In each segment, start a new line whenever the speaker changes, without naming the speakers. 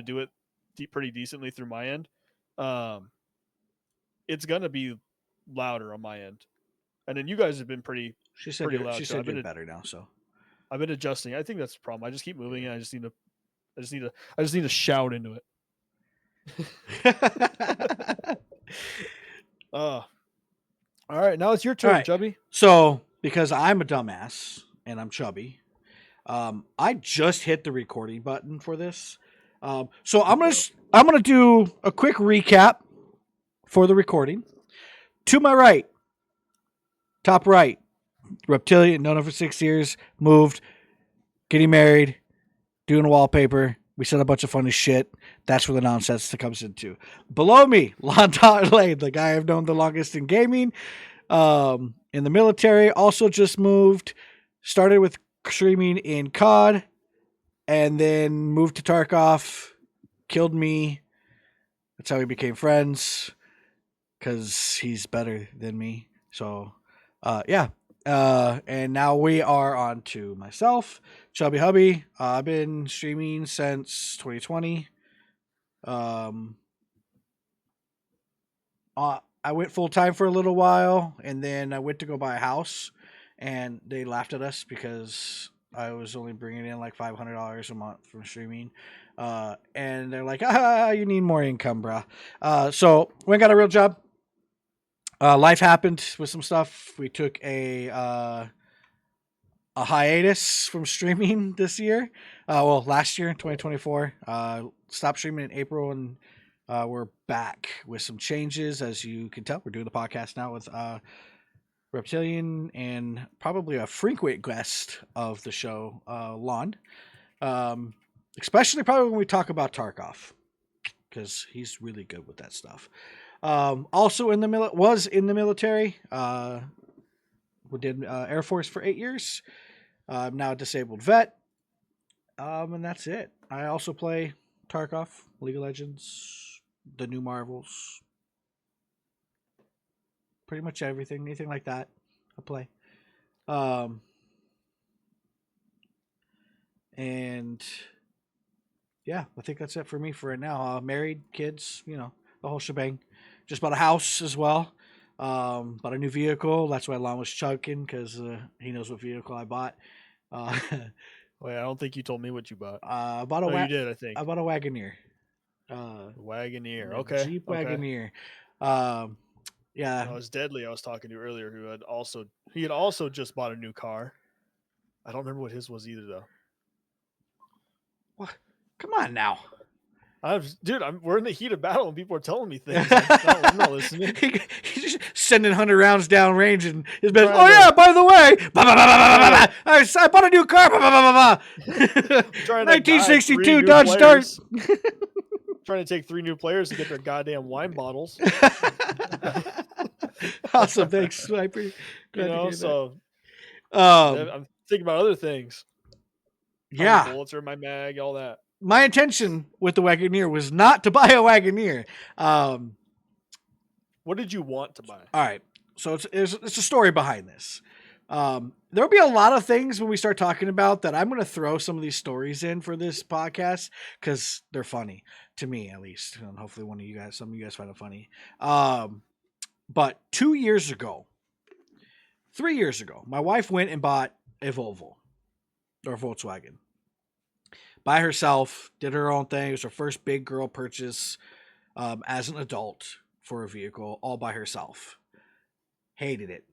to do it pretty decently through my end, it's gonna be louder on my end. And then you guys have been pretty loud
She
too.
said you're better now, so.
I've been adjusting. I think that's the problem. I just keep moving, and I just need to shout into it. All right, now it's your
All
turn,
right.
Chubby.
So, because I'm a dumbass and I'm chubby, I just hit the recording button for this. So I'm gonna do a quick recap for the recording. To my right, top right, reptilian, known him for 6 years, moved, getting married, doing wallpaper. We said a bunch of funny shit. That's where the nonsense comes into. Below me, LawnDartLane, the guy I've known the longest in gaming, in the military, also just moved, started with streaming in COD, and then moved to Tarkov, killed me. That's how we became friends, because he's better than me. So, yeah. And now we are on to myself, Chubby Hubby. I've been streaming since 2020. I went full time for a little while, and then I went to go buy a house, and they laughed at us because I was only bringing in like $500 a month from streaming. And they're like, you need more income, bruh. So we got a real job. Life happened with some stuff. We took a hiatus from streaming this year. Last year in 2024. Stopped streaming in April, and we're back with some changes. As you can tell, we're doing the podcast now with Reptilian and probably a frequent guest of the show, Lawn. Especially probably when we talk about Tarkov, because he's really good with that stuff. Also in the was in the military. We did Air Force for 8 years. I'm now a disabled vet. And that's it. I also play Tarkov, League of Legends, the new Marvels, pretty much everything, anything like that, I play. And yeah, I think that's it for me for right now. Married, kids, the whole shebang. Just bought a house as well. Bought a new vehicle. That's why Lon was chugging, because he knows what vehicle I bought.
Wait, I don't think you told me what you bought.
I
you did, I think.
I bought a Wagoneer.
Wagoneer, okay.
Jeep
okay.
Wagoneer. Yeah.
It was Deadly I was talking to earlier, who had also just bought a new car. I don't remember what his was either, though.
What? Come on now.
We're in the heat of battle and people are telling me things. I'm not listening.
He's just sending 100 rounds down range, and his best. Oh yeah, by the way, I bought a new car. 1962 Dodge Dart.
Trying to take 3 new players to get their goddamn wine bottles.
Awesome, thanks. I appreciate.
So
I'm
thinking about other things.
Yeah,
bullets are in my mag, all that.
My intention with the Wagoneer was not to buy a Wagoneer.
What did you want to buy?
All right. So it's a story behind this. There'll be a lot of things when we start talking about that. I'm going to throw some of these stories in for this podcast because they're funny to me, at least. And hopefully some of you guys find it funny. But 3 years ago, my wife went and bought a Volvo or Volkswagen. By herself, did her own thing. It was her first big girl purchase as an adult for a vehicle, all by herself. Hated it.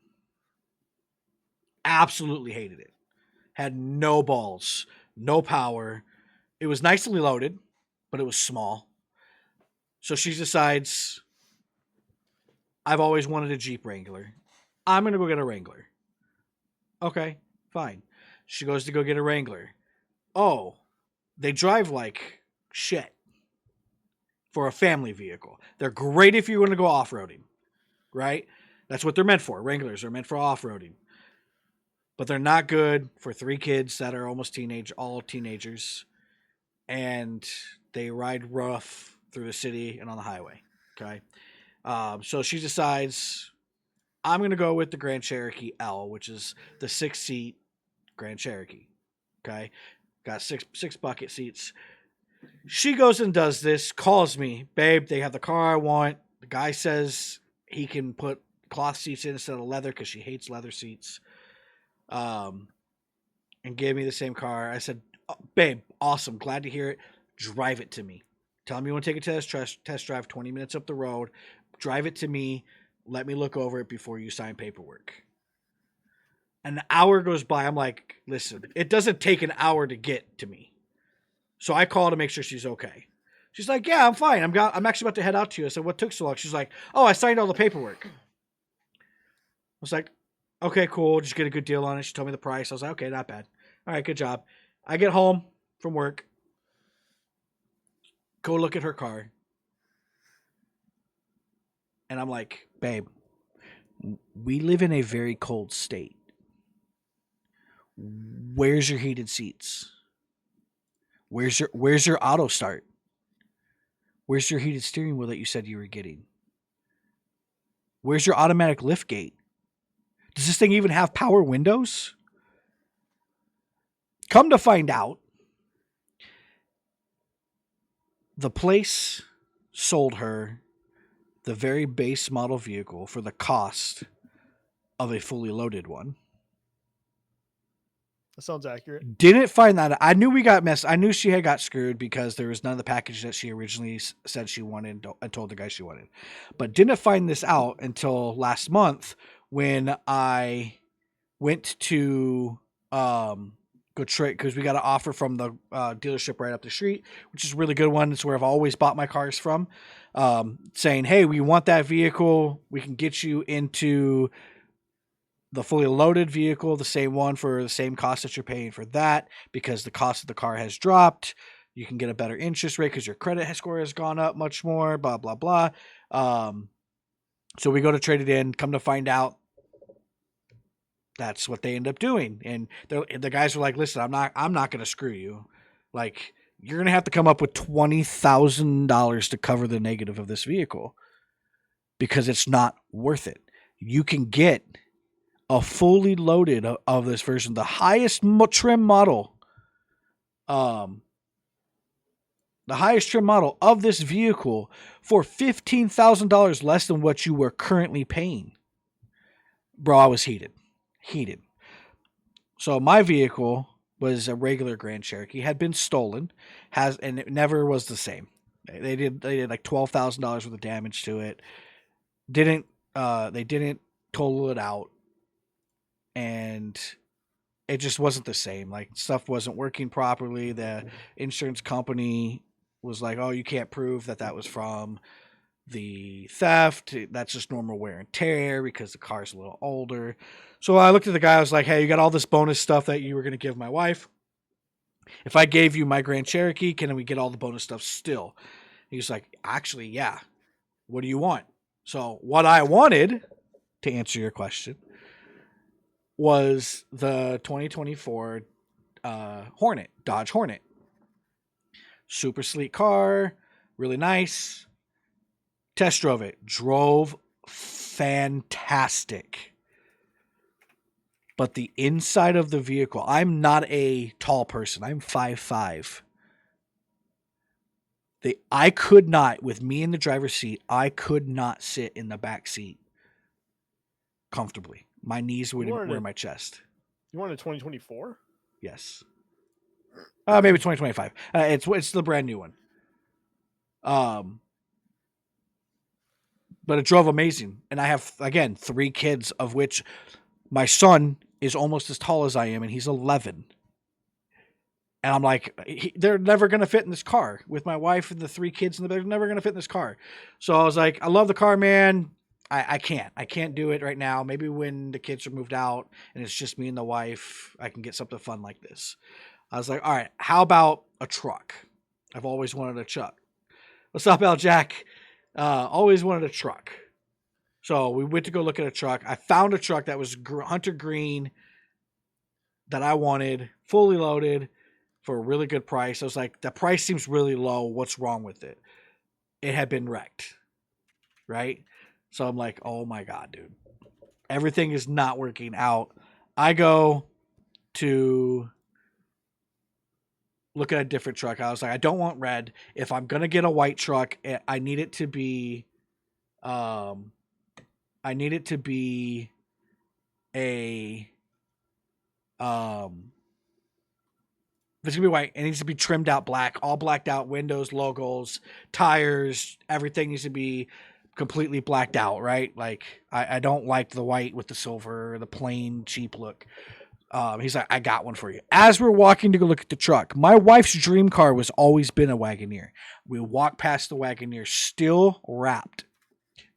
Absolutely hated it. Had no balls, no power. It was nicely loaded, but it was small. So she decides, I've always wanted a Jeep Wrangler. I'm going to go get a Wrangler. Okay, fine. She goes to go get a Wrangler. Oh, they drive like shit for a family vehicle. They're great if you want to go off-roading, right? That's what they're meant for. Wranglers are meant for off-roading. But they're not good for 3 kids that are almost all teenagers. And they ride rough through the city and on the highway, okay? So she decides, I'm going to go with the Grand Cherokee L, which is the 6-seat Grand Cherokee, okay? Got six bucket seats. She goes and does this, calls me, babe, they have the car I want. The guy says he can put cloth seats in instead of leather because she hates leather seats. And gave me the same car. I said, oh, babe, awesome. Glad to hear it. Drive it to me. Tell me you want to take a test drive 20 minutes up the road. Drive it to me. Let me look over it before you sign paperwork. An hour goes by. I'm like, listen, it doesn't take an hour to get to me. So I call to make sure she's okay. She's like, yeah, I'm fine. I'm actually about to head out to you. I said, what took so long? She's like, oh, I signed all the paperwork. I was like, okay, cool. Just get a good deal on it. She told me the price. I was like, okay, not bad. All right, good job. I get home from work. Go look at her car. And I'm like, babe, we live in a very cold state. Where's your heated seats? Where's your auto start? Where's your heated steering wheel that you said you were getting? Where's your automatic lift gate? Does this thing even have power windows? Come to find out, the place sold her the very base model vehicle for the cost of a fully loaded one.
That sounds accurate.
Didn't find that. I knew we got messed. I knew she had got screwed because there was none of the package that she originally said she wanted and told the guy she wanted. But didn't find this out until last month when I went to go trade, because we got an offer from the dealership right up the street, which is a really good one. It's where I've always bought my cars from, saying, hey, we want that vehicle. We can get you into the fully loaded vehicle, the same one for the same cost that you're paying for that, because the cost of the car has dropped. You can get a better interest rate because your credit score has gone up much more, blah, blah, blah. So we go to trade it in, come to find out that's what they end up doing. And the guys were like, listen, I'm not going to screw you. Like, you're going to have to come up with $20,000 to cover the negative of this vehicle because it's not worth it. You can get a fully loaded of this version, the highest trim model, the highest trim model of this vehicle for $15,000 less than what you were currently paying. Bro, I was heated. So my vehicle was a regular Grand Cherokee, had been stolen, and it never was the same. They did like $12,000 worth of damage to it. They didn't total it out. And it just wasn't the same. Like, stuff wasn't working properly. The insurance company was like, oh, you can't prove that was from the theft. That's just normal wear and tear because the car's a little older. So I looked at the guy. I was like, hey, you got all this bonus stuff that you were going to give my wife. If I gave you my Grand Cherokee, can we get all the bonus stuff still? He was like, actually, yeah. What do you want? So what I wanted, to answer your question, was the 2024 Dodge Hornet. Super sleek car, really nice. Test drove it. Drove fantastic. But the inside of the vehicle, I'm not a tall person. I'm 5'5". I could not, with me in the driver's seat, I could not sit in the back seat comfortably. My knees wouldn't wear my chest.
You wanted 2024?
Yes. Maybe 2025. It's the brand new one. But it drove amazing. And I have, again, 3 kids, of which my son is almost as tall as I am, and he's 11. And I'm like, they're never going to fit in this car. With my wife and the 3 kids, they're never going to fit in this car. So I was like, I love the car, man. I can't do it right now. Maybe when the kids are moved out and it's just me and the wife, I can get something fun like this. I was like, all right, how about a truck? I've always wanted a truck. What's up, Al Jack? Always wanted a truck. So we went to go look at a truck. I found a truck that was hunter green that I wanted, fully loaded for a really good price. I was like, the price seems really low. What's wrong with it? It had been wrecked, right? So I'm like, oh my God, dude. Everything is not working out. I go to looking at a different truck. I was like, I don't want red. If I'm gonna get a white truck, I need it to be, I need it to be a, if it's gonna be white, it needs to be trimmed out black, all blacked out, windows, logos, tires, everything needs to be completely blacked out, right? Like I don't like the white with the silver, the plain cheap look. He's like, I got one for you. As we're walking to go look at the truck, my wife's dream car was always been a Wagoneer. We walk past the Wagoneer, still wrapped.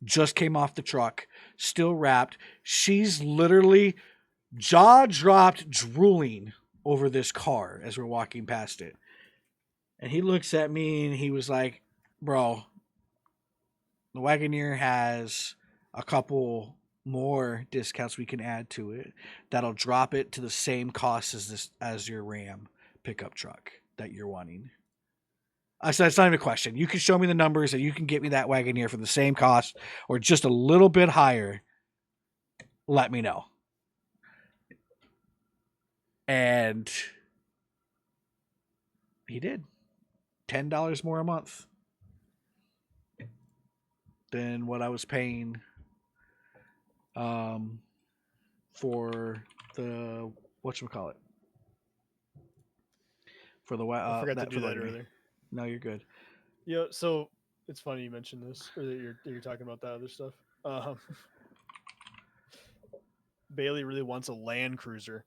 Just came off the truck, still wrapped. She's literally jaw dropped, drooling over this car as we're walking past it. And he looks at me and he was like, bro, the Wagoneer has a couple more discounts we can add to it that'll drop it to the same cost as your Ram pickup truck that you're wanting. I said, it's not even a question. You can show me the numbers and you can get me that Wagoneer for the same cost or just a little bit higher. Let me know. And he did. $10 more a month than what I was paying for the whatchamacallit. For the
I forgot to do that earlier.
No, you're good.
Yeah, so it's funny you mentioned this, or that you're talking about that other stuff. Bailey really wants a Land Cruiser,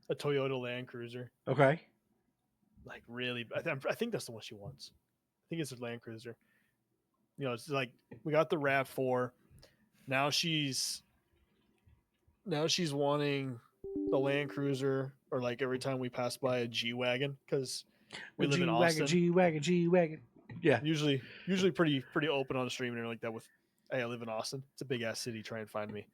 a Toyota Land Cruiser.
Okay.
Like really, I think that's the one she wants. I think it's a Land Cruiser. You know, it's like we got the Rav4. Now she's wanting the Land Cruiser, or like every time we pass by a G-Wagon, because we live in Austin.
G-Wagon. Yeah.
Usually pretty open on the stream and everything like that. With, hey, I live in Austin. It's a big ass city. Try and find me.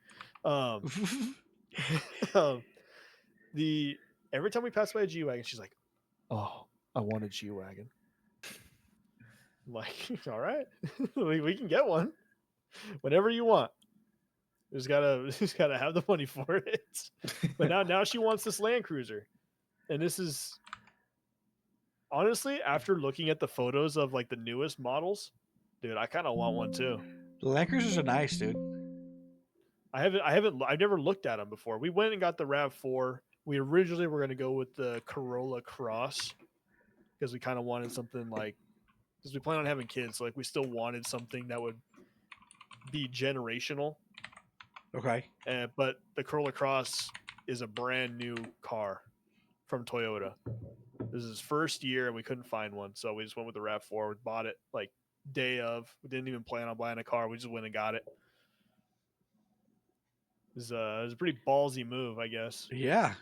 The every time we pass by a G-Wagon, she's like, "Oh, I want a G-Wagon." I'm like, all right, we can get one, whatever you want. Just gotta have the money for it. But now she wants this Land Cruiser, and this is honestly, after looking at the photos of like the newest models, dude, I kind of want one too.
The Land Cruisers are nice, dude.
I've never looked at them before. We went and got the Rav4. We originally were going to go with the Corolla Cross because we kind of wanted something like, because we plan on having kids, so like we still wanted something that would be generational.
Okay.
But the Corolla Cross is a brand new car from Toyota. This is his first year, and we couldn't find one, so we just went with the Rav4. We bought it like day of. We didn't even plan on buying a car. We just went and got it. It was a pretty ballsy move, I guess.
Yeah.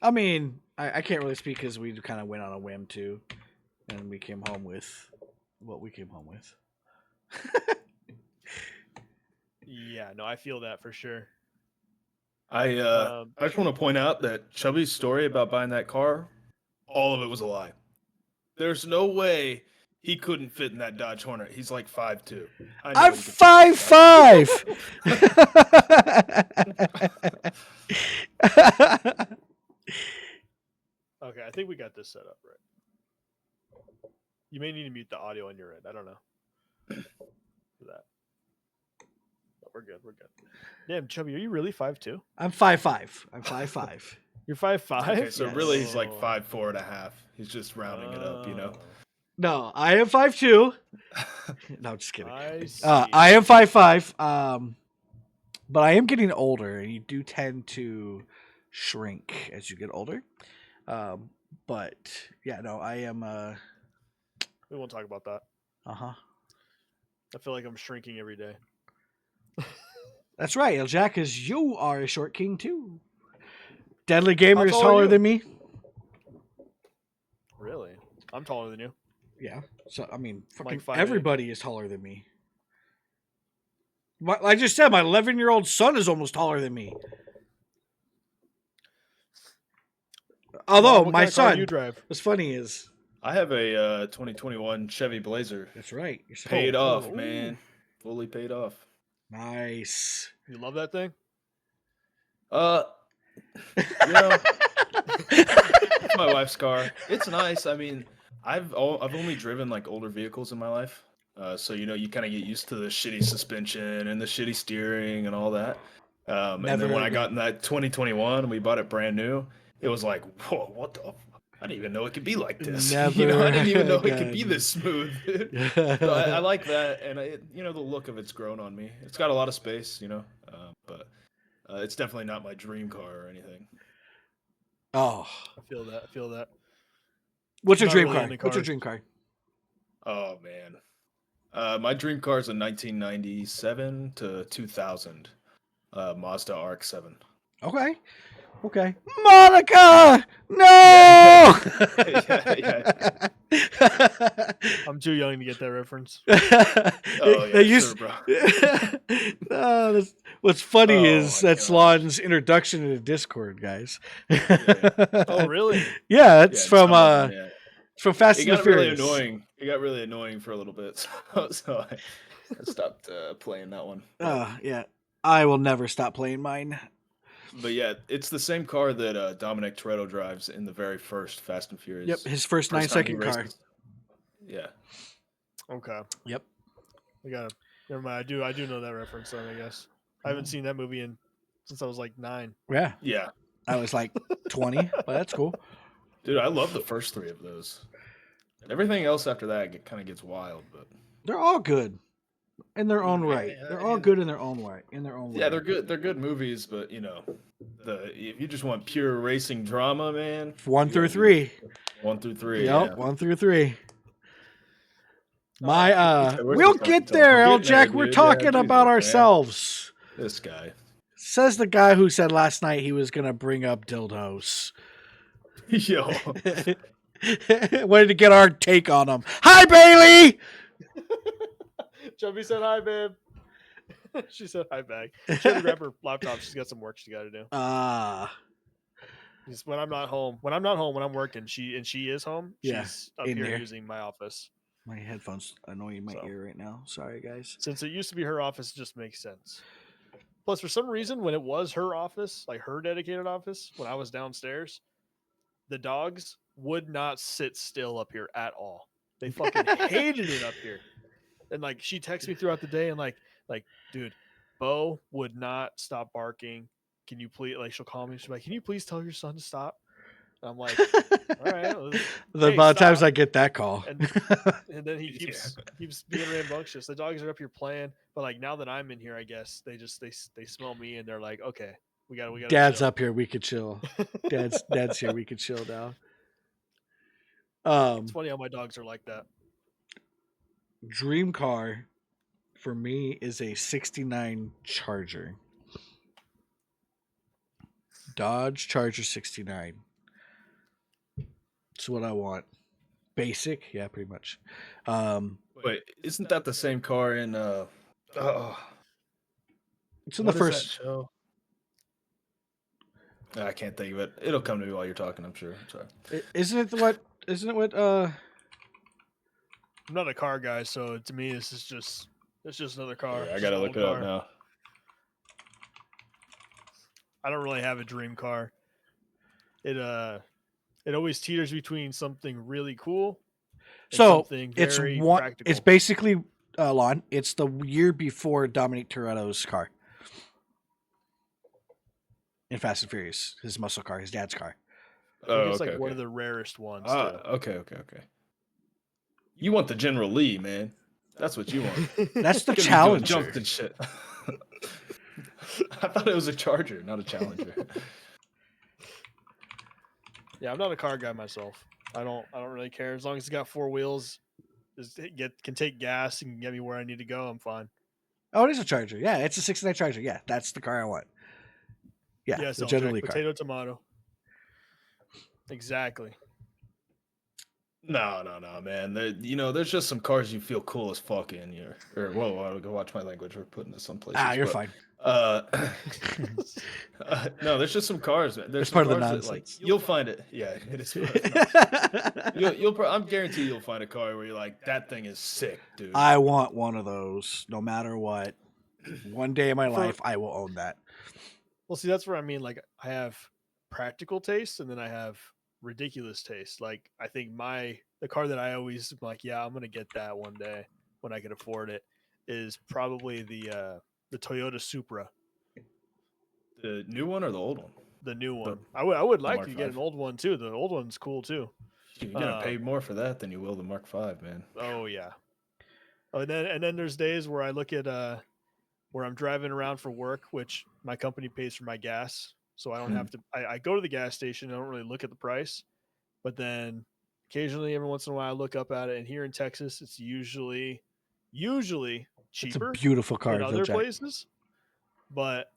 I mean, I can't really speak because we kind of went on a whim too, and we came home with what we came home with.
Yeah, no, I feel that for sure.
I just want to point out that Chubby's story about buying that car, all of it was a lie. There's no way he couldn't fit in that Dodge Hornet. He's like 5'2".
I'm 5'5".
Okay, I think we got this set up right. You may need to mute the audio on your end. I don't know for that. But we're good. We're good. Damn, Chubby, are you really 5'2"?
I'm 5'5". I'm 5'5".
You're 5'5"?
Okay, so
Yes.
really he's like 5'4.5". He's just rounding it up, you know.
No, I am 5'2". No, just kidding.
I
am 5'5". But I am getting older, and you do tend to shrink as you get older. But yeah, no, I am.
We won't talk about that.
I
feel like I'm shrinking every day.
That's right, El Jack, because you are a short king too. Deadly Gamer is
tall are
taller
you?
than me.
Really? I'm taller than you.
Yeah. So I mean,
Like
fucking
5'8".
everybody is taller than me. I just said my 11-year-old son is almost taller than me. Although
What
my
kind of car do
son,
you drive?
what's funny is
I have a 2021 Chevy Blazer.
that's right. You're
Paid off,
Ooh.
man. Fully paid off.
Nice.
You love that thing?
You know, It's my wife's car. It's nice. I mean, I've only driven like older vehicles in my life, so you kind of get used to the shitty suspension and the shitty steering and all that. And
Never
then when I
agree.
got in that 2021, we bought it brand new. It was like, whoa, what the? I didn't even know it could be like this. I
Never
didn't even know it could
again.
be this smooth. So I like that, and the look of it's grown on me. It's got a lot of space, but it's definitely not my dream car or anything.
Oh,
I feel that. I feel that.
what's your
Not
dream
really
car?
into
What's your
cars.
dream car?
Oh man, my dream car is a 1997 to 2000 Mazda RX-7.
Okay. Monica, no.
Yeah.
I'm too young to get that reference.
Oh yeah, sure, bro.
What's funny
Oh,
is
my
that's
gosh.
Lon's introduction to Discord, guys.
Oh, really?
Yeah, it's
Yeah,
from
some of them, yeah.
from Fast
It
and the
got really
Furious.
annoying. It got really annoying for a little bit, so I stopped playing that one.
Yeah, I will never stop playing mine.
But yeah, it's the same car that Dominic Toretto drives in the very first Fast and Furious.
Yep, his first
time he
9-second car.
races. Yeah.
Okay.
Yep.
We got. Never mind. I do know that reference. Then I guess I haven't seen that movie since I was like 9.
Yeah,
Yeah.
I was like 20, but that's cool.
Dude, I love the first 3 of those. Everything else after that kind of gets wild, but
They're all good in their own right.
Yeah,
They're all good in their own way.
yeah, they're good. They're good movies, but if you just want pure racing drama, man,
1 through 3.
1 through 3.
Yep,
Yeah.
1 through 3.
Where's
We'll
the
get
talkie
there,
talkie?
El
Getting
Jack.
there,
We're
dude.
talking
Yeah,
about
Jesus, man.
ourselves.
This guy.
Says the guy who said last night he was gonna bring up dildos.
Yo.
Wanted to get our take on them. Hi, Bailey.
Chubby said hi, babe. She said hi back. She had to grab her laptop. She's got some work she got to do. When I'm not home, when I'm working, she is home.
Yeah,
She's up
in
here
there.
using my office.
My headphones annoying my ear right now. Sorry, guys.
Since it used to be her office, it just makes sense. Plus, for some reason, when it was her office, like her dedicated office, when I was downstairs, the dogs would not sit still up here at all. They fucking hated it up here. And like she texts me throughout the day and like, dude, Bo would not stop barking. Can you please, like, she'll call me. She's like, can you please tell your son to stop? And I'm like, all right.
The amount of times I get that call.
And then he keeps being rambunctious. The dogs are up here playing, but like now that I'm in here, I guess they smell me and they're like, okay, we got
Dad's
chill.
up here, we could chill. Dad's here, we could chill now.
It's funny how my dogs are like that.
Dream car for me is a 69 Charger. Dodge Charger 69. That's what I want. Basic, yeah, pretty much.
Wait, isn't that the same car in
It's in the first
show? I can't think of it. It'll come to me while you're talking, I'm sure. Sorry.
Isn't it what
I'm not a car guy, so to me it's just another car.
Yeah, I gotta look it up now.
I don't really have a dream car. It always teeters between something really cool and
so
something
it's
very
one
practical.
it's basically Lon, it's the year before Dominic Toretto's car. In Fast and Furious, his muscle car, his dad's car.
I think it's like one of the rarest ones.
Okay. You want the General Lee, man. That's what you want.
That's the
Gonna be doing
Challenger.
jumps and shit. I thought it was a Charger, not a Challenger.
Yeah, I'm not a car guy myself. I don't really care as long as it's got 4 wheels. Can take gas and can get me where I need to go. I'm fine.
Oh, it is a Charger. Yeah, it's a 69 Charger. Yeah, that's the car I want. Yeah,
yes,
the General Lee car.
Potato, tomato. Exactly.
No, man. There's just some cars you feel cool as fuck in here. Or whoa, I'll go watch my language. We're putting this someplace.
You're fine.
No, there's just some cars. There's
part of the
cars
nonsense.
you'll find it. Yeah, it is. I'm guarantee you'll find a car where you're like, that thing is sick, dude.
I want one of those, no matter what. One day in my life, I will own that.
Well, see, that's where I mean, like, I have practical taste, and then I have ridiculous taste. Like I think the car that I always like, yeah, I'm gonna get that one day when I can afford it, is probably the Toyota Supra.
The new one or the old one?
The new
The-
one. I would like
Mark
to get
V.
an old one too. The old one's cool too.
You're gonna pay more for that than you will the Mark V, man.
Oh yeah. Oh, and then there's days where I look at where I'm driving around for work, which my company pays for my gas, so I don't have to. I go to the gas station. I don't really look at the price, but then occasionally, every once in a while, I look up at it. And here in Texas, it's usually
It's a
cheaper
beautiful car,
than other
Jack.
places. But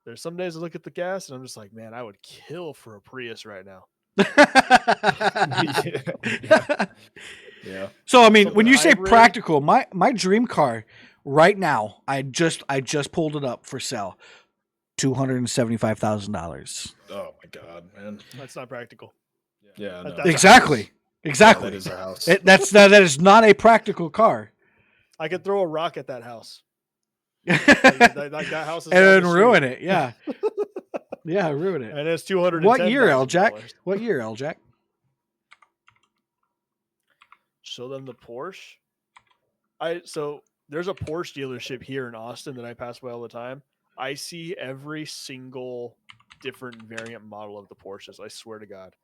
there's some days I look at the gas and I'm just like, man, I would kill for a Prius right now.
Yeah.
So I mean,
Something
when you say
hybrid.
practical, my dream car right now, I just pulled it up for sale, $275,000.
Oh my god, man.
That's not practical.
Yeah. No.
That's a
Exactly.
house.
Exactly.
That is a house.
That is not a practical car.
I could throw a rock at that house. Like that house is
And
down
then
the
ruin
street.
it. Yeah. Yeah, ruin it.
And it's $210,000.
What year, L Jack? What year, L Jack?
Show them the Porsche. So there's a Porsche dealership here in Austin that I pass by all the time. I see every single different variant model of the Porsches. I swear to God.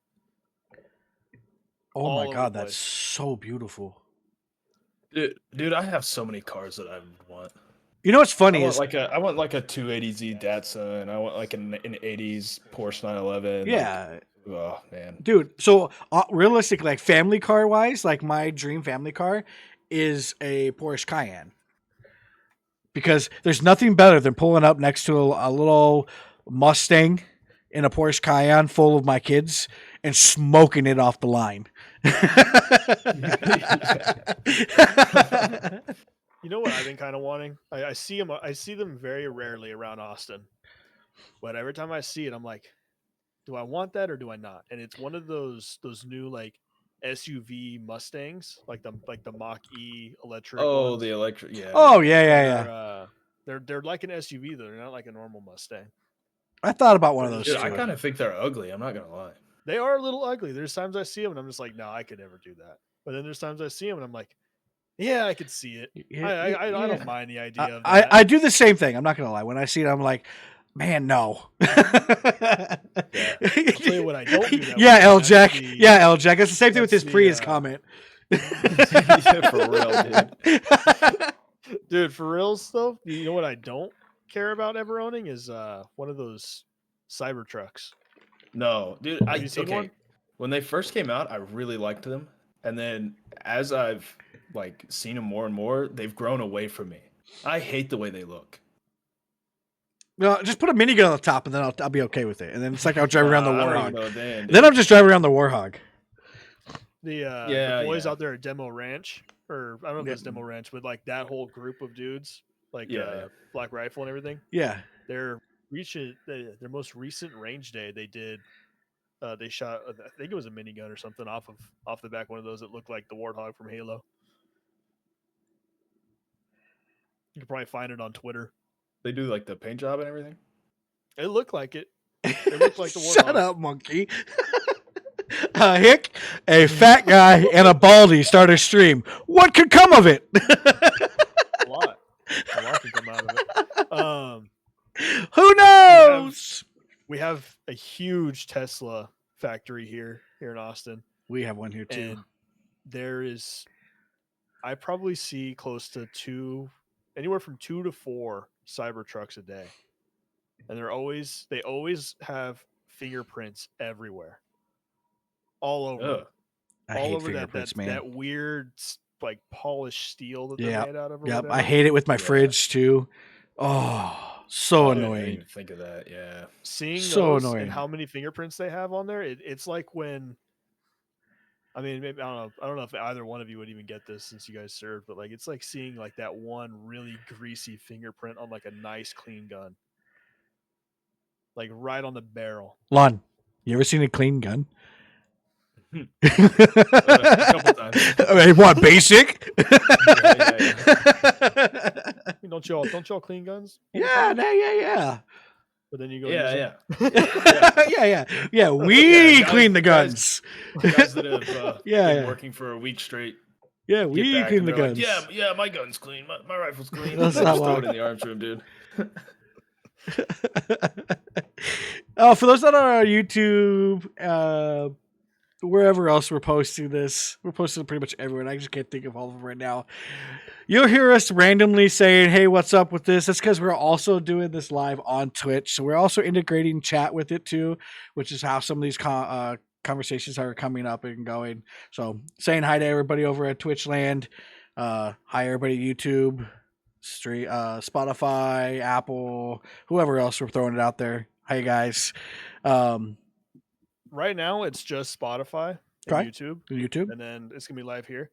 Oh
All
my
over
god,
the
that's
place.
so beautiful.
Dude, I have so many cars that I want.
You know what's funny
I
is
want like a 280Z Datsun. I want like an 80s Porsche 911.
yeah,
Oh man.
dude. So realistically, like family car wise, like my dream family car is a Porsche Cayenne. Because there's nothing better than pulling up next to a little Mustang in a Porsche Cayenne full of my kids and smoking it off the line.
You know what I've been kind of wanting? I see them very rarely around Austin. But every time I see it, I'm like, do I want that or do I not? And it's one of those new like SUV Mustangs, like the Mach E electric.
Oh,
ones.
the electric. Yeah.
Oh yeah.
They're like an SUV though. They're not like a normal Mustang.
I thought about one of those
Dude,
too.
I kind of think they're ugly. I'm not gonna lie.
They are a little ugly. There's times I see them and I'm just like, no, I could never do that. But then there's times I see them and I'm like, yeah, I could see it. I don't mind the idea of that.
I do the same thing. I'm not gonna lie. When I see it, I'm like, man, no.
I'll tell you what I don't do that
Yeah,
with,
L
that's
Jack.
the-
Yeah, L Jack. It's the same thing with
that's
his
the,
Prius comment.
Yeah, for real, dude.
Dude, for reals though, you know what I don't care about ever owning is one of those cyber trucks.
No, dude.
Have you seen one?
When they first came out, I really liked them, and then as I've like seen them more and more, they've grown away from me. I hate the way they look.
No, just put a minigun on the top, and then I'll be okay with it. And then it's like I'll drive around the
I don't
Warhog.
even know then,
Then I'm just driving around the Warhog.
The boys out there at Demo Ranch, or I don't know if it's Demo Ranch, but like that whole group of dudes, like Black Rifle and everything.
Yeah.
Their most recent range day they did. They shot, I think it was a minigun or something off the back one of those that looked like the Warthog from Halo. You can probably find it on Twitter.
They do like the paint job and everything.
It looked like it. It looked like the Warthog.
Shut up, monkey. Hick, a fat guy and a baldy start a stream. What could come of it?
A lot could come out of it.
Who knows?
We have a huge Tesla factory here in Austin.
We have one here too.
And I probably see close to anywhere from 2 to 4 Cybertrucks a day. And they always have fingerprints everywhere. All over.
Ugh.
I
all
hate
over
fingerprints, man.
that weird like polished steel that they're made out of.
Yep.
Whatever.
I hate it with my fridge too. Oh, so
I didn't
annoying.
even think of that. Yeah.
Seeing
So
those
annoying.
and how many fingerprints they have on there, it's like when. I mean, maybe, I don't know if either one of you would even get this since you guys served, but like it's like seeing like that one really greasy fingerprint on like a nice clean gun, like right on the barrel.
Lon, you ever seen a clean gun?
A couple times.
Hey, what, basic?
Don't y'all clean guns?
Yeah.
but then you go.
Yeah.
Yeah. We
guys-
clean the guns.
Guys that have been working for a week straight.
Yeah,
Get
we
back
clean
and
the
they're
guns.
like, yeah, my gun's clean. My rifle's clean.
That's
Just
not
throw
why.
it in the arms room, dude.
Oh, for those that are on YouTube, wherever else we're posting this, we're posting pretty much everywhere. I just can't think of all of them right now. You'll hear us randomly saying, "Hey, what's up with this?" That's because we're also doing this live on Twitch, so we're also integrating chat with it too, which is how some of these conversations are coming up and going. So, saying hi to everybody over at Twitch land. Hi everybody YouTube, Spotify, Apple, whoever else we're throwing it out there. Hi guys.
Right now, it's just Spotify and
Okay.
YouTube, and then it's gonna be live here.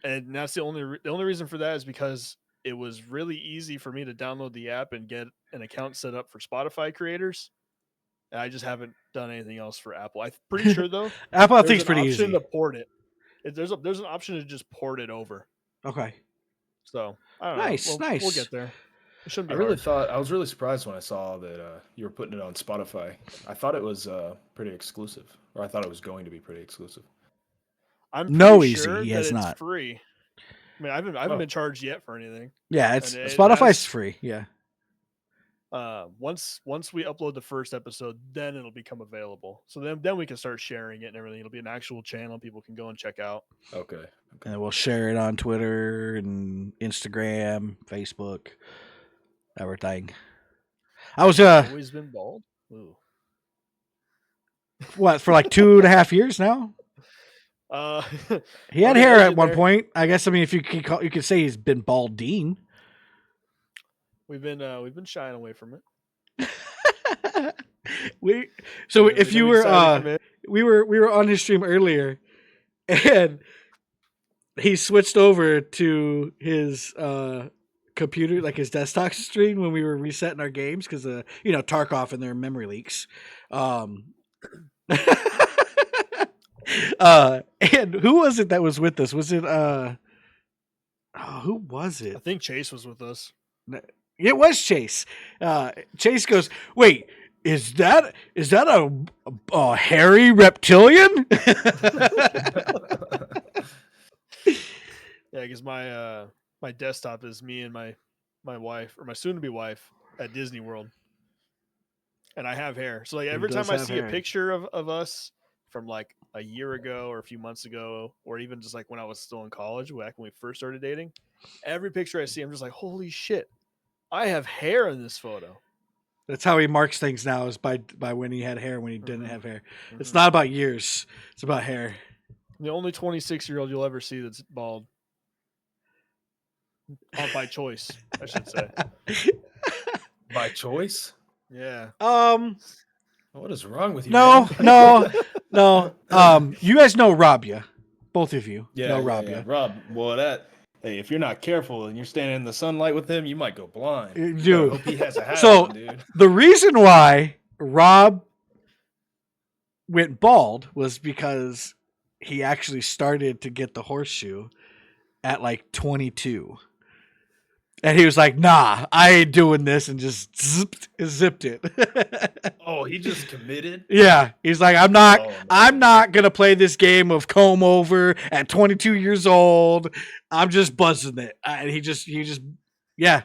And that's the only reason for that is because it was really easy for me to download the app and get an account set up for Spotify creators. And I just haven't done anything else for Apple. I'm pretty sure though.
Apple, I
there's
think it's
an
pretty
option
easy.
to port it. There's an option to just port it over.
Okay.
So I don't
Nice.
know. We'll get there. It shouldn't be.
I was really surprised when I saw that you were putting it on Spotify. I thought it was pretty exclusive, or I thought it was going to be pretty exclusive.
I'm
sure
that
has
it's
not.
free. I mean, I haven't been charged yet for anything.
Yeah, Spotify's free. Yeah.
Once we upload the first episode, then it'll become available. So then we can start sharing it and everything. It'll be an actual channel people can go and check out.
Okay.
And we'll share it on Twitter and Instagram, Facebook, everything. I was
always been bald. Ooh.
What, for like 2.5 years now? He had hair at one point. I guess. I mean, if you could say he's been balding.
We've been shying away from it.
If you were we were on his stream earlier, and he switched over to his computer, like his desktop screen, when we were resetting our games because Tarkov and their memory leaks. And who was it that was with us? Was it who was it?
I think Chase was with us.
It was Chase. Chase goes, "Wait, is that a hairy reptilian?"
Yeah, because my desktop is me and my wife, or my soon-to-be wife, at Disney World, and I have hair. So like every time I see a picture of us from like a year ago or a few months ago, or even just like when I was still in college, back when we first started dating, every picture I see, I'm just like, holy shit, I have hair in this photo.
That's how he marks things now, is by when he had hair, when he didn't have hair. It's not about years. It's about hair.
The only 26-year-old you'll ever see that's bald. By choice, I should say.
By choice?
Yeah.
What is wrong with you?
No. You guys know Rob, both of you know Rob.
Yeah. Rob, well, hey, if you're not careful and you're standing in the sunlight with him, you might go blind.
Dude.
I hope he has a hat
So
on, dude.
The reason why Rob went bald was because he actually started to get the horseshoe at like 22. And he was like, "Nah, I ain't doing this," and just zipped it.
Oh, he just committed?
Yeah, he's like, I'm not gonna play this game of comb over at 22 years old. I'm just buzzing it. And he just, yeah.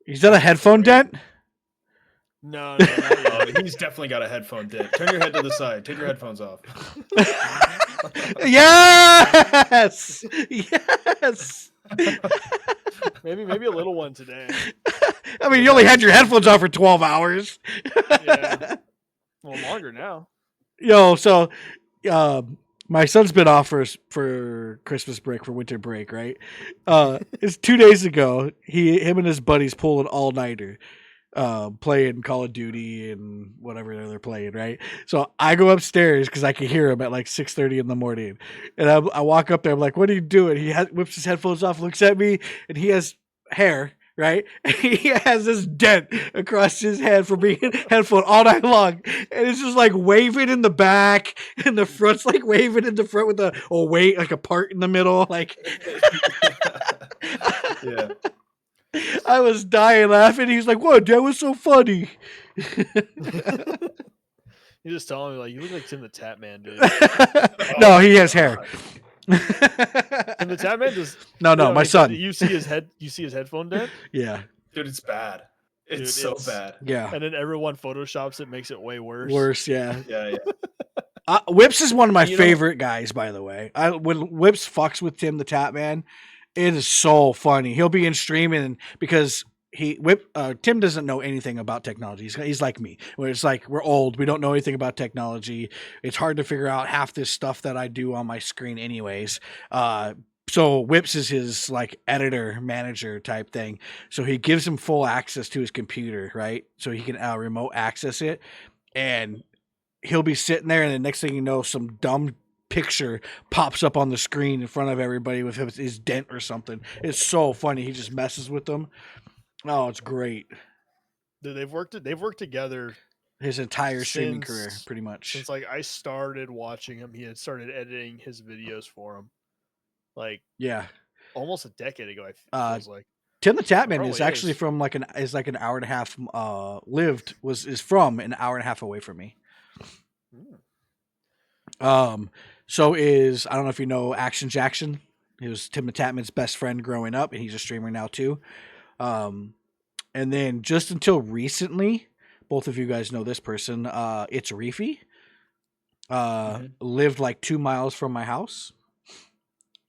He's done a headphone dent.
No,
he's definitely got a headphone dent. Turn your head to the side. Take your headphones off.
Yes.
Maybe a little one today.
I mean, you only had your headphones on for 12 hours.
Yeah. Well, longer now.
So my son's been off for Christmas break, for winter break, right? It's 2 days ago. Him and his buddies pulled an all-nighter, playing Call of Duty and whatever they're playing, right? So I go upstairs because I can hear him at like 6:30 in the morning, and I walk up there. I'm like, "What are you doing?" He whips his headphones off, looks at me, and he has hair, right? And he has this dent across his head from being headphone all night long, and it's just like waving in the back, and the front's like waving in the front with like a part in the middle, like.
Yeah.
I was dying laughing. He's like, "What? That was so funny."
You just tell him like you look like Tim the Tap Man, dude.
No, he has hair.
Tim the Tap Man does.
No, my son.
You see his head. You see his headphone dent.
Yeah,
Dude, it's bad. It's so bad.
Yeah,
and then everyone photoshops it, makes it way worse.
Worse, yeah.
Yeah.
Whips is one of my favorite guys, by the way. When Whips fucks with Tim the Tap Man, it is so funny. He'll be in streaming because Tim doesn't know anything about technology. He's like me, where it's like we're old, we don't know anything about technology. It's hard to figure out half this stuff that I do on my screen, anyways. So Whips is his like editor manager type thing. So he gives him full access to his computer, right? So he can remote access it, and he'll be sitting there, and the next thing you know, some dumb picture pops up on the screen in front of everybody with his dent or something. It's so funny. He just messes with them. Oh, it's great.
Dude, they've worked together
his entire streaming career, pretty much.
Since like I started watching him, he had started editing his videos for him. Like almost a decade ago. I feels like
Tim the Tapman is actually from like an hour and a half. Is from an hour and a half away from me. So is, I don't know if you know Action Jackson. He was Tim the Tapman's best friend growing up, and he's a streamer now too. And then just until recently, both of you guys know this person. It's Reefy. Lived like 2 miles from my house.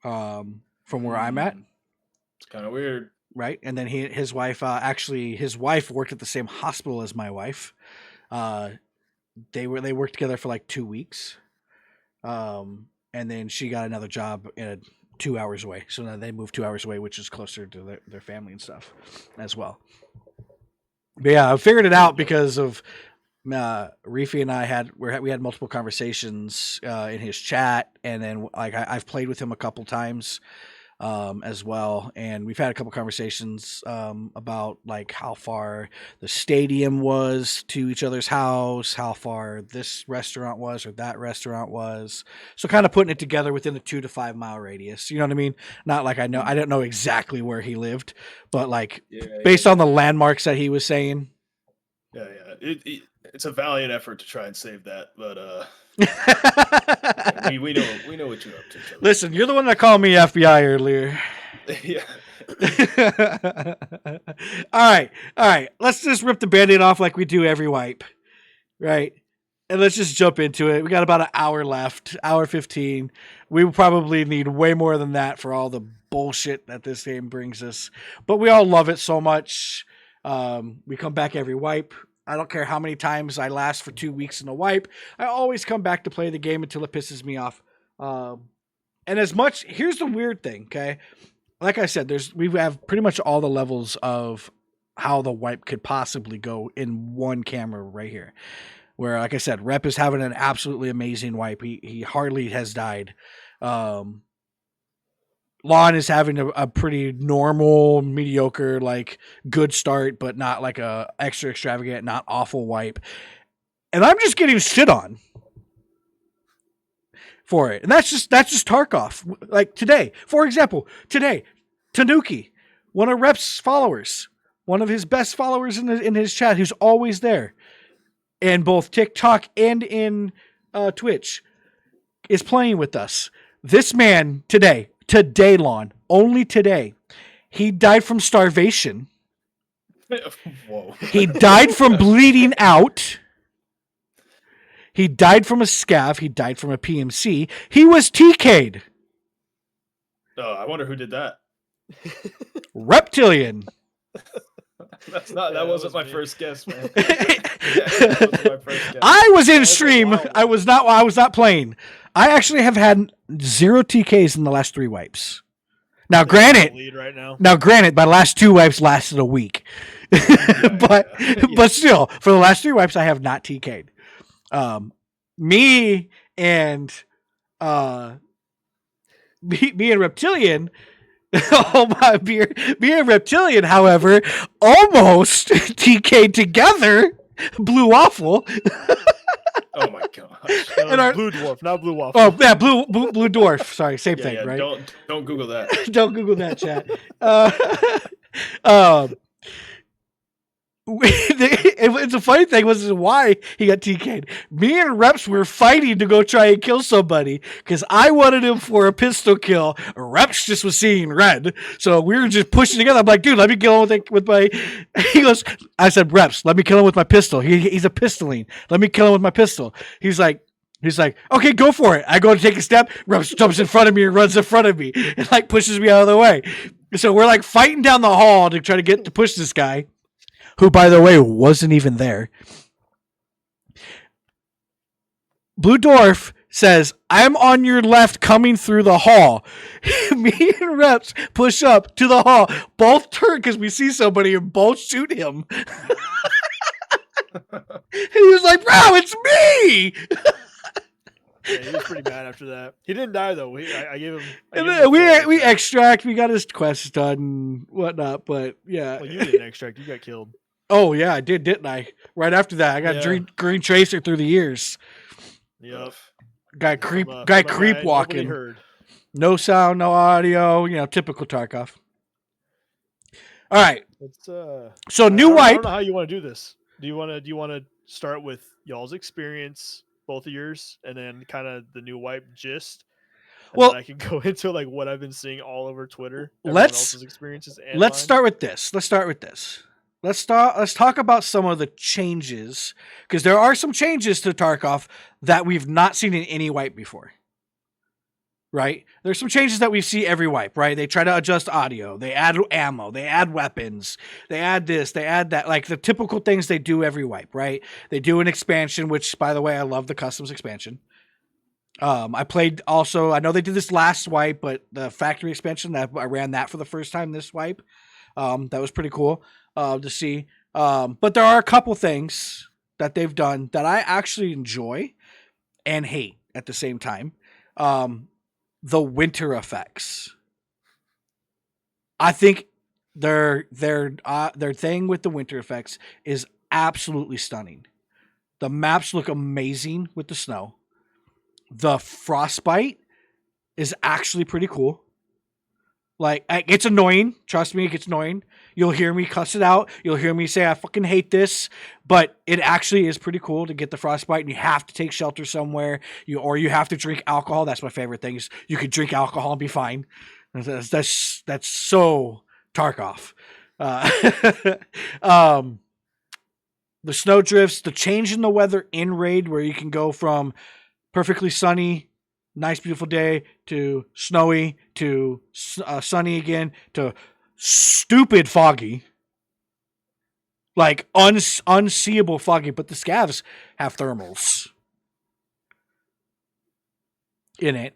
From where I'm at.
It's kind of weird.
Right. And then his wife worked at the same hospital as my wife. They worked together for like 2 weeks. And then she got another job 2 hours away. So now they moved 2 hours away, which is closer to their family and stuff as well. But yeah, I figured it out because of Reefy and I we had multiple conversations in his chat, and then like I've played with him a couple times as well, and we've had a couple conversations about like how far the stadium was to each other's house, how far this restaurant was or that restaurant was. So kind of putting it together within the 2 to 5 mile radius. You know what I mean? Not like I don't know exactly where he lived, but like based on the landmarks that he was saying.
Yeah. It's a valiant effort to try and save that, but we know what you're up to.
Listen, you're the one that called me FBI earlier.
Yeah.
All right. Let's just rip the Band-Aid off like we do every wipe, right? And let's just jump into it. We got about an hour left, hour 15. We will probably need way more than that for all the bullshit that this game brings us, but we all love it so much. We come back every wipe. I don't care how many times I last for 2 weeks in a wipe. I always come back to play the game until it pisses me off. And here's the weird thing, okay? Like I said, we have pretty much all the levels of how the wipe could possibly go in one camera right here. Where, like I said, Rep is having an absolutely amazing wipe. He hardly has died. Lawn is having a pretty normal, mediocre, like good start, but not like a extra extravagant, not awful wipe. And I'm just getting shit on for it. And that's just Tarkov. Like today, for example, Tanuki, one of Rep's followers, one of his best followers in his chat, who's always there, in both TikTok and in Twitch, is playing with us. This man today, Lawn, only today, he died from starvation.
Whoa.
He died from bleeding out. He died from a scav. He died from a PMC. He was TK'd.
Oh, I wonder who did that.
Reptilian.
That wasn't my first guess, man.
I was in stream. I was not playing. I actually have had 0 TKs in the last 3 wipes. Now, granted, my last 2 wipes lasted a week, but still, for the last 3 wipes, I have not TK'd. Me and Reptilian. Oh my beer! Me and Reptilian, however, almost TK'd together. Blue Waffle.
Oh my gosh!
And Blue Dwarf, not Blue Waffle.
Oh yeah, Blue Dwarf. Sorry, same thing, right?
Don't Google that.
Don't Google that, chat. It's a funny thing was why he got TK'd. Me and Reps were fighting to go try and kill somebody because I wanted him for a pistol kill. Reps just was seeing red, so we were just pushing together. I'm like, dude, let me kill him with my. He goes, I said, Reps, let me kill him with my pistol. He's a pistoling. Let me kill him with my pistol. He's like, okay, go for it. I go to take a step. Reps jumps in front of me and runs in front of me and like pushes me out of the way. So we're like fighting down the hall to try to push this guy, who, by the way, wasn't even there. Blue Dwarf says, I'm on your left coming through the hall. Me and Reps push up to the hall. Both turn because we see somebody and both shoot him. And he was like, bro, it's me!
Yeah, he was pretty mad after that. He didn't die, though. I gave him...
We extract. We got his quest done and whatnot, but yeah.
Well, you didn't extract. You got killed.
Oh, yeah, I did, didn't I? Right after that, I got green tracer through the years.
Yep.
Guy creep walking. No sound, no audio. Typical Tarkov. All right. So new wipe.
I don't know how you want to do this. Do you want to start with y'all's experience, both of yours, and then kind of the new wipe gist? And then I can go into like what I've been seeing all over Twitter. Else's experiences. And
let's start with this. Let's talk about some of the changes, because there are some changes to Tarkov that we've not seen in any wipe before. Right? There's some changes that we see every wipe, right? They try to adjust audio, they add ammo, they add weapons, they add this, they add that, like the typical things they do every wipe, right? They do an expansion, which, by the way, I love the customs expansion. I played also, I know they did this last wipe, but the factory expansion, I ran that for the first time this wipe. That was pretty cool to see. But there are a couple things that they've done that I actually enjoy and hate at the same time. The winter effects. I think their thing with the winter effects is absolutely stunning. The maps look amazing with the snow. The frostbite is actually pretty cool. Like, it's annoying. Trust me, it gets annoying. You'll hear me cuss it out. You'll hear me say, I fucking hate this. But it actually is pretty cool to get the frostbite, and you have to take shelter somewhere. Or you have to drink alcohol. That's my favorite thing. Is you could drink alcohol and be fine. That's so Tarkov. The snow drifts, the change in the weather in Raid, where you can go from perfectly sunny, nice, beautiful day to snowy to sunny again to stupid foggy, like unseeable foggy. But the scavs have thermals in it.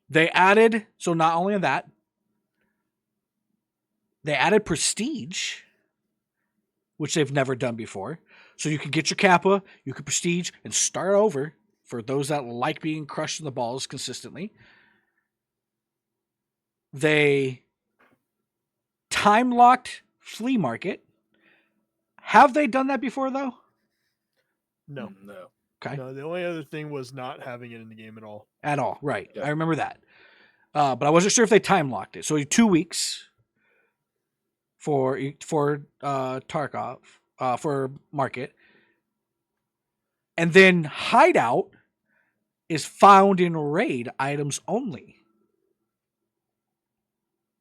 They added, so not only that, they added prestige, which they've never done before. So you can get your Kappa, you can prestige, and start over for those that like being crushed in the balls consistently. They time-locked flea market. Have they done that before, though?
No.
Okay.
No, the only other thing was not having it in the game at all.
At all, right.
Yeah.
I remember that. But I wasn't sure if they time-locked it. So 2 weeks for Tarkov, for market. And then hideout is found in raid items only.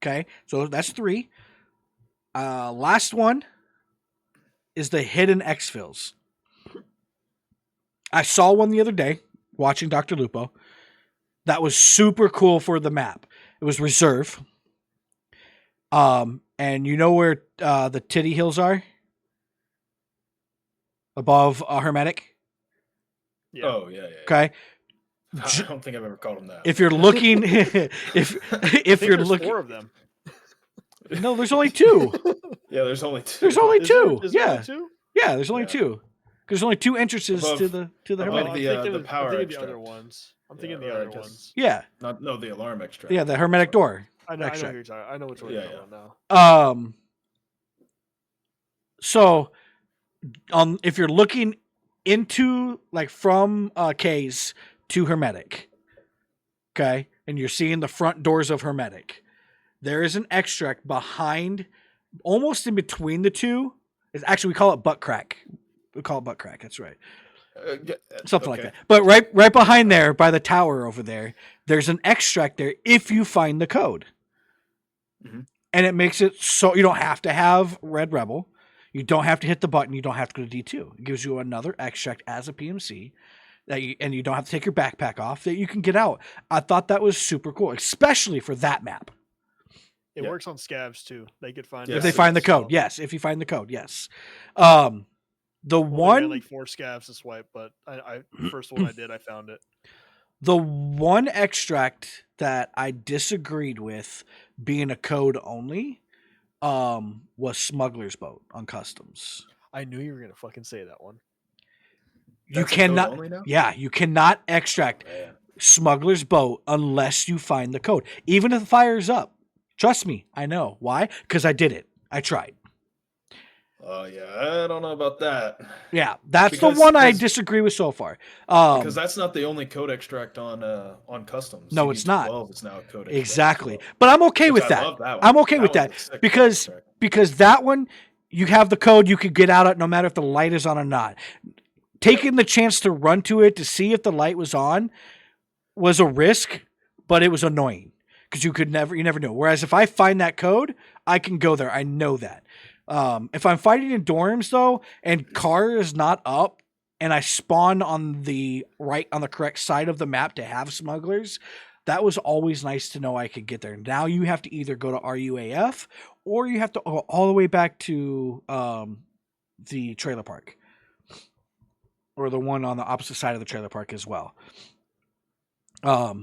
Okay, so that's 3. Last one is the hidden exfils. I saw one the other day watching Dr. Lupo. That was super cool for the map. It was reserve. And you know where the titty hills are? Above Hermetic?
Yeah. Oh, yeah.
Okay.
I don't think I've ever called them that.
If you're looking, if you're looking,
4 of them.
No, there's only 2.
Yeah, there's only 2.
There's only 2.
Is
Yeah.
there 2?
Yeah, there's only 2. There's only 2 entrances to the
above
Hermetic.
the power
I'm thinking
extract.
the other ones. I'm thinking the other ones.
Yeah.
No, the alarm extract.
Yeah, the Hermetic door.
I know
extract.
who you're talking. I know which one you're talking about now.
So, if you're looking into like from K's to Hermetic, okay, and you're seeing the front doors of Hermetic, there is an extract behind, almost in between the two. It's actually, we call it butt crack. We call it butt crack. That's right. Something like that. But right behind there, by the tower over there, there's an extract there if you find the code.
Mm-hmm.
And it makes it so you don't have to have Red Rebel. You don't have to hit the button. You don't have to go to D2. It gives you another extract as a PMC, and you don't have to take your backpack off, that you can get out. I thought that was super cool, especially for that map.
It works on scavs too. They could find
if they find the code. Yes, if you find the code. Yes. The
Well,
one
like 4 scavs to swipe, but I first one I did, I found it.
The one extract that I disagreed with being a code only was Smuggler's Boat on customs.
I knew you were gonna fucking say that one.
You cannot. Yeah, you cannot extract Smuggler's Boat unless you find the code, even if the fire's up. Trust me, I know why. Because I did it. I tried.
Oh yeah, I don't know about that.
Yeah, that's the one I disagree with so far.
Because that's not the only code extract on customs.
No, it's not.
12 is now a code extract.
Exactly, but I'm okay with that. I'm okay with that because that one, you have the code, you could get out it no matter if the light is on or not. Taking the chance to run to it to see if the light was on was a risk, but it was annoying because you never know. Whereas if I find that code, I can go there. I know that. If I'm fighting in dorms though, and car is not up, and I spawn on the correct side of the map to have smugglers, that was always nice to know I could get there. Now you have to either go to RUAF or you have to go all the way back to the trailer park, or the one on the opposite side of the trailer park as well.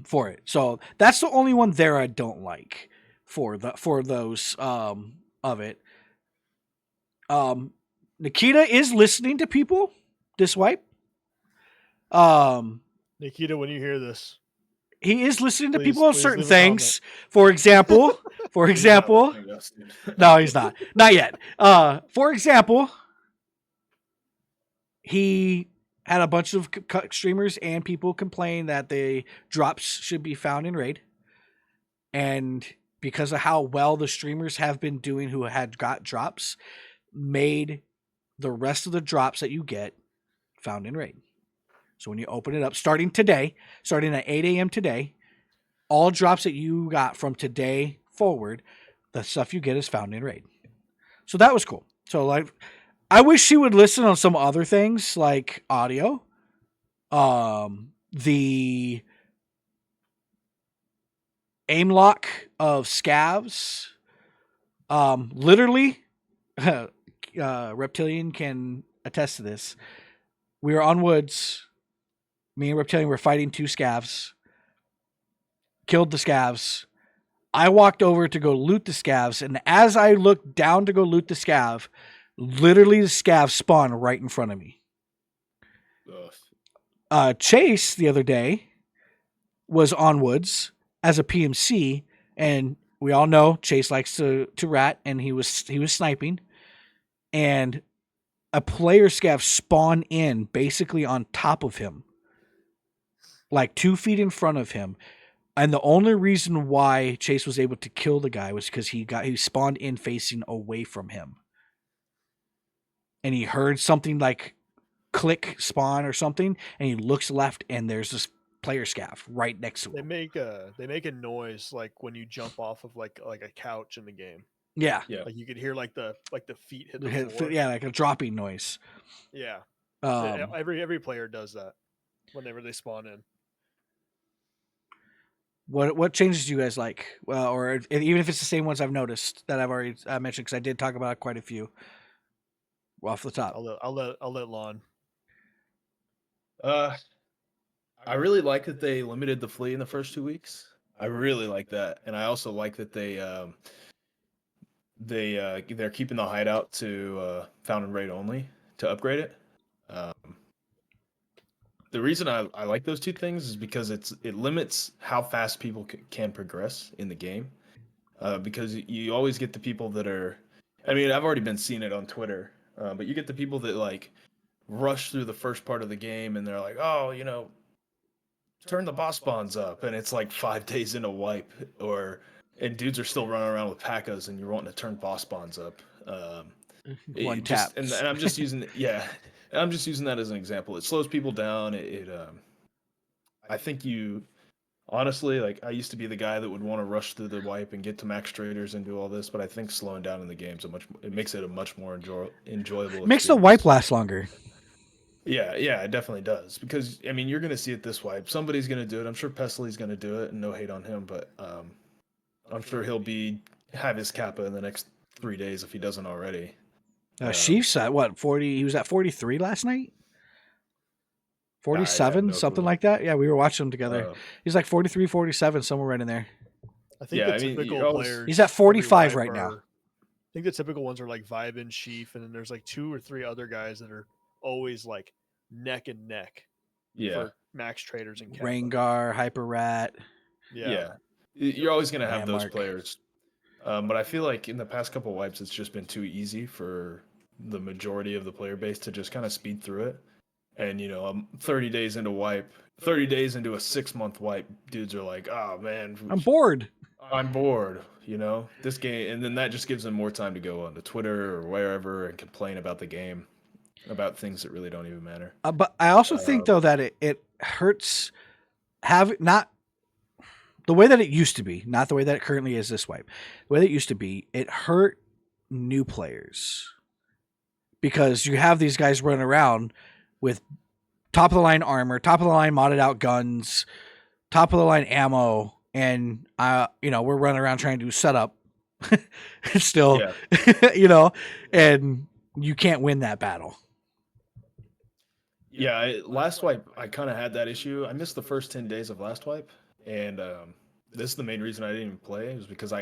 For it. So that's the only one there I don't like for those of it. Nikita is listening to people this wipe.
Nikita, when you hear this,
he is listening to people on certain things. For example, no, he's not yet. For example, he had a bunch of streamers and people complain that the drops should be found in raid, and because of how well the streamers have been doing who had got drops, made the rest of the drops that you get found in raid. So when you open it up, starting at 8 a.m. today, all drops that you got from today forward, the stuff you get is found in raid. So that was cool. So like, I wish she would listen on some other things like audio. The aim lock of scavs. Literally, Reptilian can attest to this. We were on woods. Me and Reptilian were fighting 2 scavs. Killed the scavs. I walked over to go loot the scavs, and as I looked down to go loot the scav, literally the scav spawned right in front of me. Chase the other day was on woods as a PMC, and we all know Chase likes to rat, and he was sniping, and a player scav spawned in basically on top of him, like 2 feet in front of him. And the only reason why Chase was able to kill the guy was because he spawned in facing away from him. And he heard something like click spawn or something, and he looks left, and there's this player scav right next to him.
They make a noise like when you jump off of like a couch in the game.
Yeah.
Like you could hear like the feet hit the floor.
Yeah, like a dropping noise.
Yeah. Every player does that whenever they spawn in.
What changes do you guys like? Well, or even if it's the same ones I've noticed that I've already mentioned, because I did talk about quite a few off the top.
I'll let Lawn.
I really like that they limited the fleet in the first 2 weeks. I really like that, and I also like that they're keeping the hideout to found and raid only to upgrade it. The reason I like those 2 things is because it limits how fast people can progress in the game. Because you always get the people that are, I mean, I've already been seeing it on Twitter, but you get the people that like rush through the first part of the game and they're like, oh, turn the boss spawns up, and it's like 5 days in a wipe, or and dudes are still running around with P.A.K.As, and you're wanting to turn boss bonds up.
One
Just,
tap.
and I'm just using I'm just using that as an example. It slows people down. I think you honestly, like, I used to be the guy that would want to rush through the wipe and get to max traders and do all this, but I think slowing down in the game's it makes it a much more enjoyable
Makes the
experience.
wipe last longer.
Yeah, it definitely does. Because I mean, you're gonna see it this wipe. Somebody's gonna do it. I'm sure Pesley's gonna do it, and no hate on him, but I'm sure he'll have his kappa in the next 3 days if he doesn't already.
Chief's at what, 40? He was at 43 last night? 47, something like that? Yeah, we were watching him together. He's like 43, 47, somewhere right in there.
I think the typical players.
He's at 45 right now.
I think the typical ones are like Vibe and Chief, and then there's like 2 or 3 other guys that are always like neck and neck.
Yeah.
For max traders and kappa.
Rengar, Hyper Rat.
Yeah. You're always gonna have those players. But I feel like in the past couple wipes, it's just been too easy for the majority of the player base to just kind of speed through it. And, I'm 30 days into wipe, 30 days into a 6-month wipe, dudes are like, oh, man.
I'm bored.
This game. And then that just gives them more time to go onto Twitter or wherever and complain about the game, about things that really don't even matter.
But I also think, though, that it hurts not the way that it used to be, not the way that it currently is this wipe. The way that it used to be, it hurt new players because you have these guys running around with top of the line armor, top of the line modded out guns, top of the line ammo, and we're running around trying to do setup still, and you can't win that battle.
Yeah, last wipe I kind of had that issue. I missed the first 10 days of last wipe, and this is the main reason I didn't even play, was because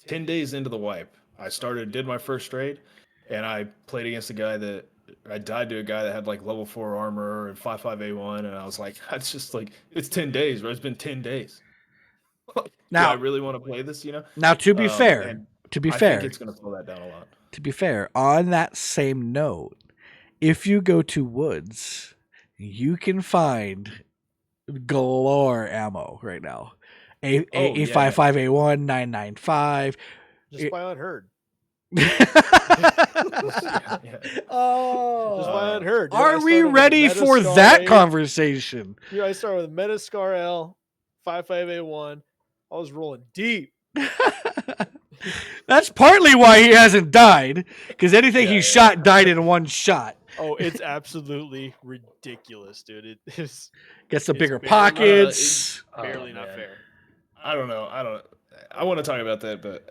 10 days into the wipe, I did my first trade, and I played against a guy that I died to a guy that had like level 4 armor and 5.5 A1, and I was like, that's just like, it's 10 days, bro. It's been 10 days. Now, do I really want to play this,
Now, to be fair,
I think it's going to slow that down a lot.
To be fair, on that same note, if you go to Woods, you can find galore ammo right now. A55A1, 995.
Just buy Unheard.
Oh,
just buy Unheard.
Are we ready for that conversation?
Yeah, I started with Metascar L, 55A1. I was rolling deep.
That's partly why he hasn't died, because anything he shot died in one shot.
Oh, it's absolutely ridiculous, dude. It is.
Gets the bigger pockets.
Barely not fair.
I don't know. I want to talk about that, but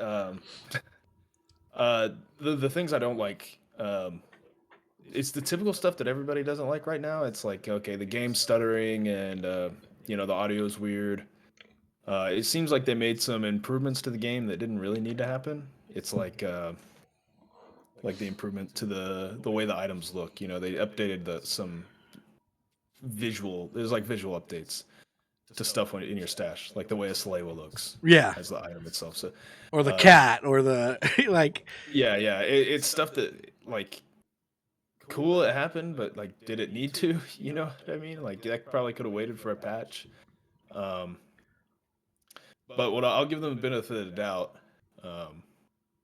the things I don't like, it's the typical stuff that everybody doesn't like right now. It's like, okay, the game's stuttering and the audio's weird. It seems like they made some improvements to the game that didn't really need to happen. It's like the improvement to the way the items look. They updated some visual. There's like visual updates to stuff in your stash, like the way a Salewa looks.
Yeah,
as the item itself. So,
or the cat, or the like.
Yeah. It's stuff that like cool. It happened, but like, did it need to? You know what I mean? Like that probably could have waited for a patch. But I'll give them a benefit of the doubt.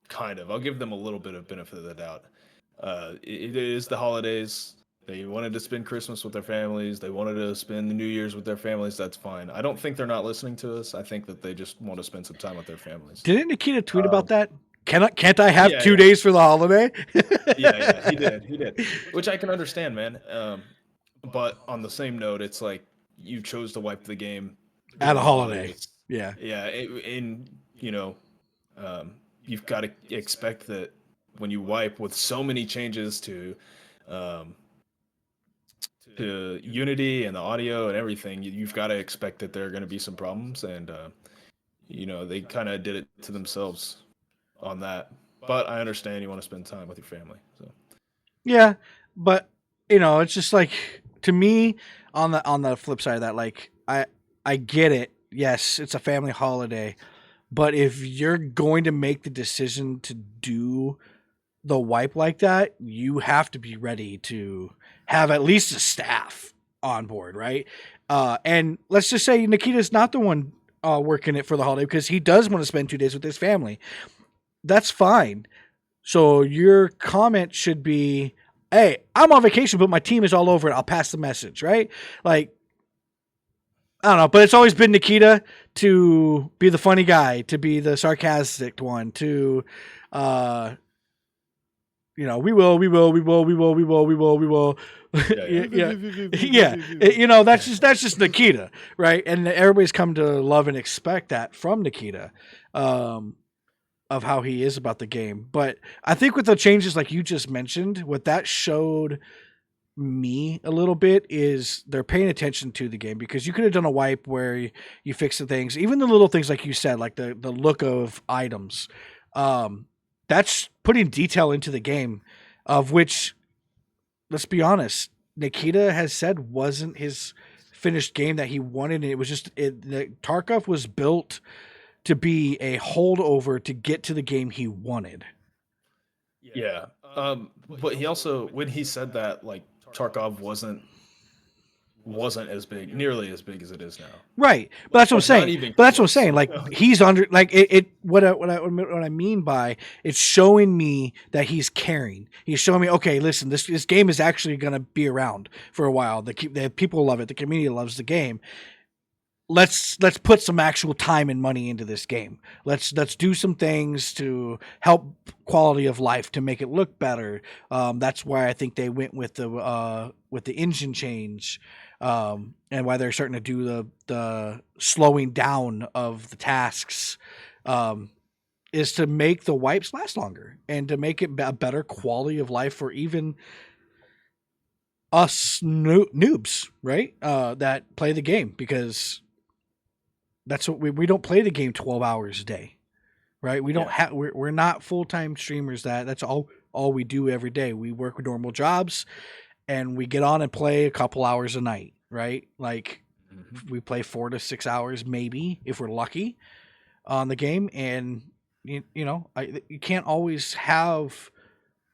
Kind of. I'll give them a little bit of benefit of the doubt. It is the holidays. They wanted to spend Christmas with their families. They wanted to spend the New Year's with their families. That's fine. I don't think they're not listening to us. I think that they just want to spend some time with their families.
Didn't Nikita tweet about that? Can't I have 2 days for the holiday?
yeah, he did. Which I can understand, man. But on the same note, it's like you chose to wipe the game
at a holiday. Yeah.
And you've got to expect that when you wipe with so many changes to Unity and the audio and everything, you've got to expect that there are going to be some problems, and they kind of did it to themselves on that. But I understand you want to spend time with your family. So
yeah, but it's just like, to me, on the flip side of that, like I get it. Yes, it's a family holiday, but if you're going to make the decision to do the wipe like that, you have to be ready to have at least a staff on board, right? And let's just say Nikita's not the one working it for the holiday because he does want to spend 2 days with his family. That's fine. So your comment should be, hey, I'm on vacation, but my team is all over it. I'll pass the message, right? Like, I don't know, but it's always been Nikita to be the funny guy, to be the sarcastic one, to, we will. Yeah. That's just Nikita, right? And everybody's come to love and expect that from Nikita, of how he is about the game. But I think with the changes like you just mentioned, what that showed me a little bit is they're paying attention to the game, because you could have done a wipe where you fix the things, even the little things like you said, like the look of items. That's putting detail into the game, of which, let's be honest, Nikita has said wasn't his finished game that he wanted. And it was just Tarkov was built to be a holdover to get to the game he wanted.
Yeah. But he also, when he said that, like, Tarkov wasn't as big, nearly as big as it is now.
Right. But that's what I'm saying. But that's what I'm saying. Like, he's under, like, what I mean by it's showing me that he's caring. He's showing me, okay, listen, this game is actually going to be around for a while. The people love it. The community loves the game. Let's put some actual time and money into this game. Let's do some things to help quality of life, to make it look better. That's why I think they went with the engine change, and why they're starting to do the slowing down of the tasks, is to make the wipes last longer and to make it a better quality of life for even us noobs, right? That play the game, because that's what we don't play the game 12 hours a day, right? We don't have, we're not full-time streamers. That's all we do every day. We work with normal jobs and we get on and play a couple hours a night, right? Like, we play 4 to 6 hours, maybe, if we're lucky, on the game. And you can't always have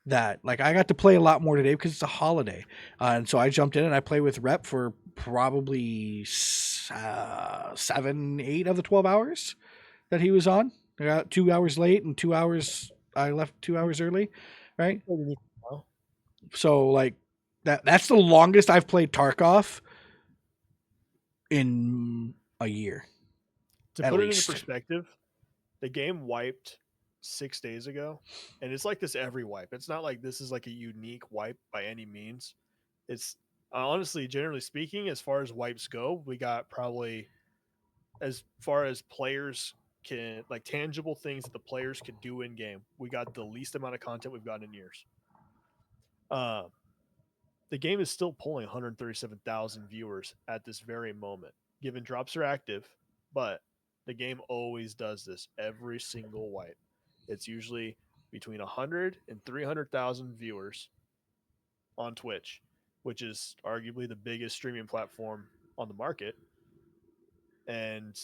that. Like, I got to play a lot more today because it's a holiday. And so I jumped in and I played with Rep for probably 7, 8 of the 12 hours that he was on. I got 2 hours late and 2 hours, I left 2 hours early, right? So like that's the longest I've played Tarkov in a year.
To put it into perspective, the game wiped 6 days ago, and it's like this every wipe. It's not like this is like a unique wipe by any means. It's honestly, generally speaking, as far as wipes go, we got probably, as far as players can, like, tangible things that the players could do in game, we got the least amount of content we've gotten in years. The game is still pulling 137,000 viewers at this very moment, given drops are active, but the game always does this every single wipe. It's usually between 100 and 300,000 viewers on Twitch, which is arguably the biggest streaming platform on the market. And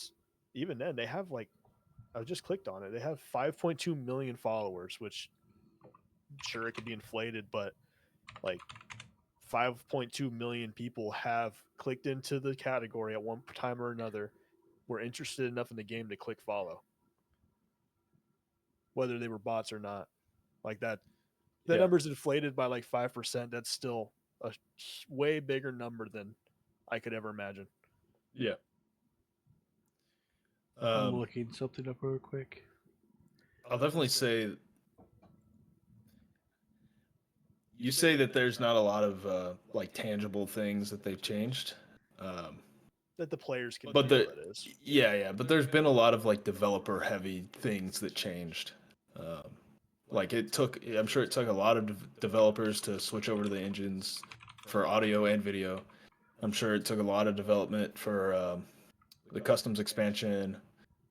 even then, they have, like, I just clicked on it, they have 5.2 million followers, which, sure, it could be inflated, but like 5.2 million people have clicked into the category at one time or another, were interested enough in the game to click follow, whether they were bots or not. Like, that number's inflated by like 5%. That's still a way bigger number than I could ever imagine.
Yeah.
I'm looking something up real quick.
I'll definitely say, you say that there's not a lot of like tangible things that they've changed,
that the players can
but
do.
But there's been a lot of like developer heavy things that changed. Like, I'm sure it took a lot of developers to switch over to the engines for audio and video. I'm sure it took a lot of development for the customs expansion,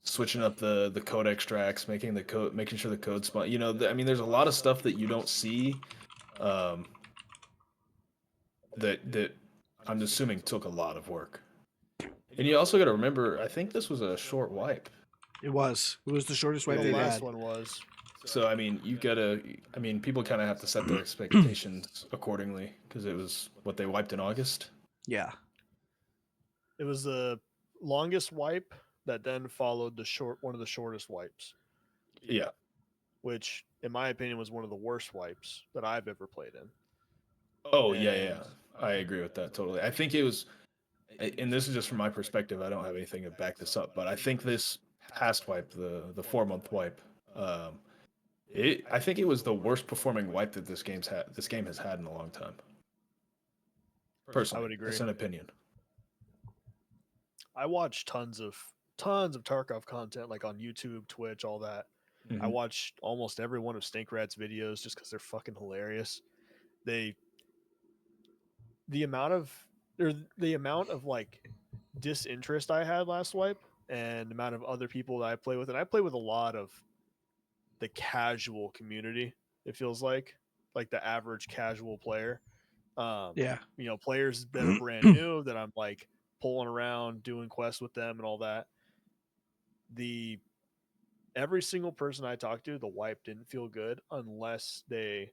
switching up the code extracts, making sure the code's smart. I mean, there's a lot of stuff that you don't see, that I'm assuming took a lot of work. And you also got to remember, I think this was a short wipe.
It was the shortest wipe
the
they've
last
had.
one was.
So I mean, people kind of have to set their expectations accordingly, because it was what they wiped in August.
Yeah.
It was the longest wipe that then followed one of the shortest wipes,
Yeah.
which in my opinion was one of the worst wipes that I've ever played in.
Oh, yeah. I agree with that totally. I think it was, and this is just from my perspective, I don't have anything to back this up, but I think this past wipe, the 4-month wipe, I think it was the worst performing wipe that this game has had in a long time. Personally,
I would agree.
That's an opinion.
I watch tons of Tarkov content, like on YouTube, Twitch, all that. I watched almost every one of Stinkrat's videos just because they're fucking hilarious. The amount of like disinterest I had last wipe, and the amount of other people that I play with, and I play with a lot of the casual community. It feels like the average casual player.
Yeah.
Players that are brand new that I'm like pulling around doing quests with them and all that. Every single person I talked to, the wipe didn't feel good unless they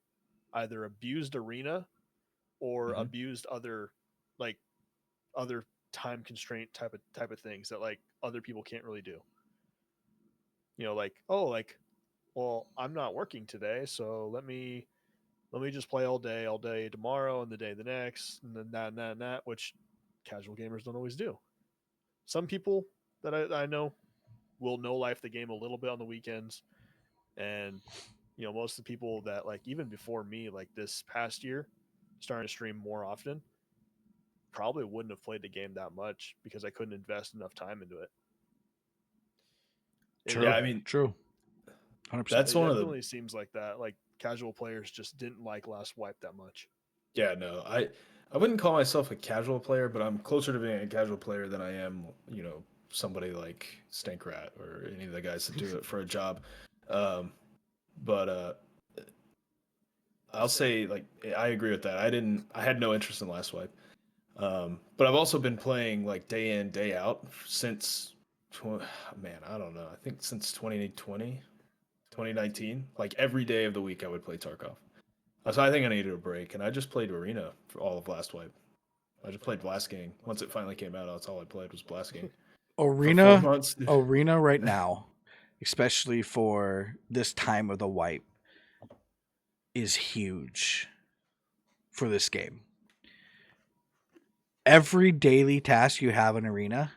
either abused arena or abused other time constraint type of things that like other people can't really do. Well, I'm not working today, so let me just play all day tomorrow, and the day the next, and then that, which casual gamers don't always do. Some people that I know will no life the game a little bit on the weekends, and most of the people that like even before me, like this past year, starting to stream more often, probably wouldn't have played the game that much because I couldn't invest enough time into it.
True.
Yeah, I mean,
true.
100%. That's one of the.
Definitely seems like that. Like casual players just didn't like last wipe that much.
Yeah, no, I wouldn't call myself a casual player, but I'm closer to being a casual player than I am, somebody like Stinkrat or any of the guys that do it for a job. But I'll say, like, I agree with that. I had no interest in last wipe. But I've also been playing like day in, day out since, I don't know. I think since 2020, 2019. Like every day of the week I would play Tarkov. So I think I needed a break, and I just played Arena for all of last wipe. I just played Blast Gang. Once it finally came out, that's all I played was Blast Gang.
Arena right now, especially for this time of the wipe, is huge for this game. Every daily task you have in Arena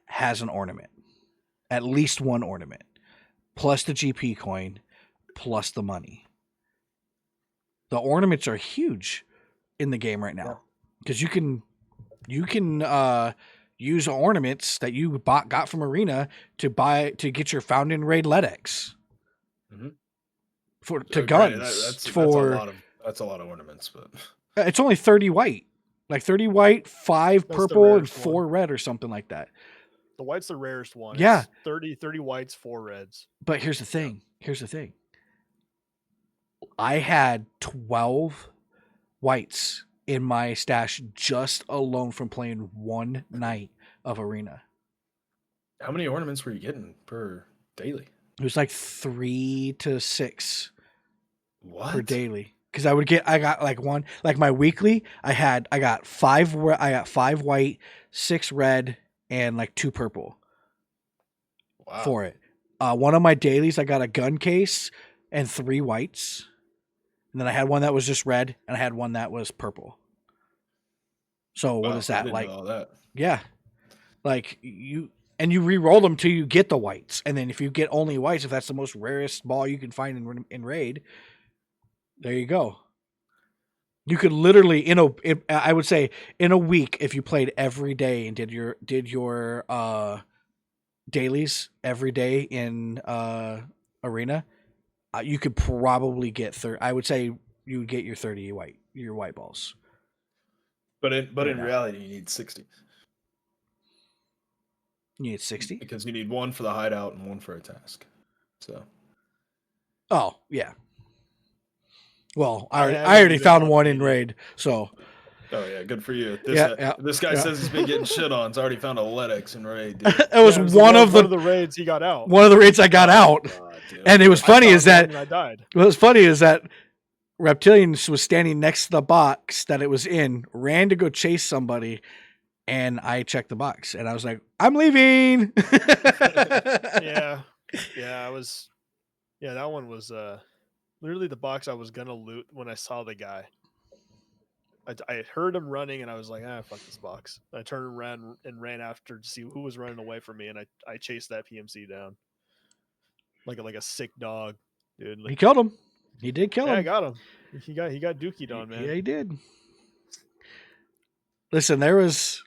has an ornament. At least one ornament. Plus the GP coin, plus the money. The ornaments are huge in the game right now. Because you can use ornaments that you got from Arena to get your Fountain Raid LEDX. To guns.
That's a lot of ornaments, but
it's only 30 white. Like 30 white, 5 purple, and 4 red or something like that.
The white's the rarest one.
Yeah.
It's 30 whites, 4 reds.
But here's the thing. I had 12 whites in my stash just alone from playing one night of Arena.
How many ornaments were you getting per daily?
It was like 3 to 6 per
What?
daily. Because I got like one, like my weekly, I got 5 white, 6 red, and like 2 purple.
Wow.
For it. One of my dailies, I got a gun case and 3 whites. And then I had one that was just red, and I had one that was purple. So what is that?
I didn't
like?
know all that.
Yeah. Like you re-roll them till you get the whites. And then if you get only whites, if that's the most rarest ball you can find in raid, there you go. You could literally I would say in a week, if you played every day and did your dailies every day in Arena, you could probably get 30. I would say you would get your 30 white balls.
But in reality, you need 60.
You need 60
because you need 1 for the hideout and 1 for a task. So.
Oh yeah. Well, I already found 1 in raid, so.
Oh yeah, good for you. This guy says he's been getting shit on. He's already found a LEDX in raid. Dude.
It was one of the
raids he got out.
One of the raids I got out. God, and it was funny is that
I died.
What was funny is that Reptilian was standing next to the box that it was in, ran to go chase somebody, and I checked the box, and I was like, I'm leaving.
Yeah. Yeah, that one was literally the box I was gonna loot when I saw the guy. I heard him running, and I was like, fuck this box. I turned around and ran after to see who was running away from me, and I chased that PMC down like a sick dog, dude.
He killed him. He did kill him.
I got him. He got dookied on, man.
Yeah, he did. Listen, there was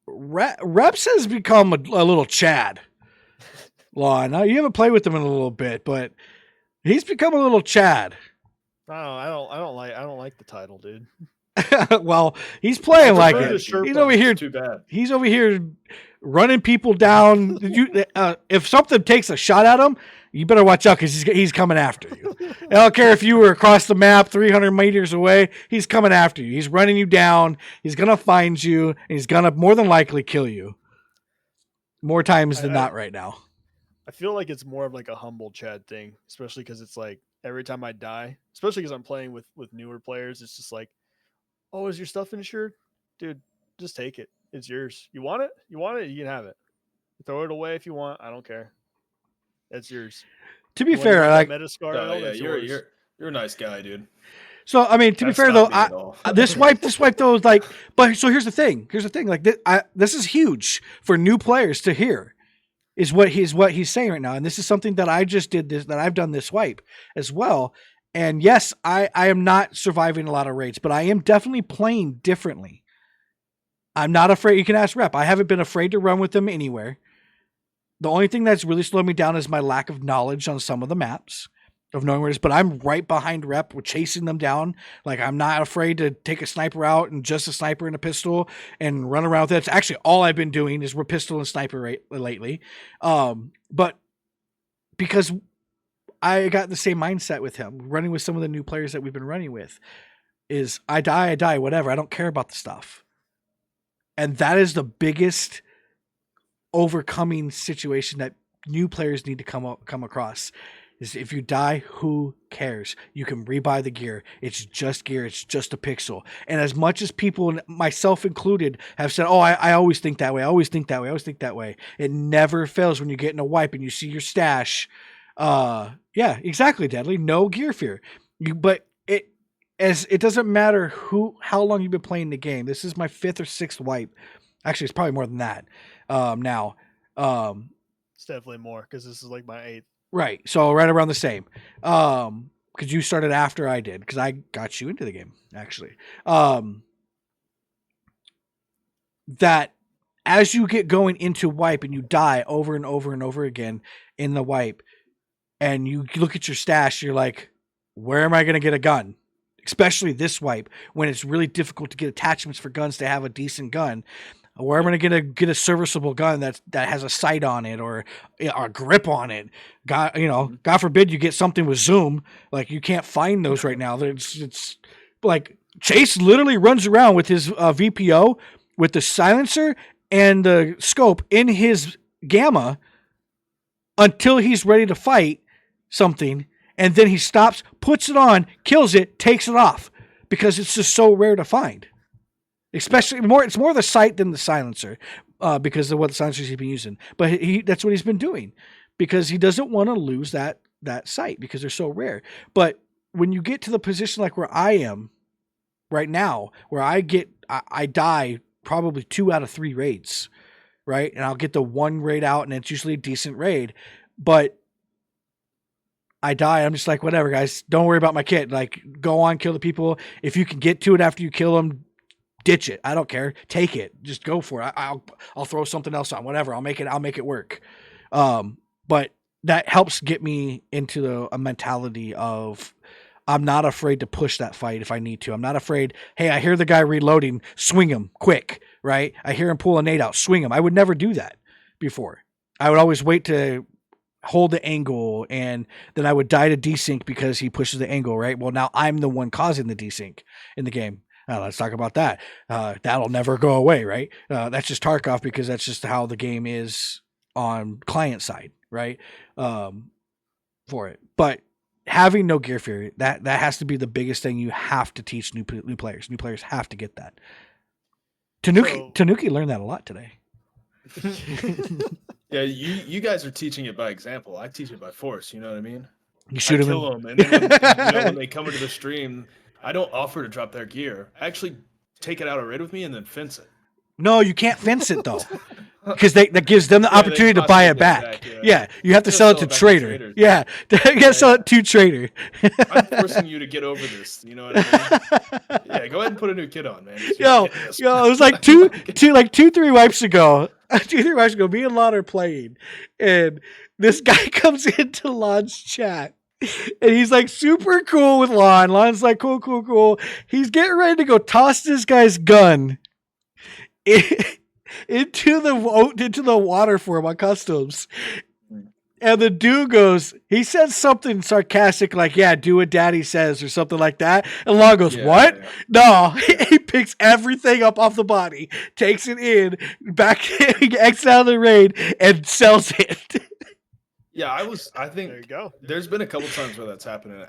Reps has become a little Chad. Law. Now you haven't played with him in a little bit, but he's become a little Chad.
I don't like the title, dude.
Well, he's playing like it.
He's
over here.
Too bad.
He's over here running people down. If something takes a shot at him, you better watch out because he's coming after you. I don't care if you were across the map 300 meters away. He's coming after you. He's running you down. He's gonna find you, and he's gonna more than likely kill you. More times than not, right now.
I feel like it's more of like a humble Chad thing, especially because it's like every time I die, especially because I'm playing with newer players, it's just like, oh, is your stuff insured? Dude, just take it. It's yours. You want it? You want it? You can have it. Throw it away if you want. I don't care. It's yours.
To be fair, I like
Metascar. You're a nice guy, dude.
So I mean, to be fair though, this wipe though is like. But so here's the thing. Like this is huge for new players to hear. Is what he's saying right now, and this is something that I just did that I've done this wipe as well. And yes, I am not surviving a lot of raids, but I am definitely playing differently. I'm not afraid. You can ask Rep. I haven't been afraid to run with them anywhere. The only thing that's really slowed me down is my lack of knowledge on some of the maps of knowing where it is. But I'm right behind Rep. We're chasing them down. Like I'm not afraid to take a sniper out and just a sniper and a pistol and run around with it. That's actually all I've been doing is with pistol and sniper lately. But because I got the same mindset with him, running with some of the new players that we've been running with, is I die, whatever. I don't care about the stuff. And that is the biggest overcoming situation that new players need to come across. Is if you die, who cares? You can rebuy the gear. It's just gear. It's just a pixel. And as much as people, myself included, have said, oh, I always think that way. I always think that way. It never fails when you get in a wipe and you see your stash. Yeah, exactly, Deadly. No gear fear. But it doesn't matter how long you've been playing the game. This is my 5th or 6th wipe. Actually, it's probably more than that. Now.
It's definitely more because this is like my 8th.
Right. So right around the same. Because you started after I did, because I got you into the game, actually. That as you get going into wipe and you die over and over and over again in the wipe, and you look at your stash, you're like, where am I going to get a gun? Especially this wipe, when it's really difficult to get attachments for guns to have a decent gun. Where am I going to get a serviceable gun that has a sight on it or a grip on it? God forbid you get something with zoom. Like you can't find those right now. It's like Chase literally runs around with his VPO with the silencer and the scope in his gamma until he's ready to fight something, and then he stops, puts it on, kills it, takes it off because it's just so rare to find. Especially it's more the sight than the silencer, because of what the silencers he's been using. But that's what he's been doing because he doesn't want to lose that sight because they're so rare. But when you get to the position like where I am right now, where I die probably 2 out of 3 raids, right? And I'll get the 1 raid out, and it's usually a decent raid, but I die. I'm just like, whatever, guys. Don't worry about my kit. Like, go on, kill the people. If you can get to it after you kill them, ditch it. I don't care. Take it. Just go for it. I'll throw something else on. Whatever. I'll make it work. But that helps get me into a mentality of I'm not afraid to push that fight if I need to. I'm not afraid. Hey, I hear the guy reloading. Swing him quick, right? I hear him pull a nade out. Swing him. I would never do that before. I would always wait to hold the angle, and then I would die to desync because he pushes the angle, right? Well, now I'm the one causing the desync in the game. Let's talk about that. That'll never go away, right? That's just Tarkov because that's just how the game is on client side, right? For it. But having no gear fear, that has to be the biggest thing you have to teach new players. New players have to get that. Tanuki learned that a lot today.
Yeah, you guys are teaching it by example. I teach it by force. You know what I mean?
You shoot
I
him.
kill them, and then when they come into the stream, I don't offer to drop their gear. I actually take it out of raid with me and then fence it.
No, you can't fence it though, because that gives them the opportunity to buy it back. Yeah, you have to sell it to trader. Yeah, you got to sell it to trader.
I'm forcing you to get over this. You know what I mean? Yeah, go ahead and put a new kit on, man.
Yo, it was like 3 wipes ago. 2-3 wipes ago, me and Lon are playing, and this guy comes into Lon's chat. And he's like super cool with Lon. Lon's like, cool. He's getting ready to go toss this guy's gun into the water for him on customs. And the dude goes, he says something sarcastic like, yeah, do what daddy says or something like that. And Lon goes, what? Yeah. No, he picks everything up off the body, takes it in, back, exits out of the raid, and sells it.
Yeah, I think
there you go.
There's been a couple times where that's happened.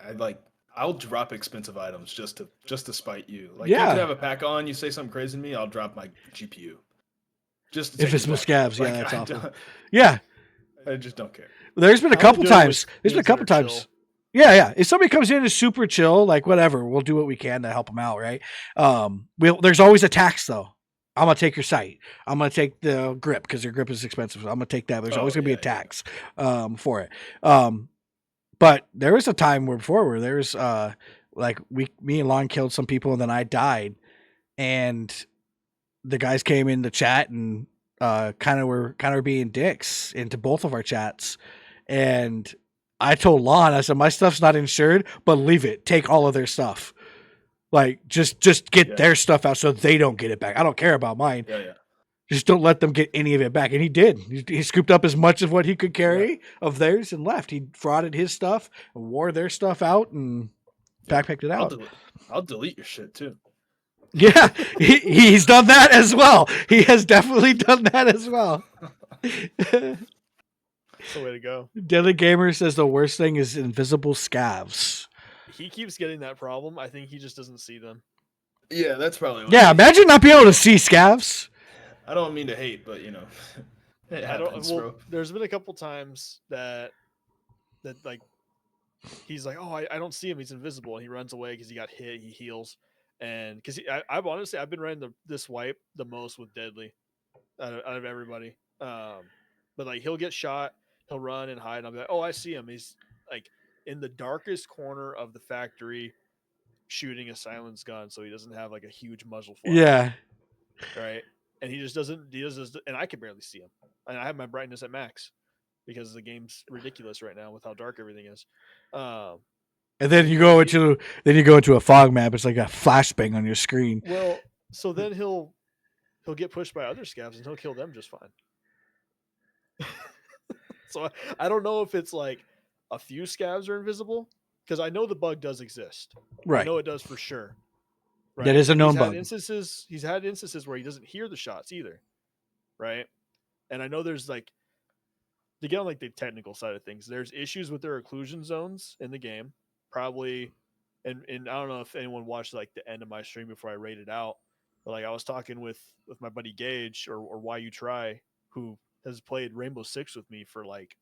I'll drop expensive items just to spite you. Like, you can have a pack on, you say something crazy to me, I'll drop my GPU. Just
if it's with scavs, yeah, that's awful. Yeah,
I just don't care.
There's been a couple times. Yeah. If somebody comes in and is super chill, like whatever, we'll do what we can to help them out, right? There's always a tax though. I'm gonna take your sight. I'm gonna take the grip because your grip is expensive. So I'm gonna take that. There's always gonna be a tax for it. But there was a time where there's me and Lon killed some people and then I died, and the guys came in the chat and kind of were being dicks into both of our chats. And I told Lon, I said, my stuff's not insured, but leave it. Take all of their stuff. Like, just get their stuff out so they don't get it back. I don't care about mine.
Yeah.
Just don't let them get any of it back. And he did. He scooped up as much of what he could carry of theirs and left. He frauded his stuff and wore their stuff out and backpacked it out.
I'll delete your shit too.
Yeah, he's done that as well. He has definitely done that as well.
That's the way to go.
Deadly Gamer says the worst thing is invisible scavs.
He keeps getting that problem. I think he just doesn't see them.
Yeah, that's probably what
imagine not being able to see scavs.
I don't mean to hate, but it happens, bro.
There's been a couple times that like he's like, oh, I don't see him. He's invisible. And he runs away because he got hit. He heals. And because I've honestly, I've been running this wipe the most with Deadly out of everybody. But like he'll get shot, he'll run and hide. And I'll be like, oh, I see him. He's like in the darkest corner of the factory shooting a silenced gun, so he doesn't have like a huge muzzle flash.
Yeah.
Right. And he does and I can barely see him. And I have my brightness at max because the game's ridiculous right now with how dark everything is.
And then you go into a fog map. It's like a flashbang on your screen.
Well, so then he'll get pushed by other scavs and he'll kill them just fine. So I don't know if it's like a few scavs are invisible, because I know the bug does exist.
Right.
I know it does for sure. Right?
That is a known bug.
He's had instances where he doesn't hear the shots either. Right. And I know there's like, to get on like the technical side of things, there's issues with their occlusion zones in the game. Probably, and I don't know if anyone watched like the end of my stream before I rated out, but like I was talking with my buddy Gage or Why You Try, who has played Rainbow Six with me for like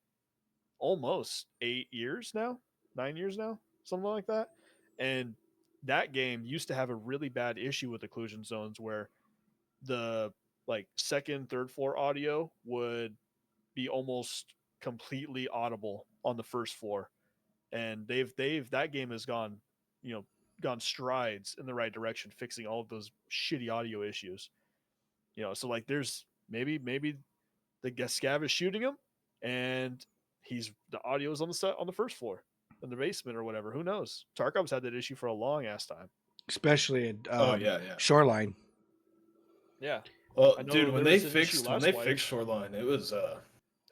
almost 8 years now, 9 years now, something like that. And that game used to have a really bad issue with occlusion zones where the like second, third floor audio would be almost completely audible on the first floor. And that game has gone strides in the right direction, fixing all of those shitty audio issues. So like there's maybe the scav is shooting him and the audio is on the first floor in the basement or whatever. Who knows? Tarkovs had that issue for a long ass time,
especially at Shoreline.
Yeah.
Well, dude, when they fixed Shoreline, it was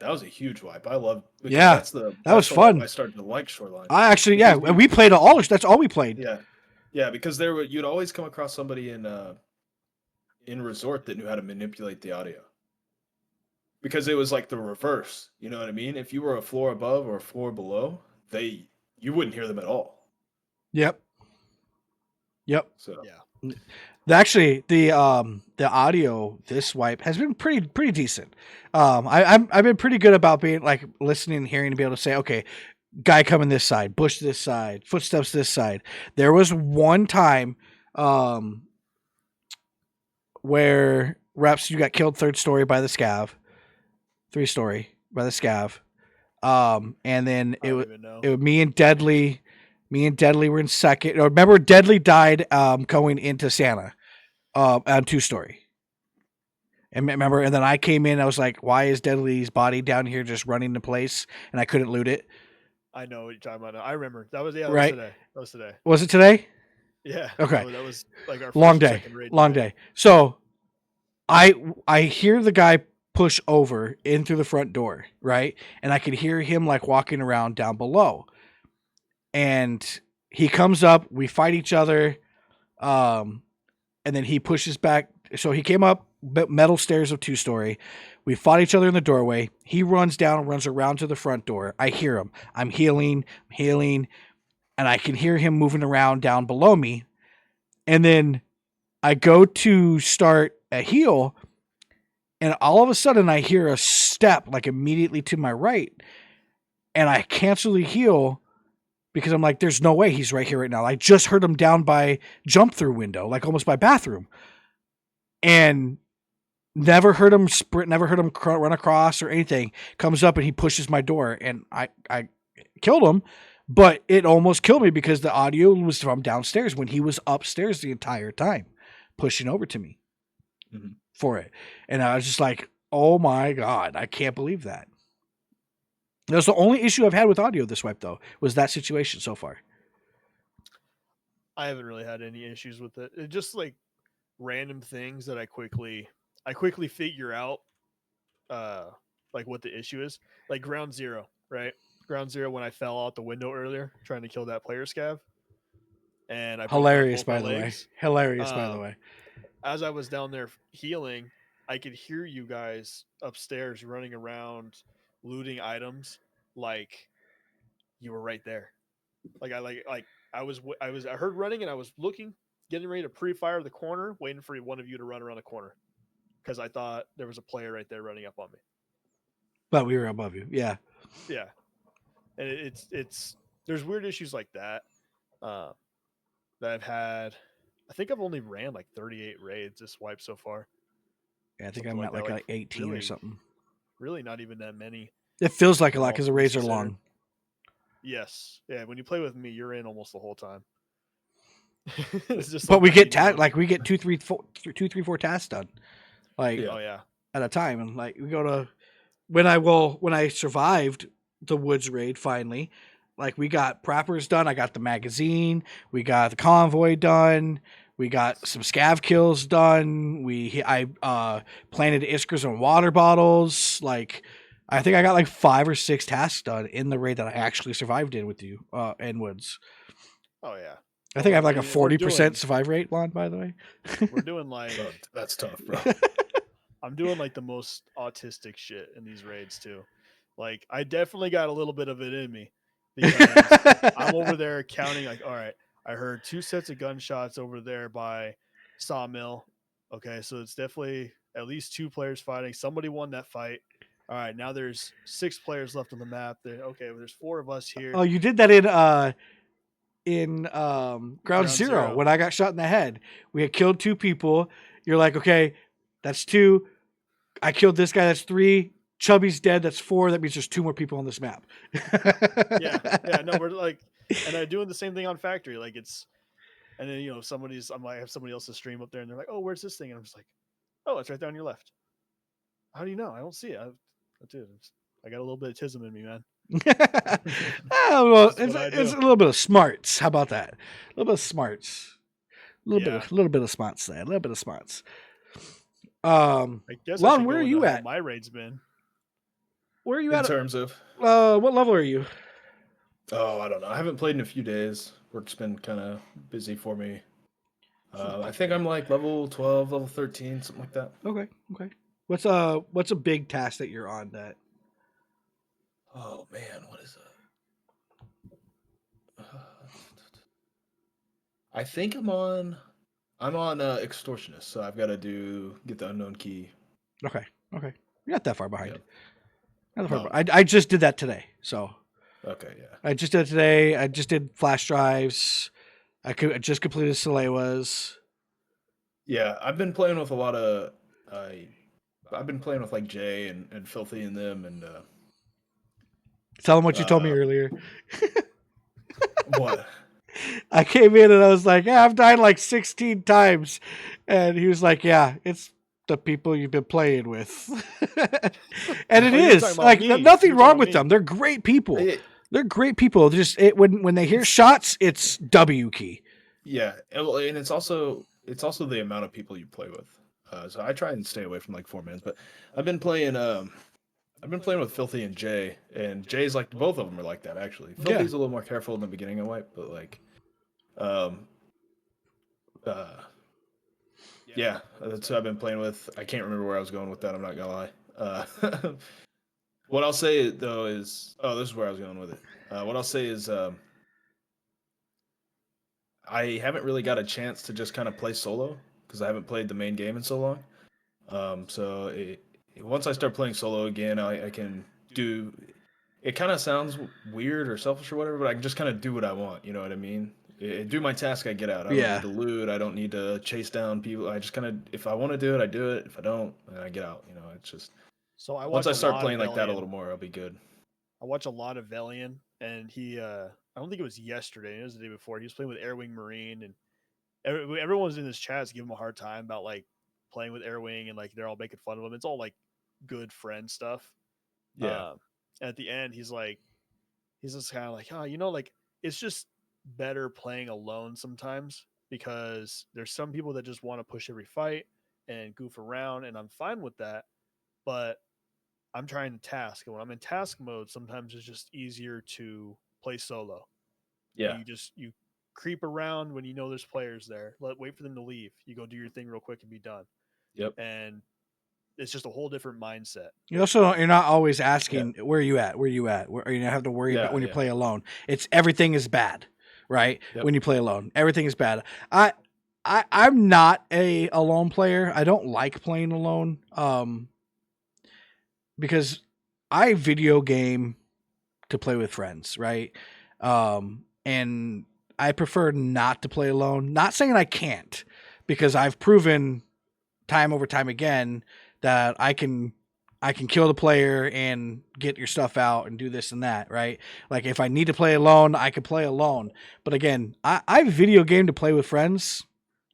that was a huge wipe. I love.
Yeah, that was fun.
I started to like Shoreline.
I actually, and we played all. That's all we played.
Yeah, because you'd always come across somebody in Resort that knew how to manipulate the audio. Because it was like the reverse. You know what I mean? If you were a floor above or a floor below, you wouldn't hear them at all.
Yep.
So
yeah,
Actually, the audio this wipe has been pretty decent. I've been pretty good about being like listening and hearing to be able to say, okay, guy coming this side, bush this side, footsteps this side. There was one time where Reps, you got killed third story by the scav, 3-story by the scav. And then it was me and Deadly. Me and Deadly were in second. Or remember, Deadly died going into Santa on 2-story. And remember, and then I came in. I was like, "Why is Deadly's body down here just running into place?" And I couldn't loot it.
I know what you're talking about. I remember that was
right.
That was today.
Was it today?
Yeah.
Okay.
That was like our
long day. Long day. So I hear the guy push over in through the front door, right? And I could hear him like walking around down below. And he comes up, we fight each other, and then he pushes back. So he came up metal stairs of 2-story. We fought each other in the doorway. He runs down and runs around to the front door. I hear him. I'm healing, and I can hear him moving around down below me. And then I go to start a heal, and all of a sudden I hear a step like immediately to my right, and I cancel the heal because I'm like, there's no way he's right here right now. I just heard him down by jump through window, like almost by bathroom, and never heard him sprint, never heard him run across or anything. Comes up and he pushes my door, and I killed him, but it almost killed me because the audio was from downstairs when he was upstairs the entire time, pushing over to me for it. And I was just like, oh my God, I can't believe that. That's the only issue I've had with audio this wipe, though, was that situation so far.
I haven't really had any issues with it. It's just like random things that I quickly figure out like what the issue is. Like ground zero, right? Ground zero when I fell out the window earlier trying to kill that player scav. And I
hilarious by the way. Hilarious by the way.
As I was down there healing, I could hear you guys upstairs running around looting items like you were right there. I heard running and I was looking, getting ready to pre-fire the corner, waiting for one of you to run around the corner because I thought there was a player right there running up on me.
But we were above you, yeah.
And it's there's weird issues like that that I've had. I think I've only ran like 38 raids this wipe so far.
Yeah, I think I'm at like 18 or something.
Really, not even that many.
It feels like a lot because the raids are long.
Yes, yeah. When you play with me, you're in almost the whole time.
But we get we get 2, 3, 4 tasks done, like at a time, and like we go to when I survived the woods raid finally, like we got preppers done. I got the magazine, we got the convoy done, we got some scav kills done. I planted iskers on water bottles. Like I think I got like 5 or 6 tasks done in the raid that I actually survived in with you in woods.
Oh yeah.
I think I have like a 40% survive rate, Lon, by the way.
We're doing like
that's tough, bro.
I'm doing like the most autistic shit in these raids too. Like I definitely got a little bit of it in me because I'm over there counting like, all right, I heard 2 sets of gunshots over there by Sawmill. Okay, so it's definitely at least 2 players fighting. Somebody won that fight. All right, now there's 6 players left on the map. Okay, well, there's 4 of us here.
Oh, you did that in ground zero when I got shot in the head. We had killed 2 people. You're like, okay, that's 2. I killed this guy. That's 3. Chubby's dead. That's 4. That means there's 2 more people on this map.
yeah. No, we're like, and I'm doing the same thing on Factory. Like it's, and then I might have somebody else's stream up there, and they're like, oh, where's this thing? And I'm just like, oh, it's right there on your left. How do you know? I don't see it. I got a little bit of tism in me, man.
Well, it's a little bit of smarts. How about that? A little bit of smarts. A little bit of smarts there. A little bit of smarts.
I guess
Lon, where are you at?
My raid's been.
Where are you
at? In terms of
what level are you?
Oh, I don't know. I haven't played in a few days. Work's been kind of busy for me. I think I'm like level 12, level 13, something like that.
Okay. What's a big task that you're on that?
Oh man, what is it? I think I'm on I'm on extortionist, so I've got to get the unknown key.
Okay. You're not that far behind.
Yep.
Not that far
No.
behind. I just did that today. So
Okay, yeah.
I just did it today. I just did flash drives. I just completed Salewas.
Yeah, I've been playing with a lot of I've been playing with like Jay and Filthy and them and
Tell them what you told me
uh
earlier.
what?
I came in and I was like, yeah, I've died like 16 times. And he was like, yeah, it's the people you've been playing with. And it
Oh, you were talking
is
about
like
me.
nothing
You were
wrong
talking
with
about
them.
me.
They're great people.
It,
They're great people. Just when they hear shots, it's W key.
yeah, and it's also the amount of people you play with. So I try and stay away from like 4-mans, but I've been playing with Filthy and Jay's like both of them are like that actually.
Yeah.
Filthy's a little more careful in the beginning of wipe, but like um uh yeah, that's who I've been playing with. I can't remember where I was going with that, I'm not gonna lie. What I'll say though is this is where I was going with it. What I'll say is I haven't really got a chance to just kind of play solo because I haven't played the main game in so long. Once I start playing solo again, I can do. It kind of sounds weird or selfish or whatever, but I can just kind of do what I want. You know what I mean? Do my task, I get out. I don't
Yeah.
need to loot. I don't need to chase down people. I just kind of, if I want to do it, I do it. If I don't, then I get out. You know, it's just.
So I
Once
watch
I
a
start
lot
playing
of
like that a
Valiant.
little more, I'll be good.
I watch a lot of Valiant, and he I don't think it was yesterday. It was the day before. He was playing with Airwing Marine, and everyone was in his chats giving him a hard time about like playing with Airwing, and like they're all making fun of him. It's all like good friend stuff.
Yeah.
At the end, he's just kind of like, oh, like it's just better playing alone sometimes because there's some people that just want to push every fight and goof around, and I'm fine with that. But I'm trying to task, and when I'm in task mode, sometimes it's just easier to play solo.
Yeah.
You creep around when you know there's players there. Wait for them to leave. You go do your thing real quick and be done.
Yep.
And it's just a whole different mindset.
You're not always
Yeah.
asking where you at, where you don't have to worry about when you
Yeah.
play alone. It's everything is bad, right?
Yep.
When you play alone, everything is bad. I'm not a alone player. I don't like playing alone. Because I video game to play with friends, right? And I prefer not to play alone. Not saying I can't, because I've proven time over time again that I can kill the player and get your stuff out and do this and that, right? Like if I need to play alone, I can play alone. But again, I video game to play with friends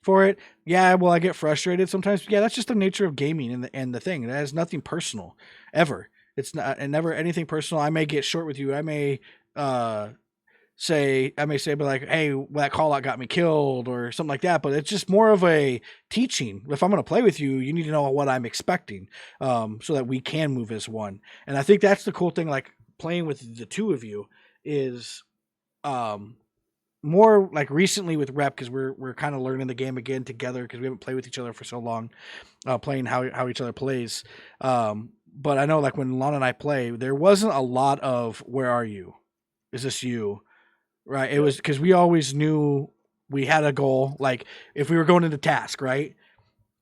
for it. Yeah, well, I get frustrated sometimes. Yeah, that's just the nature of gaming and the thing. That has nothing personal ever. It's not and never anything personal. I may get short with you. I may say, but like, hey, that call out got me killed or something like that. But it's just more of a teaching. If I'm going to play with you, you need to know what I'm expecting, so that we can move as one. And I think that's the cool thing. Like playing with the two of you is, more like recently with rep, because we're kind of learning the game again together because we haven't played with each other for so long, playing how each other plays. But I know like when Lon and I play, there wasn't a lot of where are you? Is this you? Right. It was because we always knew we had a goal. Like if we were going into task, right?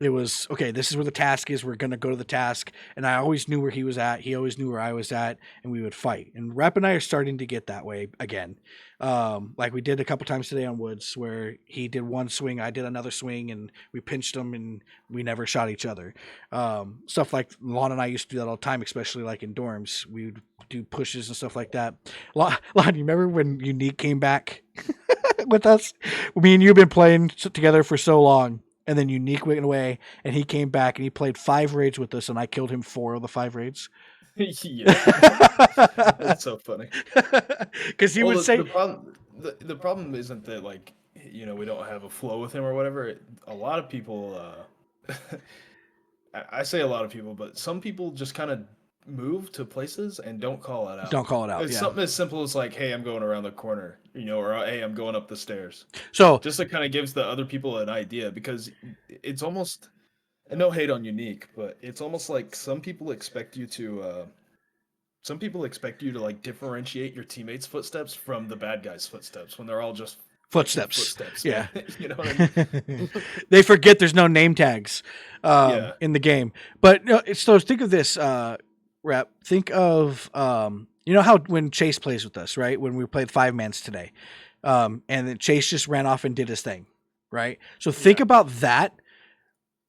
It was okay. This is where the task is. We're gonna go to the task, and I always knew where he was at. He always knew where I was at, and we would fight. And Rep and I are starting to get that way again, like we did a couple times today on Woods, where he did one swing, I did another swing, and we pinched him, and we never shot each other. Stuff like Lon and I used to do that all the time, especially like in dorms. We would do pushes and stuff like that. Lon, you remember when Unique came back with us? Me and you've been playing together for so long. And then Unique went away, and he came back, and he played 5 raids with us, and I killed him 4 of the 5 raids.
Yeah, that's so funny.
Because he would say
the problem isn't that like we don't have a flow with him or whatever. A lot of people, I say a lot of people, but some people just kind of move to places and don't call it out.
Don't call it out.
It's
Yeah.
something as simple as like, "Hey, I'm going around the corner," or "Hey, I'm going up the stairs."
So
Just it kind of gives the other people an idea because it's almost, and no hate on Unique, but it's almost like some people expect you to like differentiate your teammates' footsteps from the bad guys' footsteps when they're all just
Footsteps. Yeah.
man. You know what I mean?
They forget there's no name tags
Yeah.
in the game. But no, so think of this, Rep. Think of you know how when Chase plays with us, right? When we played 5-mans today, and then Chase just ran off and did his thing, right? So think about that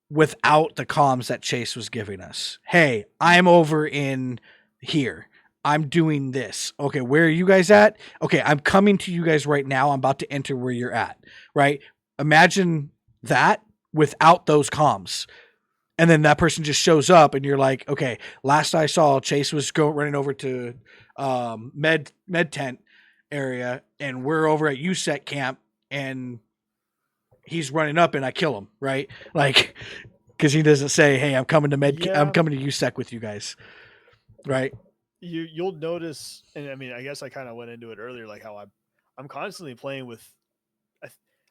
without the comms that Chase was giving us. Hey, I'm over in here. I'm doing this. Okay, where are you guys at? Okay, I'm coming to you guys right now. I'm about to enter where you're at, right? Imagine that without those comms. And then that person just shows up and you're like, okay, last I saw Chase was running over to med tent area and we're over at USEC camp and he's running up and I kill him, right? Like, because he doesn't say, hey, I'm coming to I'm coming to USEC with you guys, right?
You'll notice, and I mean, I guess I kind of went into it earlier, like how I'm constantly playing with.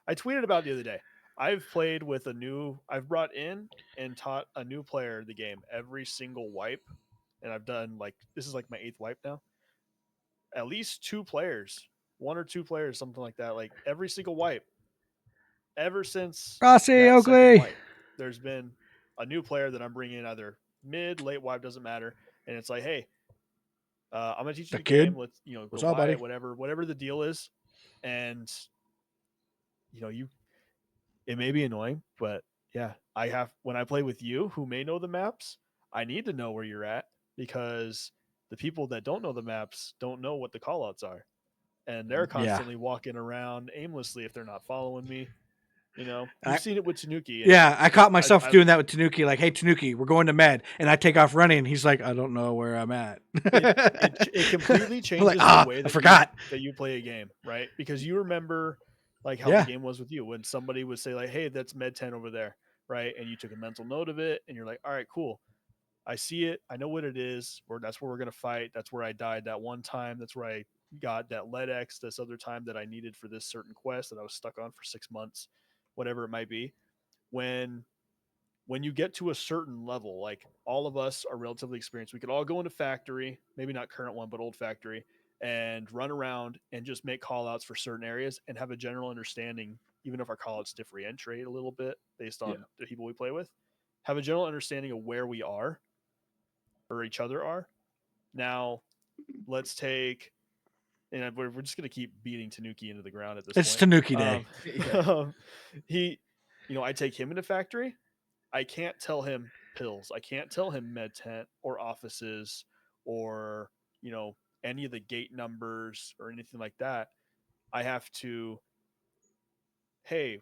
I tweeted about it the other day. I've brought in and taught a new player the game every single wipe, and I've done this is like my 8th wipe now. At least 2 players, 1 or 2 players, something like that. Like every single wipe, ever since
Rossi
that
Oakley.
second wipe, there's been a new player that I'm bringing in, either mid, late wipe, doesn't matter, and it's like, hey. I'm gonna teach you the game. Let's go
What's up,
buy
buddy?
it, whatever the deal is, and it may be annoying, but yeah, when I play with you, who may know the maps, I need to know where you're at because the people that don't know the maps don't know what the callouts are, and they're constantly walking around aimlessly if they're not following me. You've seen it with Tanuki.
Yeah, I caught myself doing that with Tanuki. Like, hey, Tanuki, we're going to med. And I take off running. And he's like, I don't know where I'm at.
It completely changes the way that you play a game, right? Because you remember like how the game was with you when somebody would say like, hey, that's med 10 over there, right? And you took a mental note of it and you're like, all right, cool. I see it. I know what it is. That's where we're going to fight. That's where I died that one time. That's where I got that lead X this other time that I needed for this certain quest that I was stuck on for 6 months. Whatever it might be, when you get to a certain level, like all of us are relatively experienced, we could all go into factory, maybe not current one, but old factory, and run around and just make call outs for certain areas and have a general understanding, even if our call outs differentiate a little bit based on the people we play with, have a general understanding of where we are or each other are. Now, let's take, and we're just going to keep beating Tanuki into the ground at this point.
It's Tanuki day.
I take him into factory. I can't tell him pills. I can't tell him med tent or offices or, any of the gate numbers or anything like that. I have to, hey,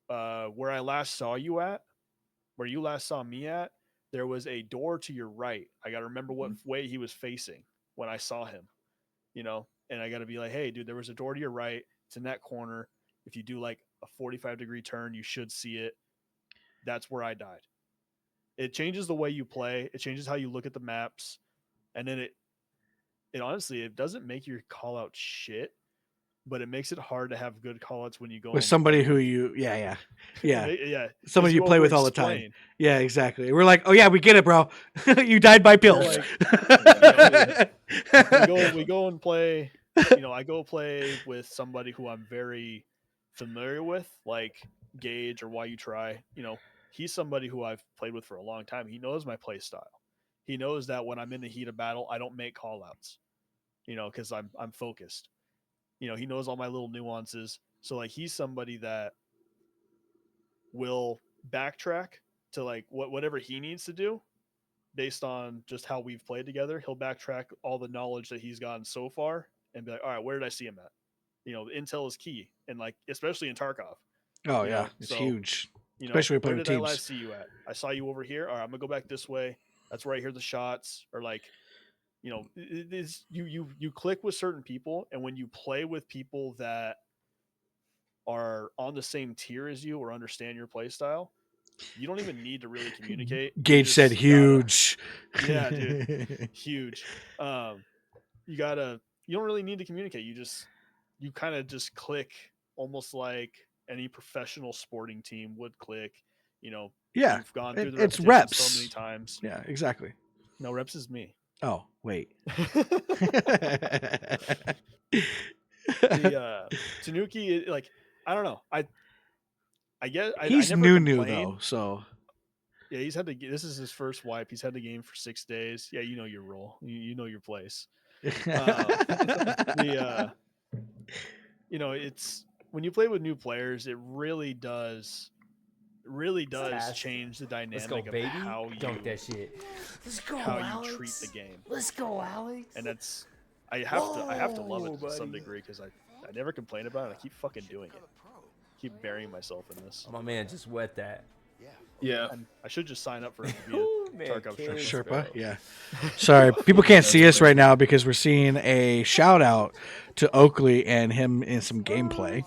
where I last saw you at, where you last saw me at, there was a door to your right. I got to remember what way he was facing when I saw him, and I got to be like, hey, dude, there was a door to your right. It's in that corner. If you do like a 45-degree turn, you should see it. That's where I died. It changes the way you play. It changes how you look at the maps. And then it honestly, it doesn't make your call out shit, but it makes it hard to have good call outs when you go
with somebody who you, yeah. Somebody you play with all the time. Yeah, exactly. We're like, oh yeah, we get it, bro. You died by pills.
We go and play. I go play with somebody who I'm very familiar with, like Gage or Why You Try. He's somebody who I've played with for a long time. He knows my play style. He knows that when I'm in the heat of battle, I don't make call outs, because I'm focused. He knows all my little nuances. So like he's somebody that will backtrack to like whatever he needs to do based on just how we've played together. He'll backtrack all the knowledge that he's gotten so far and be like, all right, where did I see him at? Intel is key. And like, especially in Tarkov.
Oh yeah. It's huge. Especially
where
with
did
teams.
I last see you at? I saw you over here. All right, I'm gonna go back this way. That's where I hear the shots. Or like, it is you click with certain people, and when you play with people that are on the same tier as you or understand your play style, you don't even need to really communicate.
Gage said huge.
Yeah, dude. Huge. You don't really need to communicate. You kind of just click almost like any professional sporting team would click.
Yeah.
You've gone through the
it's reps
so many times.
Yeah, exactly.
No, reps is me.
Oh, wait.
The Tanuki, like I don't know. I guess I
He's
never
new
complain.
though, so
Yeah, he's had to. This is his first wipe. He's had the game for 6 days. Yeah, you know your role. You know your place. The it's when you play with new players, it really does
Fast.
change the
Let's go,
dynamic of
baby.
how
Dunk
you
that shit. Let's go,
how
Alex.
you treat the game.
Let's go, Alex.
And that's I have to love it
Whoa,
to some
buddy.
degree because I never complain about it. I keep fucking doing it. Keep burying myself in this.
Oh, my man just wet that.
Yeah.
I should just sign up for it to be
Ooh,
a
man,
Tarkov
kids,
Sherpa.
bro.
Sherpa, yeah. Sorry, people can't see us right now because we're seeing a shout out to Oakley and him in some gameplay.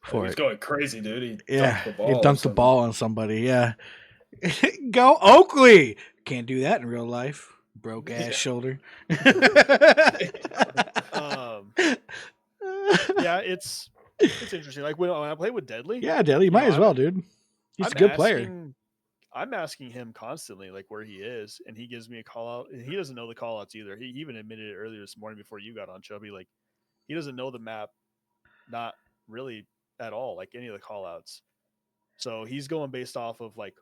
For
He's
it.
going crazy, dude. He
Yeah,
dunked the
he
ball.
dunked the ball on somebody. Yeah, go Oakley! Can't do that in real life. Broke ass shoulder.
Yeah, it's interesting. Like when I play with Deadly,
Yeah, Deli, you might as well, dude. He's a good player.
I'm asking him constantly, like where he is, and he gives me a call out. And he doesn't know the call outs either. He even admitted it earlier this morning before you got on, Chubby. Like he doesn't know the map, not really at all, like any of the call outs. So he's going based off of like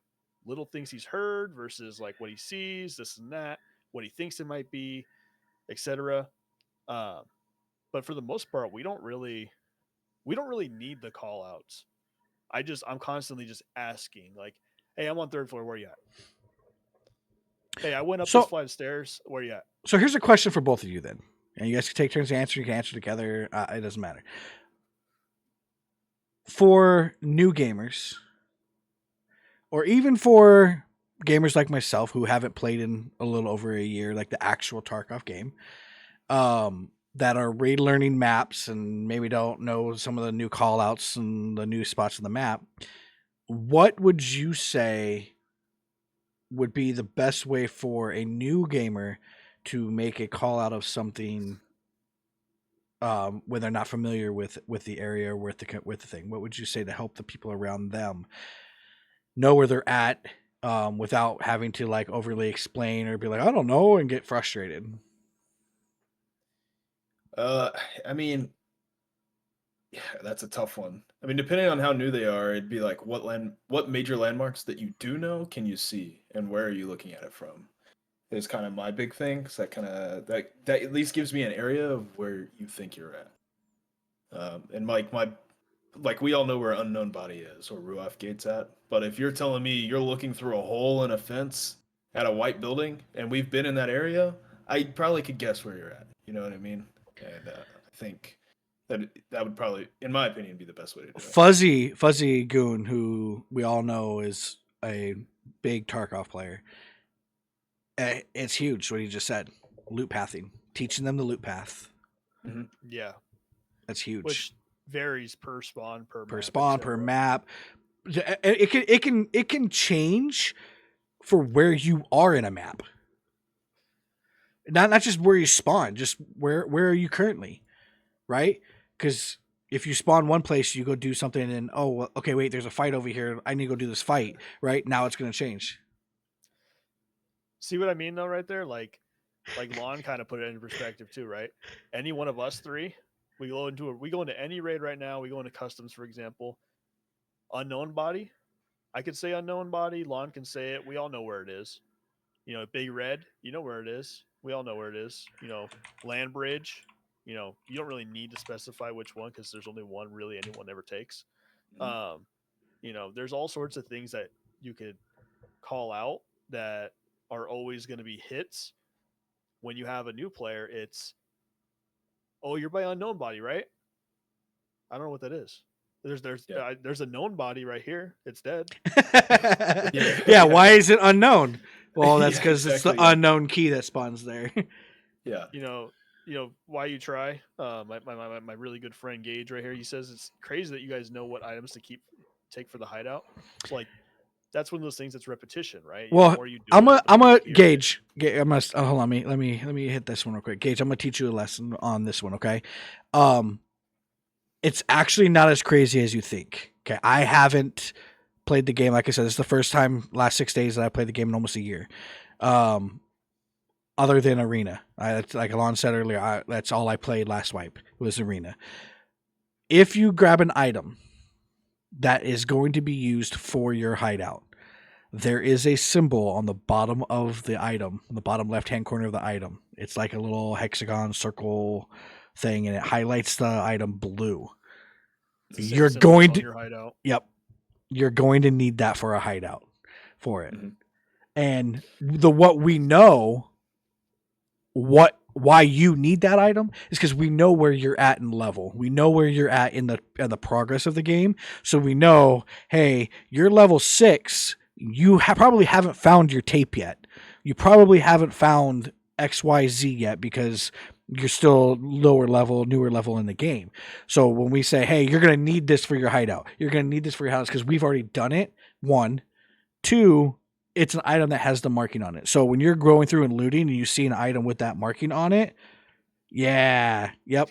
little things he's heard versus like what he sees, this and that, what he thinks it might be, etc. But for the most part, we don't really need the call outs. I'm constantly just asking, like, hey, I'm on 3rd floor, where you at? Hey, I went up this flight of stairs, where you at?
So here's a question for both of you then. And you guys can take turns to answer, you can answer together. It doesn't matter. For new gamers, or even for gamers like myself who haven't played in a little over a year, like the actual Tarkov game, that are relearning maps and maybe don't know some of the new call outs and the new spots on the map, what would you say would be the best way for a new gamer to make a call out of something when they're not familiar with the area or with the thing? What would you say to help the people around them know where they're at without having to like overly explain or be like, I don't know, and get frustrated?
I mean, yeah, that's a tough one. I mean, depending on how new they are, it'd be like what major landmarks that you do know can you see, and where are you looking at it from? Is kind of my big thing, because that at least gives me an area of where you think you're at. And like we all know where Unknown Body is or Ruaf Gate's at, but if you're telling me you're looking through a hole in a fence at a white building and we've been in that area, I probably could guess where you're at. You know what I mean? And I think that would probably, in my opinion, be the best way to do it.
Fuzzy Goon, who we all know is a big Tarkov player. It's huge what he just said. Loot pathing, teaching them the loot path.
Mm-hmm. Yeah,
that's huge.
Which varies per spawn,
per map. It can change for where you are in a map. Not just where you spawn, just where are you currently, right? Because if you spawn one place, you go do something, and okay, wait, there's a fight over here. I need to go do this fight. Right now, it's going to change.
See what I mean, though, right there? Like Lon kind of put it into perspective too, right? Any one of us three, we go into any raid right now. We go into customs, for example. Unknown Body, I could say Unknown Body. Lon can say it. We all know where it is. You know, Big Red, you know where it is. We all know where it is. You know, Land Bridge, you know, you don't really need to specify which one because there's only one really anyone ever takes. Mm-hmm. You know, there's all sorts of things that you could call out that are always going to be hits. When you have a new player, it's, oh, you're by Unknown Body, right? I don't know what that is. There's a known body right here. It's dead.
Yeah, why is it unknown? Well, that's because it's the unknown key that spawns there.
Yeah.
You know why you try. My really good friend Gage right here. He says it's crazy that you guys know what items to take for the hideout. So like that's one of those things that's repetition, right?
Well, I'm a Gage. Hold on. Let me hit this one real quick. Gage, I'm gonna teach you a lesson on this one. Okay. It's actually not as crazy as you think. Okay. I haven't played the game. Like I said, it's the first time last 6 days that I played the game in almost a year. Other than Arena. Like Alon said earlier, that's all I played last wipe was Arena. if you grab an item that is going to be used for your hideout, there is a symbol on the bottom of the item, the bottom left-hand corner of the item. It's like a little hexagon circle thing, and it highlights the item blue.
It's the same
You're
symbol
going
on
to,
your hideout.
yep, you're going to need that for a hideout for it.
Mhm.
And what we know, why you need that item is because we know where you're at in level. We know where you're at in the progress of the game. So we know, hey, you're level 6. You probably haven't found your tape yet. You probably haven't found XYZ yet because you're still lower level, newer level in the game. So when we say, hey, you're going to need this for your hideout, you're going to need this for your house because we've already done it. 1, 2, it's an item that has the marking on it. So when you're going through and looting and you see an item with that marking on it, yeah, yep,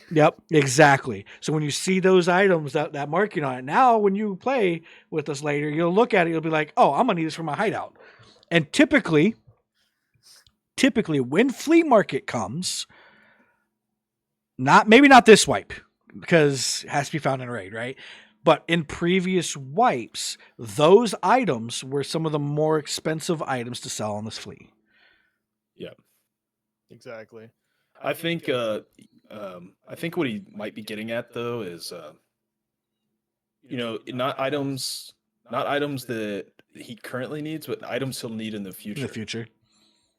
exactly. So when you see those items that marking on it, now when you play with us later, you'll look at it, you'll be like, oh, I'm gonna need this for my hideout. And typically when flea market comes, maybe not this wipe, because it has to be found in a raid, right? But in previous wipes, those items were some of the more expensive items to sell on this flea.
Yeah,
Exactly.
I think what he might be getting at though is not items that he currently needs, but items he'll need in the future.
In the future.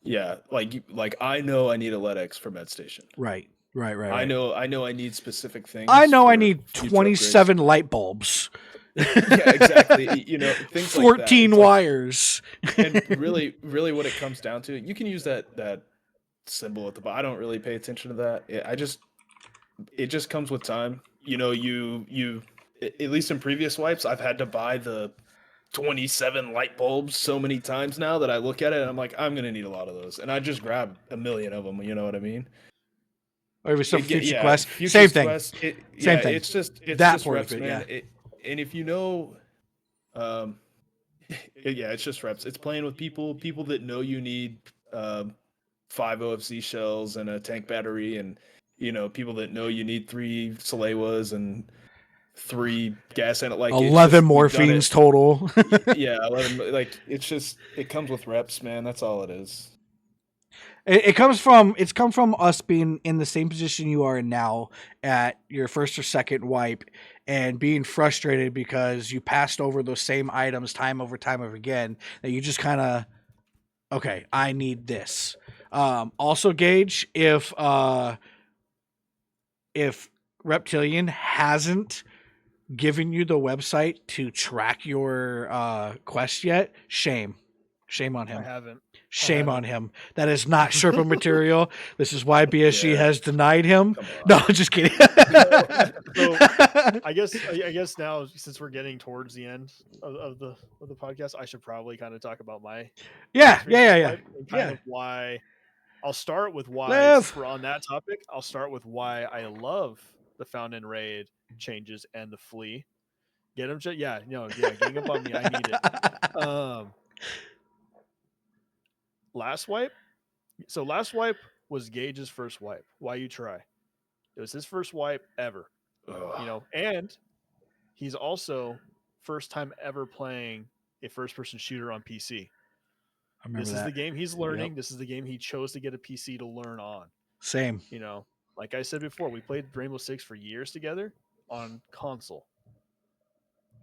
Yeah, like I know I need a LED-X for med station.
Right.
I know I need specific things.
I know I
for
need
future
27
upgrades.
light bulbs.
Yeah, exactly. Things
14
like that. It's like-
wires.
and really what it comes down to, you can use that symbol at the bottom. I don't really pay attention to that. It just comes with time. You at least in previous wipes, I've had to buy the 27 light bulbs so many times now that I look at it and I'm like, I'm gonna need a lot of those, and I just grab a million of them. You know what I mean?
Or it was some future
Yeah,
quest.
Future's
Same thing.
Quest,
Same thing.
It's just
That
just
part of
reps,
it,
man.
yeah.
And if you know, yeah, it's just reps. It's playing with people that know you need 5 OFC shells and a tank battery, and people that know you need 3 Salewas and 3 gas and like
11 morphines total.
Yeah, 11. Like it comes with reps, man. That's all it is.
It's come from us being in the same position you are in now at your first or second wipe and being frustrated because you passed over those same items time over again, that you just kind of, okay, I need this. Also, Gage, if Reptilian hasn't given you the website to track your quest yet, shame on him.
I haven't.
Shame on him. That is not Sherpa material. This is why BSG
Yeah.
has denied him.
Come on.
No, just kidding.
So I guess now, since we're getting towards the end of the podcast, I should probably kind of talk about my
yeah.
and kind
Yeah.
of why. I'll start with why.
Liv.
Since we're on that topic, I'll start with why I love the Found in Raid changes and the flea. Get him, gang up on me. I need it. Last wipe. So last wipe was Gage's first wipe. Why you try? It was his first wipe ever.
Ugh.
And he's also first time ever playing a first-person shooter on PC.
I remember
This
that.
is the game he's learning.
Yep.
This is the game he chose to get a PC to learn on.
Same.
Like I said before, we played Rainbow Six for years together on console.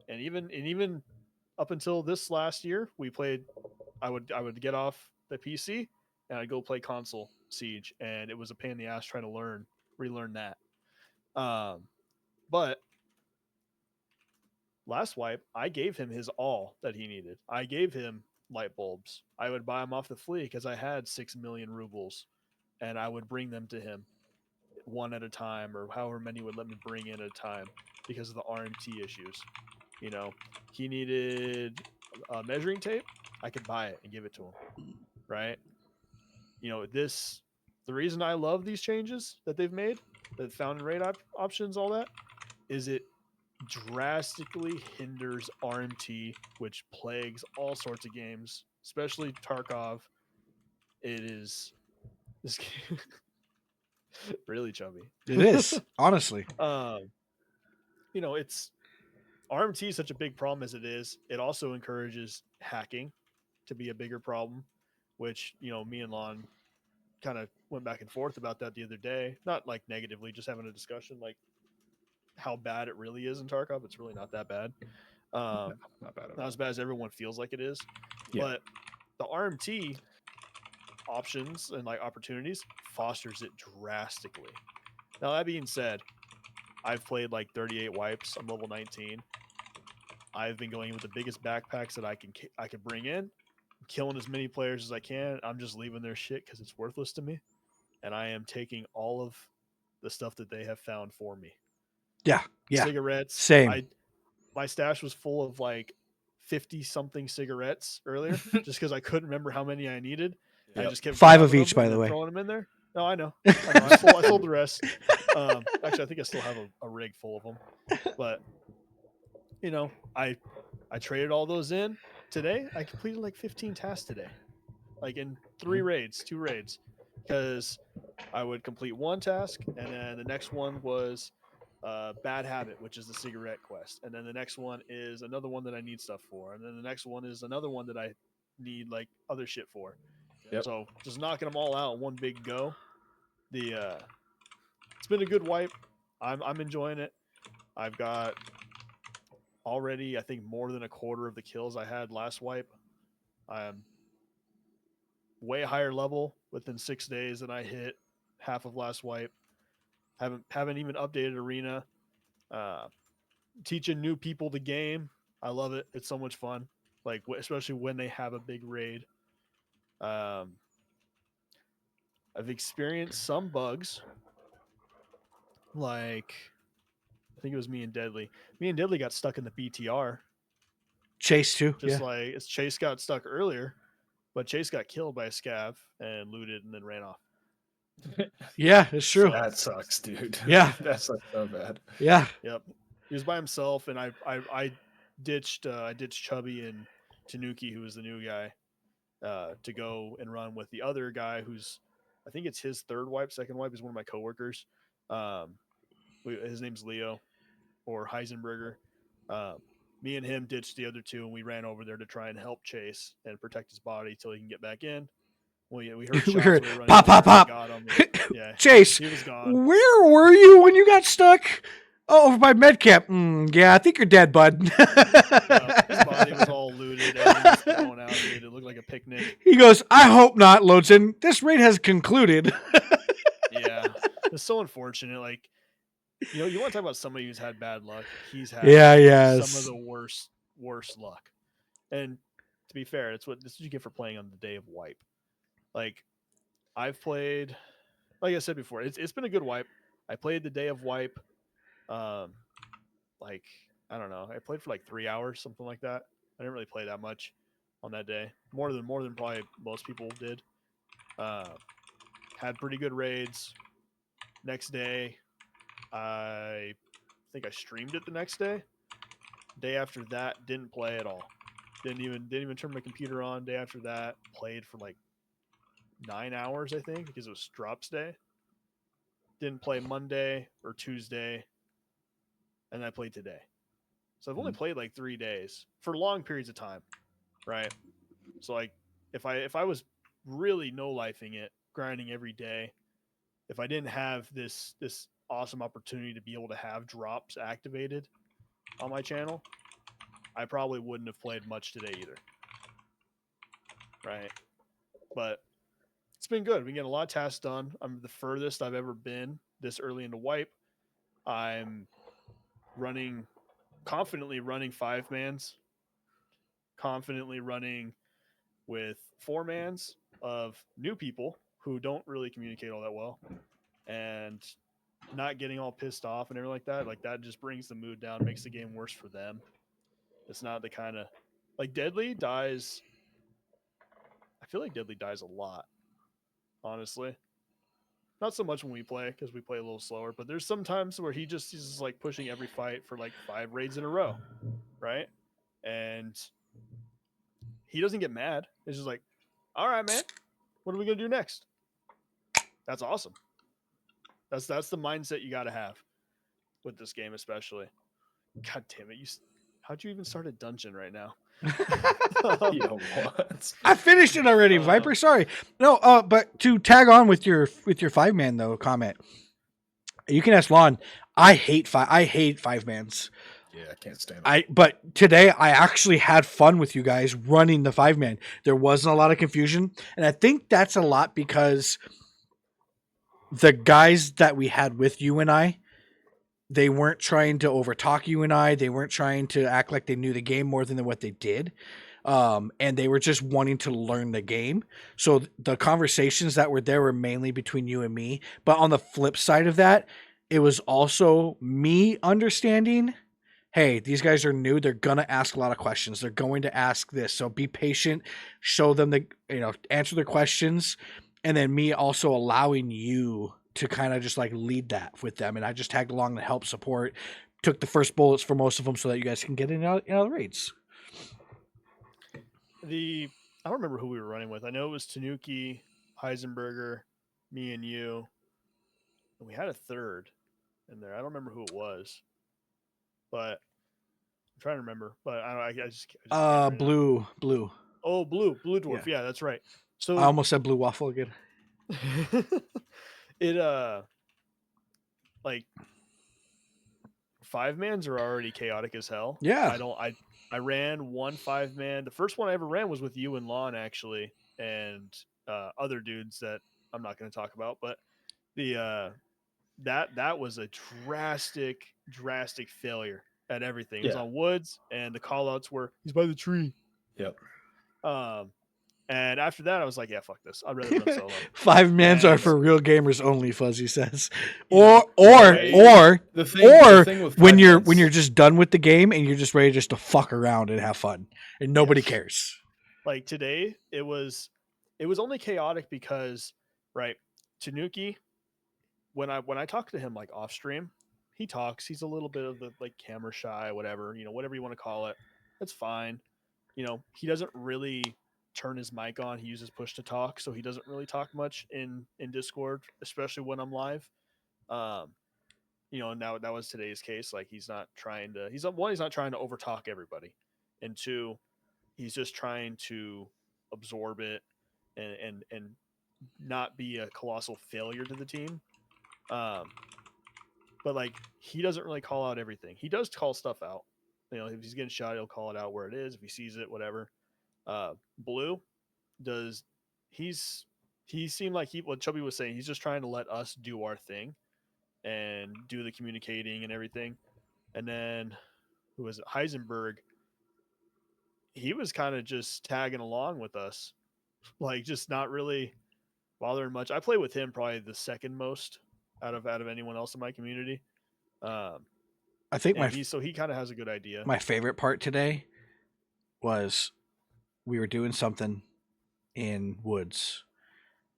And even up until this last year, we played. I would get off the PC and I'd go play console Siege, and it was a pain in the ass trying to relearn that. But last wipe, I gave him his all that he needed. I gave him light bulbs. I would buy them off the flea because I had 6 million rubles, and I would bring them to him one at a time, or however many would let me bring in at a time because of the RMT issues. He needed measuring tape. I could buy it and give it to him, right? The reason I love these changes that they've made, the found and raid options, all that, is it drastically hinders RMT, which plagues all sorts of games, especially Tarkov. It is this game really chubby.
It is, honestly.
it's RMT is such a big problem as it is. It also encourages hacking to be a bigger problem, which me and Lon kind of went back and forth about that the other day. Not like negatively, just having a discussion like how bad it really is in Tarkov. It's really not that bad.
Not bad at
Not
all.
as bad as everyone feels like it is.
Yeah.
But the RMT options and like opportunities fosters it drastically. Now that being said, I've played like 38 wipes. I'm level 19. I've been going with the biggest backpacks that I could bring in, killing as many players as I can. I'm just leaving their shit because it's worthless to me, and I am taking all of the stuff that they have found for me.
Yeah.
Cigarettes.
Same.
My stash was full of like 50 something cigarettes earlier, just because I couldn't remember how many I needed.
Yep.
I just kept
5 of
grabbing
each,
them
by
and
the
then
way.
throwing them in there. No, I know. I sold the rest. Actually, I think I still have a rig full of them, but I traded all those in today. I completed like 15 tasks today, like in 2 raids, because I would complete one task, and then the next one was bad habit, which is the cigarette quest, and then the next one is another one that I need stuff for, and then the next one is another one that I need like other shit for.
Yep.
So just knocking them all out in one big go. It's been a good wipe. I'm enjoying it. I've got already, I think, more than a quarter of the kills I had last wipe. I'm way higher level within 6 days than I hit half of last wipe. Haven't even updated arena. Teaching new people the game. I love it. It's so much fun. Like especially when they have a big raid. I've experienced some bugs. Like I think it was me and Deadly. Me and Deadly got stuck in the BTR.
Chase too.
Just
Yeah.
like Chase got stuck earlier, but Chase got killed by a scav and looted and then ran off.
Yeah, it's true.
That sucks, dude.
Yeah.
That sucks so bad.
Yeah.
Yep, he was by himself, and I ditched Chubby and Tanuki, who was the new guy, to go and run with the other guy who's, I think it's his third wipe. Second wipe is one of my coworkers. His name's Leo or Heisenberger. Me and him ditched the other two, and we ran over there to try and help Chase and protect his body till he can get back in. We heard shots.
We heard
we were running
pop,
over
pop,
there and
pop.
Got him. Yeah,
Chase,
he was gone.
where were you when you got stuck? Oh, over by med camp. Yeah, I think you're dead, bud.
His body was all looted. Everything was thrown out, dude. It looked like a picnic.
He goes, I hope not, Lotzen. This raid has concluded.
Yeah, it's so unfortunate. Like, you want to talk about somebody who's had bad luck. He's had some of the worst luck. And to be fair, this is what you get for playing on the day of wipe. Like, I've played, like I said before, it's been a good wipe. I played the day of wipe. Like, I don't know. I played for like 3 hours, something like that. I didn't really play that much on that day. More than probably most people did. Had pretty good raids. Next day, I think I streamed it the next day. Day after that, didn't play at all. Didn't even turn my computer on. Day after that, played for like 9 hours, I think, because it was drops day. Didn't play Monday or Tuesday, and I played today. So I've only played like 3 days for long periods of time, right? So like, if I was really no-lifing it, grinding every day, if I didn't have this awesome opportunity to be able to have drops activated on my channel, I probably wouldn't have played much today either. Right? But it's been good. We get a lot of tasks done. I'm the furthest I've ever been this early into wipe. I'm confidently running 5-mans, confidently running with 4-mans of new people who don't really communicate all that well, and not getting all pissed off and everything like that. Like, that just brings the mood down, makes the game worse for them. It's not the kind of, like, Deadly dies. I feel like Deadly dies a lot, honestly. Not so much when we play, because we play a little slower, but there's some times where he's just like pushing every fight for like 5 raids in a row, right? And he doesn't get mad. It's just like, all right, man, what are we gonna do next? That's awesome. That's the mindset you got to have with this game, especially. God damn it! How'd you even start a dungeon right now?
Yo, what?
I finished it already, Viper. Sorry. No, but to tag on with your 5-man though comment, you can ask Lon. I hate 5-mans.
Yeah, I can't stand it.
But today I actually had fun with you guys running the 5-man. There wasn't a lot of confusion, and I think that's a lot because the guys that we had with you and I, they weren't trying to overtalk you and I. They weren't trying to act like they knew the game more than what they did. And they were just wanting to learn the game. So the conversations that were there were mainly between you and me. But on the flip side of that, it was also me understanding, hey, these guys are new. They're going to ask a lot of questions. They're going to ask this. So be patient, show them answer their questions. And then me also allowing you to kind of just like lead that with them. And I just tagged along to help support, took the first bullets for most of them so that you guys can get in out of the raids.
I don't remember who we were running with. I know it was Tanuki, Heisenberger, me and you. And we had a third in there. I don't remember who it was. But I'm trying to remember. But I just can't right
Blue.
Oh, Blue Dwarf. Yeah, that's right. So
I almost said Blue Waffle again.
It like 5-mans are already chaotic as hell.
Yeah.
I ran one 5-man. The first one I ever ran was with you and Lon actually, and other dudes that I'm not going to talk about. But that was a drastic failure at everything. It was on woods, and the callouts were he's by the tree.
Yep.
And after that, I was like, yeah, fuck this. I'd rather run solo.
5-mans are for real gamers only, Fuzzy says.
Yeah.
Or
the thing with
when you're
5-mans,
just done with the game and you're just ready just to fuck around and have fun and nobody cares.
Like today, it was only chaotic because, right, Tanuki, when I talk to him like off stream, he talks. He's a little bit of the like camera shy, whatever you want to call it. That's fine. He doesn't really turn his mic on. He uses push to talk, so he doesn't really talk much in Discord, especially when I'm live. Now that was today's case. Like he's not trying to. He's not trying to overtalk everybody, and two, he's just trying to absorb it and not be a colossal failure to the team. But like he doesn't really call out everything. He does call stuff out. If he's getting shot, he'll call it out where it is. If he sees it, whatever. Blue does. He seemed like what Chubby was saying. He's just trying to let us do our thing and do the communicating and everything. And then who was it? Heisenberg. He was kind of just tagging along with us, like just not really bothering much. I play with him probably the second most out of anyone else in my community.
I think
he kind of has a good idea.
My favorite part today was we were doing something in woods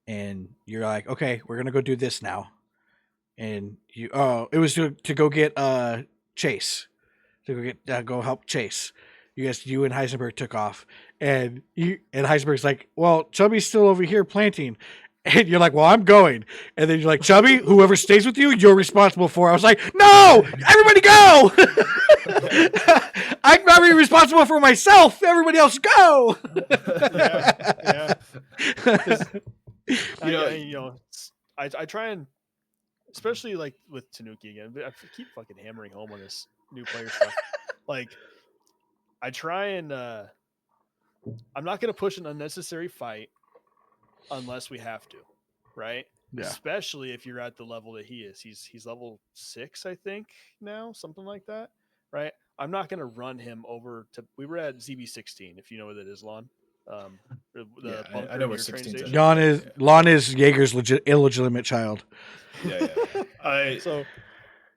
and you're like, okay, we're going to go do this now. And it was to go get Chase, to go help Chase. You and Heisenberg took off, and Heisenberg's like, well, Chubby's still over here planting. And you're like, well, I'm going. And then you're like, Chubby, whoever stays with you, you're responsible for. I was like, no, everybody go. I'm not really responsible for myself. Everybody else go.
Yeah. I try and, especially like with Tanuki again, I keep fucking hammering home on this new player stuff. Like, I try and I'm not going to push an unnecessary fight unless we have to, right?
Yeah.
Especially if you're at the level that he is. He's level 6, I think now, something like that, right? I'm not going to run him over to. We were at ZB16, if you know where that is, Lon.
I know where 16 is.
Lon is Jaeger's illegitimate child.
Yeah.
So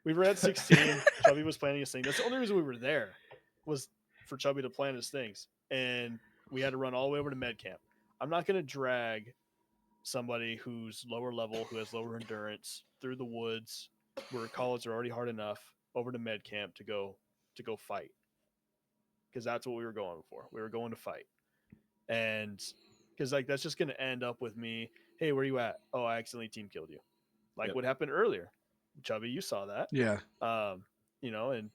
we were at 16. Chubby was planning his thing. That's the only reason we were there, was for Chubby to plan his things, and we had to run all the way over to med camp. I'm not going to drag somebody who's lower level, who has lower endurance, through the woods where college are already hard enough, over to med camp to go fight, because that's what we were going for. We were going to fight, and because like that's just going to end up with me, hey, where you at? Oh, I accidentally team killed you, like what happened earlier. Chubby, you saw that.
Yeah.
And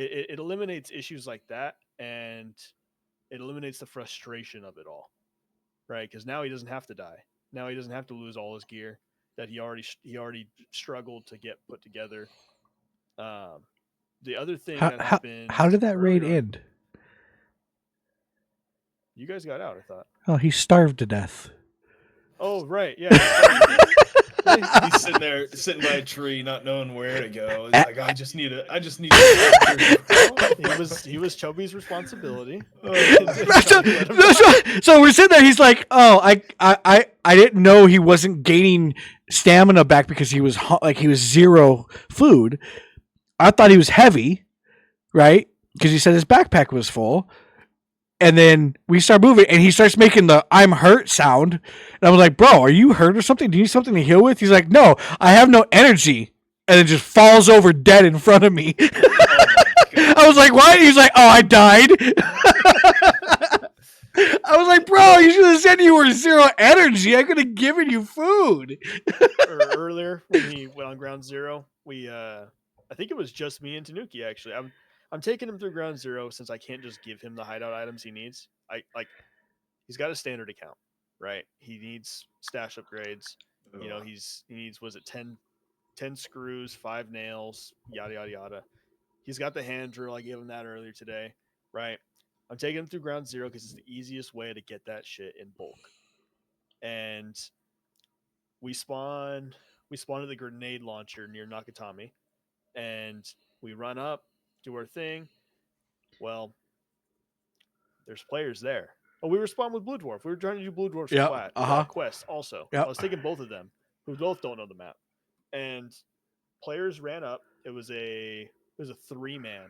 it eliminates issues like that, and it eliminates the frustration of it all, right? Because now he doesn't have to die. Now he doesn't have to lose all his gear that he already struggled to get put together. Um, the other thing that happened.
How did that raid
earlier on-
end?
You guys got out, I thought.
Oh, he starved to death.
Oh right, yeah.
He's sitting by a tree, not knowing where to go. He's like, I just need a.
He was Chubby's responsibility.
So we're sitting there. He's like, "Oh, I didn't know he wasn't gaining stamina back because he was he was zero food. I thought he was heavy, right? Because he said his backpack was full." And then we start moving, and he starts making the "I'm hurt" sound. And I was like, "Bro, are you hurt or something? Do you need something to heal with?" He's like, "No, I have no energy," and then just falls over dead in front of me. I was like, "What?" He's like, "Oh, I died." I was like, "Bro, you should have said you were zero energy. I could have given you food."
Earlier when he went on ground zero, I think it was just me and Tanuki actually. I'm taking him through ground zero since I can't just give him the hideout items he needs. He's got a standard account, right? He needs stash upgrades. You know, he needs, was it 10 screws, 5 nails, yada yada yada. He's got the hand drill. I gave him that earlier today, right? I'm taking him through ground zero because it's the easiest way to get that shit in bulk. And we spawn at the grenade launcher near Nakatami, and we run up, do our thing. Well, there's players there. Oh, we respawn with Blue Dwarf. We were trying to do Blue Dwarf's quest also.
Yep.
I was taking both of them, who both don't know the map. And players ran up. It was a 3-man.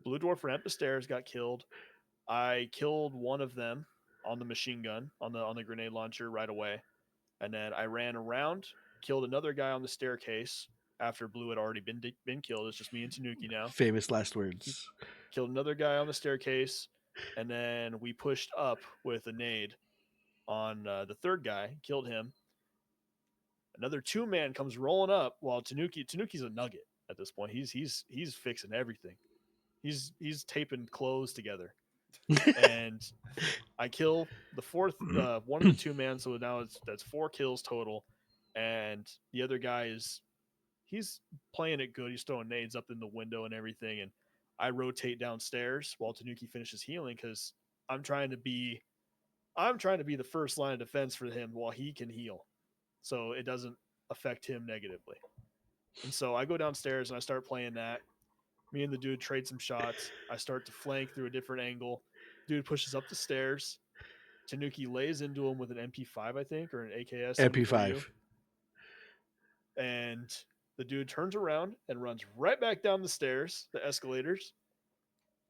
Blue Dwarf ran up the stairs, got killed. I killed one of them on the machine gun, on the grenade launcher right away. And then I ran around, killed another guy on the staircase after Blue had already been killed. It's just me and Tanuki now.
Famous last words.
Killed another guy on the staircase, and then we pushed up with a nade on the third guy, killed him. Another 2-man comes rolling up while Tanuki's a nugget at this point. He's fixing everything. He's taping clothes together. And I kill the fourth one of the 2-man, so now that's 4 kills total. And the other guy he's playing it good. He's throwing nades up in the window and everything, and I rotate downstairs while Tanuki finishes healing because I'm trying to be the first line of defense for him while he can heal, so it doesn't affect him negatively. And so I go downstairs and I start playing that. Me and the dude trade some shots. I start to flank through a different angle. Dude pushes up the stairs. Tanuki lays into him with an MP5, I think, or an AKS.
MP5.
And the dude turns around and runs right back down the stairs, the escalators.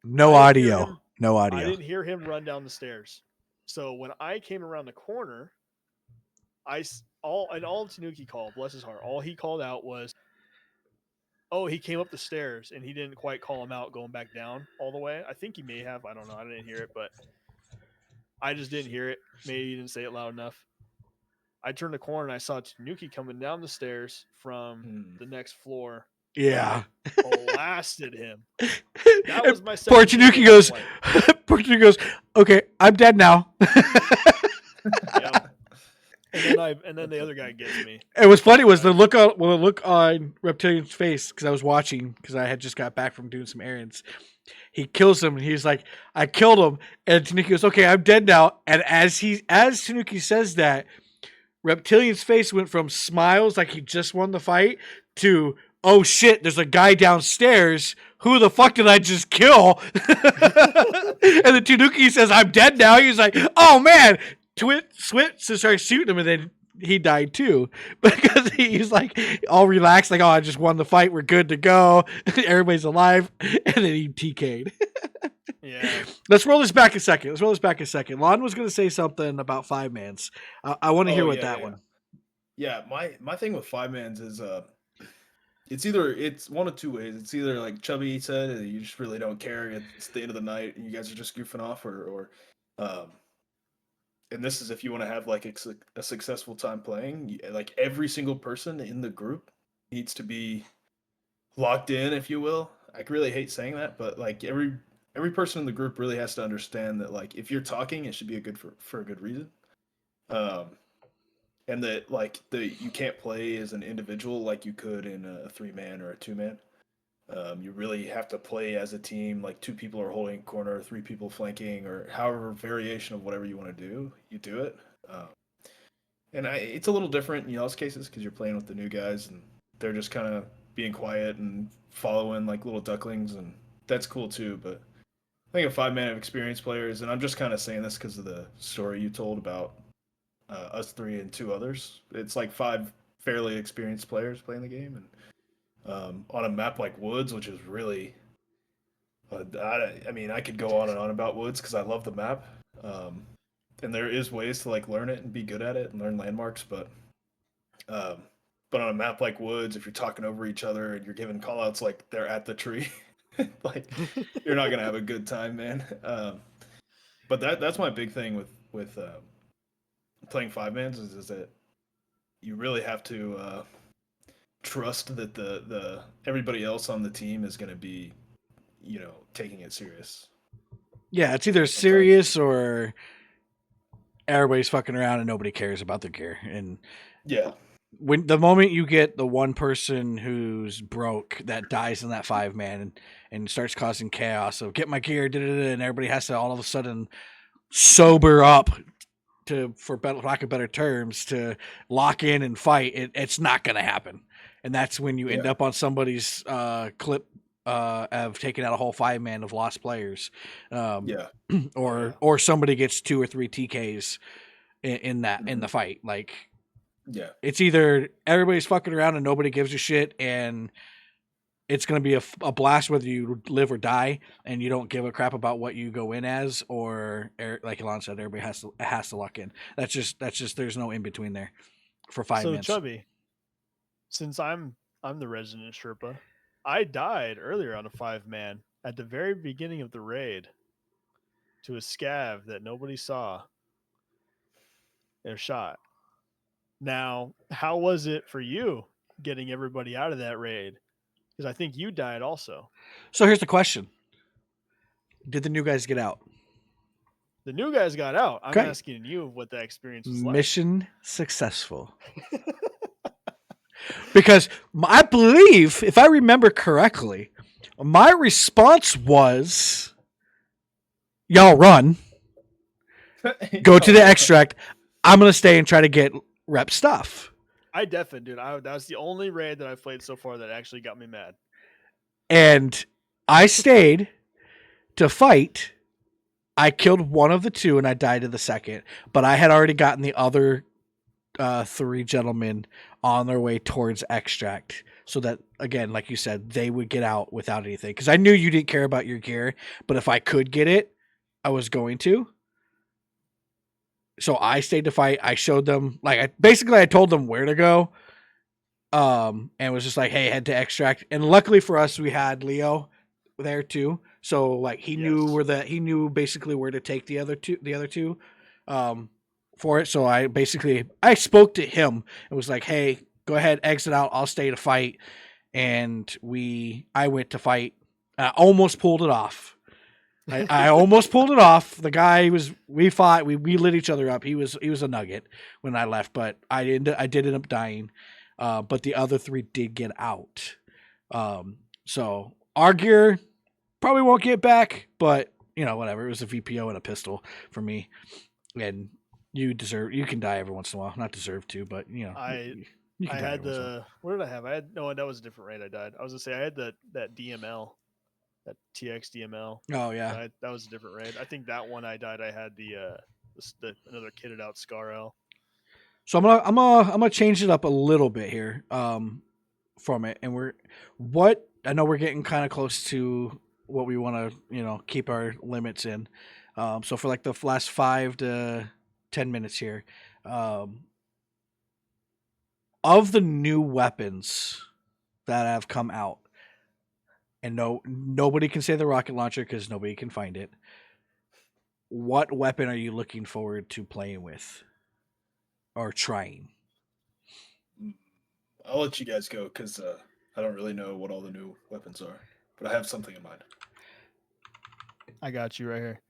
No audio.
I didn't hear him run down the stairs. So when I came around the corner, all Tanuki called, bless his heart, all he called out was, "Oh, he came up the stairs," and he didn't quite call him out going back down all the way. I think he may have. I don't know. I didn't hear it, but I just didn't hear it. Maybe he didn't say it loud enough. I turned the corner and I saw Tanuki coming down the stairs from the next floor.
Yeah.
Blasted him. That was my second.
Poor Tanuki goes, "Okay, I'm dead now."
Yeah. And then the other guy gets me.
It was funny was the look on Reptilian's face, because I was watching, because I had just got back from doing some errands. He kills him and he's like, "I killed him," and Tanuki goes, "Okay, I'm dead now." And as Tanuki says that, Reptilian's face went from smiles like he just won the fight to, "Oh shit, there's a guy downstairs. Who the fuck did I just kill?" And then Tanuki says, "I'm dead now." He's like, "Oh man." Switch to start shooting him, and then he died too, because he's like all relaxed, like, "Oh, I just won the fight. We're good to go. Everybody's alive." And then he TK'd.
Yeah.
Let's roll this back a second. Lon was going to say something about 5-mans. I want to hear that one.
Yeah, my thing with 5-mans is it's one of two ways. It's either like Chubby said, you just really don't care. It's the end of the night and you guys are just goofing off, or and this is if you want to have like a successful time playing, like every single person in the group needs to be locked in, if you will. I really hate saying that, but like every person in the group really has to understand that like if you're talking, it should be a good for a good reason. Um, and that like you can't play as an individual like you could in a 3-man or a 2-man. You really have to play as a team, like 2 people are holding a corner, 3 people flanking, or however variation of whatever you want to do, you do it. Um, and it's a little different in y'all's cases because you're playing with the new guys and they're just kind of being quiet and following like little ducklings, and that's cool too. But I think a 5-man of experienced players, and I'm just kind of saying this because of the story you told about us 3 and 2 others. It's like 5 fairly experienced players playing the game, and on a map like Woods, which is really, I mean, I could go on and on about Woods because I love the map, and there is ways to like learn it and be good at it and learn landmarks, um, but on a map like Woods, if you're talking over each other and you're giving callouts like they're at the tree, like you're not gonna have a good time, man. But that's my big thing with playing 5-mans is that you really have to trust that the everybody else on the team is going to be, taking it serious.
Yeah, it's either serious or everybody's fucking around and nobody cares about their gear. And
Yeah,
when the moment you get the one person who's broke that dies in that 5-man and starts causing chaos of get my gear, and everybody has to all of a sudden sober up for lack of better terms, to lock in and fight, it's not going to happen. And that's when you end up on somebody's clip of taking out a whole 5-man of lost players. Or somebody gets 2 or 3 TKs in the fight. Like, it's either everybody's fucking around and nobody gives a shit, and it's going to be a blast whether you live or die, and you don't give a crap about what you go in as, or like Elon said, everybody has to lock in. That's just there's no in between there for 5 minutes.
So Chubby, since I'm the resident Sherpa, I died earlier on a 5-man at the very beginning of the raid to a scav that nobody saw in a shot. Now, how was it for you getting everybody out of that raid? Because I think you died also.
So here's the question: did the new guys get out?
The new guys got out. I'm asking you what that experience was like.
Mission successful. Because I believe, if I remember correctly, my response was, y'all run. Go to the extract. I'm going to stay and try to get rep stuff.
I definitely, dude. That was the only raid that I've played so far that actually got me mad.
And I stayed to fight. I killed one of the 2 and I died to the second. But I had already gotten the other 3 gentlemen on their way towards extract, so that, again, like you said, they would get out without anything. Because I knew you didn't care about your gear, but if I could get it, I was going to. So I stayed to fight. I showed them, like, I told them where to go, and was just like, hey, head to extract. And luckily for us, we had Leo there too. So like he knew basically where to take the other two. For it. So I spoke to him and was like, hey, go ahead, exit out. I'll stay to fight. And I went to fight. I almost pulled it off. I almost pulled it off. The guy we fought, we lit each other up. He was a nugget when I left, but I did end up dying. But the other 3 did get out. So our gear probably won't get back, but whatever. It was a VPO and a pistol for me. And you can die every once in a while. Not deserve to, but you can
I had what did I have? That was a different raid I died. I was gonna say I had that DML, that TX DML.
Oh yeah.
That was a different raid. I think that one I died. I had the another kitted out Scar L.
So I'm gonna change it up a little bit here from it, and I know we're getting kind of close to what we want to keep our limits in. So for like the last 5 to 10 minutes here, of the new weapons that have come out, and nobody can say the rocket launcher because nobody can find it. What weapon are you looking forward to playing with or trying?
I'll let you guys go because I don't really know what all the new weapons are. but I have something in mind.
I got you right here.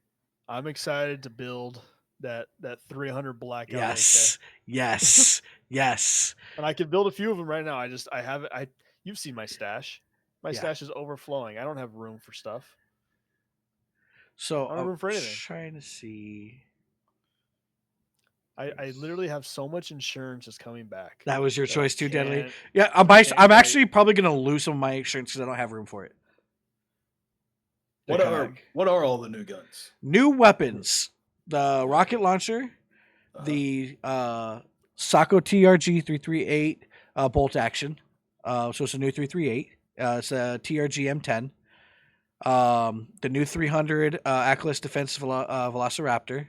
I'm excited to build that 300 blackout.
Yes, yes, yes.
And I can build a few of them right now. I have it. You've seen my stash. My
Yeah.
stash is overflowing. I don't have room for stuff.
So
I don't have room for
I'm
anything.
trying to see.
I literally have so much insurance is coming back.
That was your
that I
choice too, Deadly.
can't-
Yeah,
can't
I'm
quite-
actually probably gonna lose some of my insurance because I don't have room for it.
What
They're
are
coming.
what are all the new guns?
New weapons? The rocket launcher,
Uh-huh.
the Sako TRG 338 bolt action. So it's a new 338. It's a TRG M10. The new 300 Achilles Defense Velociraptor.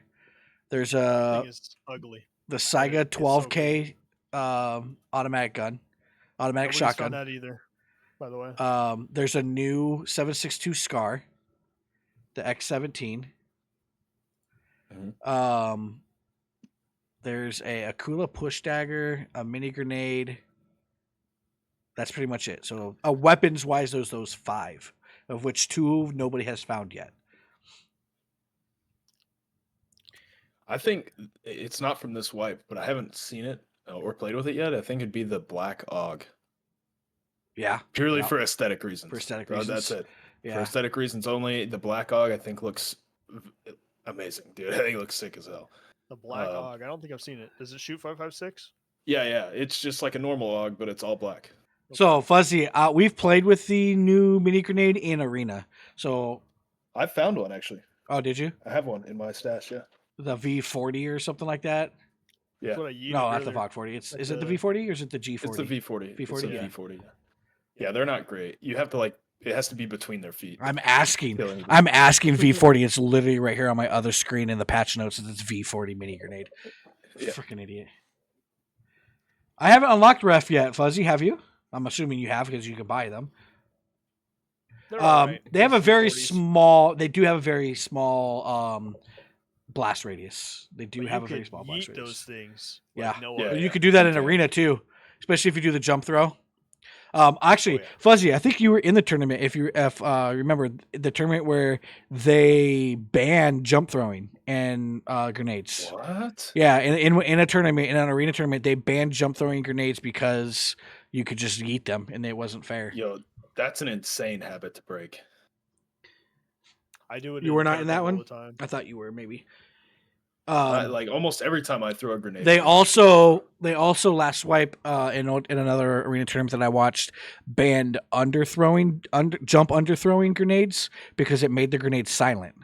There's
That thing is ugly.
the
It's
Saiga
so
12K automatic gun, automatic
Nobody's
shotgun.
found that either. By the way,
There's a new 7.62 Scar, the X17.
Mhm.
There's a Akula push dagger, a mini grenade. That's pretty much it. So, weapons wise, those 5, of which 2 nobody has found yet.
I think it's not from this wipe, but I haven't seen it or played with it yet. I think it'd be the Black Og.
Yeah,
Purely
Yeah.
for aesthetic reasons.
For aesthetic
That's
reasons.
it. For
yeah.
aesthetic reasons only, the Black Og I think looks amazing, dude. I think it looks sick as hell.
the Black Og. I don't think I've seen it. Does it shoot 5.56?
Yeah. It's just like a normal Og, but it's all black.
So Fuzzy, we've played with the new mini grenade in arena. So,
I found one actually.
oh, did you?
I have one in my stash. Yeah.
The V40 or something like that?
Yeah.
That's what I yeeted
No, not the
earlier.
VOG 40. Is it the
the-
V40 or is it the G40?
It's the V40.
V40,
It's a
yeah.
V40. Yeah, they're not great. You have to it has to be between their feet.
I'm asking
Kill anybody.
V40. It's literally right here on my other screen in the patch notes. It's V40 mini grenade.
Yeah.
Freaking idiot. I haven't unlocked ref yet, Fuzzy. Have you? I'm assuming you have because you can buy them.
They're all right.
They have a
Those
very
40s.
small. They do have a very small blast radius. They do
But
have
you
a very
could
small blast
yeet
radius.
those things.
Yeah.
Like no
Yeah,
other.
You could do that in
Okay.
arena too, especially if you do the jump throw. Actually,
Oh, yeah.
Fuzzy, I think you were in the tournament. If you remember the tournament where they banned jump throwing and grenades.
What?
Yeah, in a tournament, in an arena tournament, they banned jump throwing grenades because you could just yeet them and it wasn't fair.
Yo, that's an insane habit to break.
I do it.
You were not in
Tarkov
that
all
one?
the time.
I thought you were maybe.
Like almost every time I throw a grenade.
They also last swipe in another arena tournament that I watched banned jump underthrowing grenades because it made the grenade silent.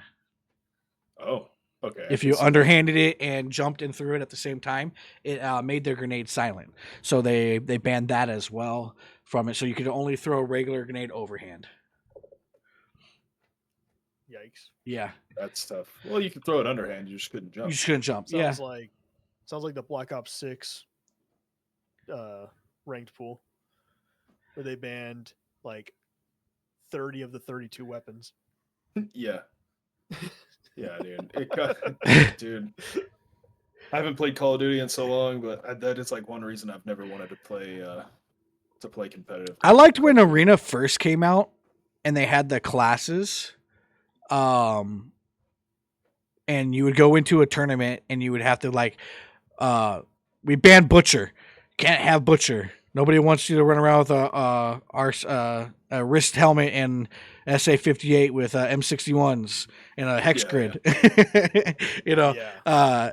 Oh, okay.
If you underhanded it and jumped and threw it at the same time, it made their grenade silent. So they banned that as well from it. So you could only throw a regular grenade overhand.
Yikes.
Yeah,
That's tough. Well, you can throw it underhand. You just couldn't jump.
you just couldn't jump. Yeah,
Sounds like the Black Ops 6 ranked pool where they banned like 30 of the 32 weapons.
Yeah. Yeah, dude. Dude. I haven't played Call of Duty in so long, but that is like one reason I've never wanted to play competitive.
I liked when Arena first came out and they had the classes. And you would go into a tournament and you would have to we banned Butcher. Can't have Butcher. Nobody wants you to run around with a wrist helmet and SA-58 with M61s and a hex grid. You know,
Yeah.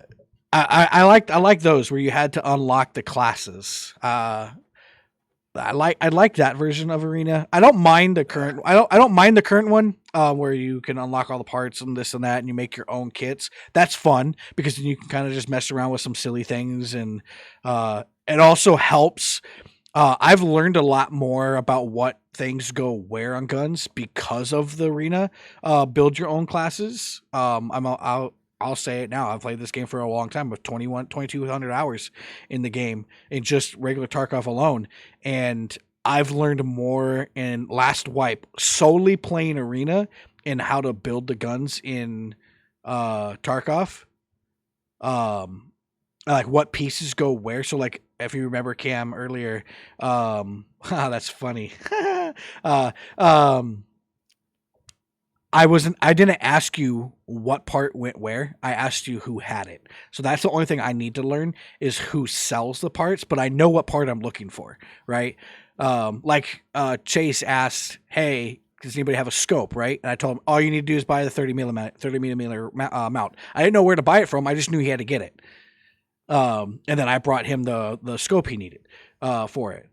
I like those where you had to unlock the classes. I like that version of Arena. I don't mind the current. I don't mind the current one where you can unlock all the parts and this and that, and you make your own kits. That's fun because then you can kind of just mess around with some silly things, and it also helps. I've learned a lot more about what things go where on guns because of the Arena. Build your own classes. I'll say it now. I've played this game for a long time with 2,200 hours in the game in just regular Tarkov alone. And I've learned more in Last Wipe solely playing Arena and how to build the guns in Tarkov. Like what pieces go where. So like if you remember Cam earlier, that's funny. I didn't ask you what part went where. I asked you who had it. So that's the only thing I need to learn is who sells the parts, but I know what part I'm looking for, right? Chase asked, "Hey, does anybody have a scope?" Right? And I told him all you need to do is buy the 30 millimeter mount. I didn't know where to buy it from. I just knew he had to get it. And then I brought him the scope he needed for it.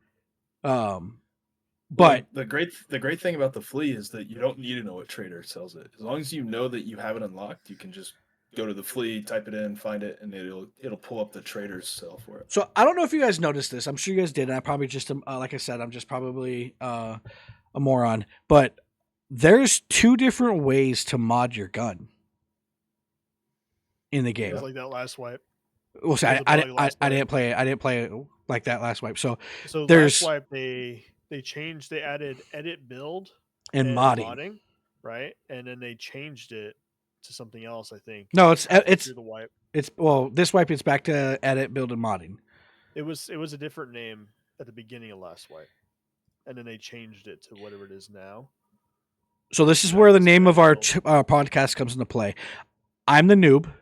But
the great thing about the flea is that you don't need to know what trader sells it. As long as you know that you have it unlocked, you can just go to the flea, type it in, find it, and it'll pull up the trader's sell for it.
so I don't know if you guys noticed this. I'm sure you guys did. And I probably just like I said, I'm just probably a moron. But there's 2 different ways to mod your gun in the game.
It's like that last wipe.
Well, see,
It was
I
about like last
didn't play. I didn't play it like that last wipe. So
So
there's-
last wipe they added edit build
and modding.
right? And then they changed it to something else, I think.
No, it's
through the wipe.
this wipe it's back to edit, build, and modding.
It was a different name at the beginning of last wipe, and then they changed it to whatever it is now.
So this is where the name of our podcast comes into play. I'm the noob.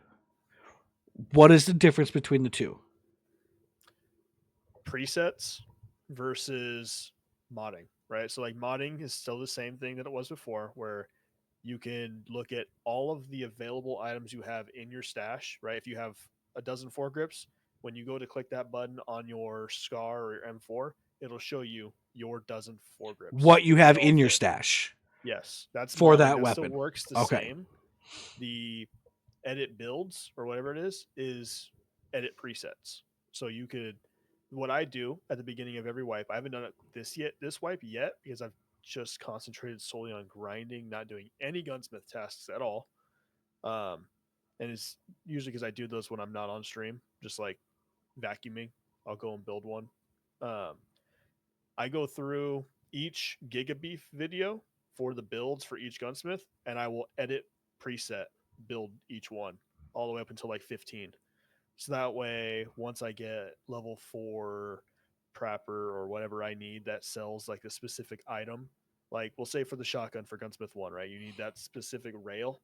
What is the difference between the 2?
Presets versus modding, right? So like modding is still the same thing that it was before, where you can look at all of the available items you have in your stash, right? If you have a dozen foregrips, when you go to click that button on your SCAR or your M4, it'll show you your dozen foregrips.
What you have in your stash.
Yes, that's
for
modding.
that
That
weapon.
still works the
Okay.
same. The edit builds or whatever it is edit presets. So you could, what I do at the beginning of every wipe, I haven't done it this wipe yet because I've just concentrated solely on grinding, not doing any gunsmith tasks at all. And it's usually because I do those when I'm not on stream, just like vacuuming. I'll go and build one. I go through each Gigabeef video for the builds for each gunsmith, and I will edit preset build each one all the way up until like 15. So that way, once I get level 4 prapper or whatever I need that sells like a specific item, like we'll say for the shotgun for gunsmith 1, right? You need that specific rail,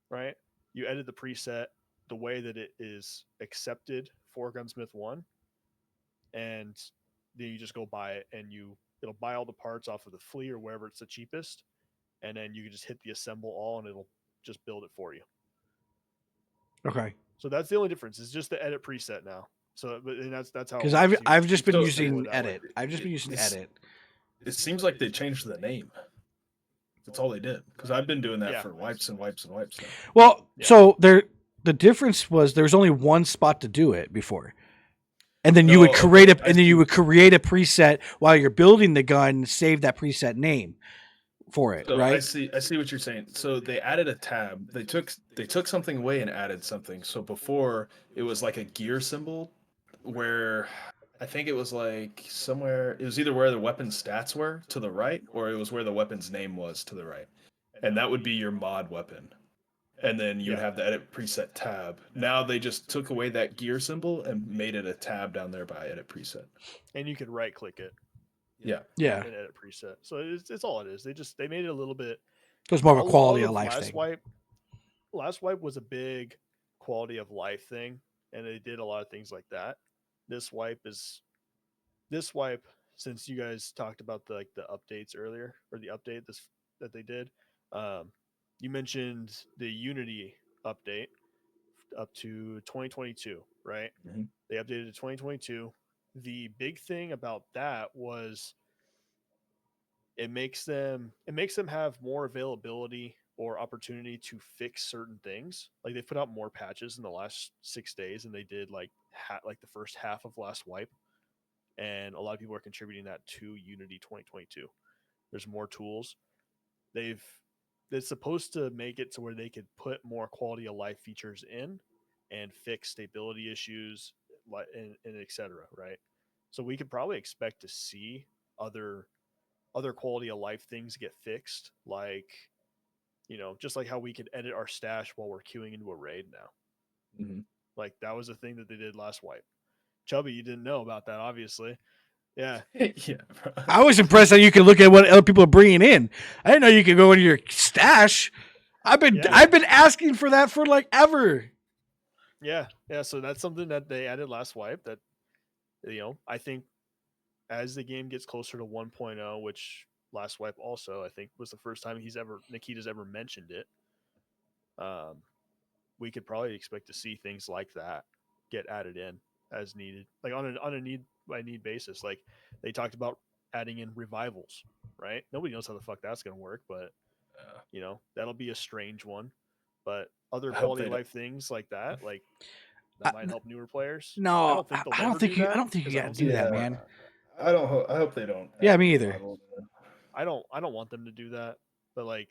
right? You edit the preset the way that it is accepted for gunsmith 1, and then you just go buy it, and it'll buy all the parts off of the flea or wherever it's the cheapest, and then you can just hit the assemble all and it'll just build it for you.
Okay.
So that's the only difference. It's just the edit preset now. So, but and that's how.
Because I've just been
So-
using
that way.
edit. I've just been using
It's-
edit.
It seems like they changed the name. That's all they did. Because I've been doing that
Yeah.
for wipes and wipes and wipes now.
Well,
Yeah.
so the difference was there was only one spot to do it before. And then you would
No,
create
okay, I see.
you would create a preset while you're building the gun, save that preset name for it,
So
right?
I see what you're saying. So they added a tab. They took something away and added something. So before it was like a gear symbol where I think it was like somewhere it was either where the weapon stats were to the right or it was where the weapon's name was to the right. And that would be your mod weapon. And then you would
Yeah.
have the edit preset tab. Now they just took away that gear symbol and made it a tab down there by edit preset.
And you can right click it
Yeah.
Yeah.
and edit preset. So it's all it is. They made it a little bit.
It was more of a
all
quality of life
last
thing.
Last wipe was a big quality of life thing, and they did a lot of things like that. This wipe, since you guys talked about the updates earlier, or the update that they did, you mentioned the Unity update up to 2022, right?
Mhm.
They updated to 2022. The big thing about that was it makes them have more availability or opportunity to fix certain things. Like they put out more patches in the last 6 days than they did like the first half of last wipe, and a lot of people are contributing that to Unity 2022. There's more tools. It's supposed to make it to where they could put more quality of life features in and fix stability issues, and etc. Right? So we could probably expect to see other quality of life things get fixed, like just like how we could edit our stash while we're queuing into a raid now.
Mhm.
Like that was a thing that they did last wipe. Chubby, you didn't know about that, obviously. Yeah.
Yeah. Bro.
I was impressed that you could look at what other people are bringing in. I didn't know you could go into your stash. I've been
Yeah.
I've been asking for that for like ever.
Yeah. So that's something that they added last wipe. That I think as the game gets closer to 1.0, which last wipe also I think was the first time Nikita's ever mentioned it. We could probably expect to see things like that get added in as needed, like on a need by need basis. Like they talked about adding in revivals, right? Nobody knows how the fuck that's going to work, but that'll be a strange one. But other
I hope
quality
they
of
don't.
life things like that, like that might help newer players. I
No,
don't think they'll
I don't
ever
think
do
you.
that.
I don't think you
'cause I
got to
don't
do
see
that,
it.
man.
I hope they don't.
Yeah,
add
me either.
revival.
I don't want them to do that. But like,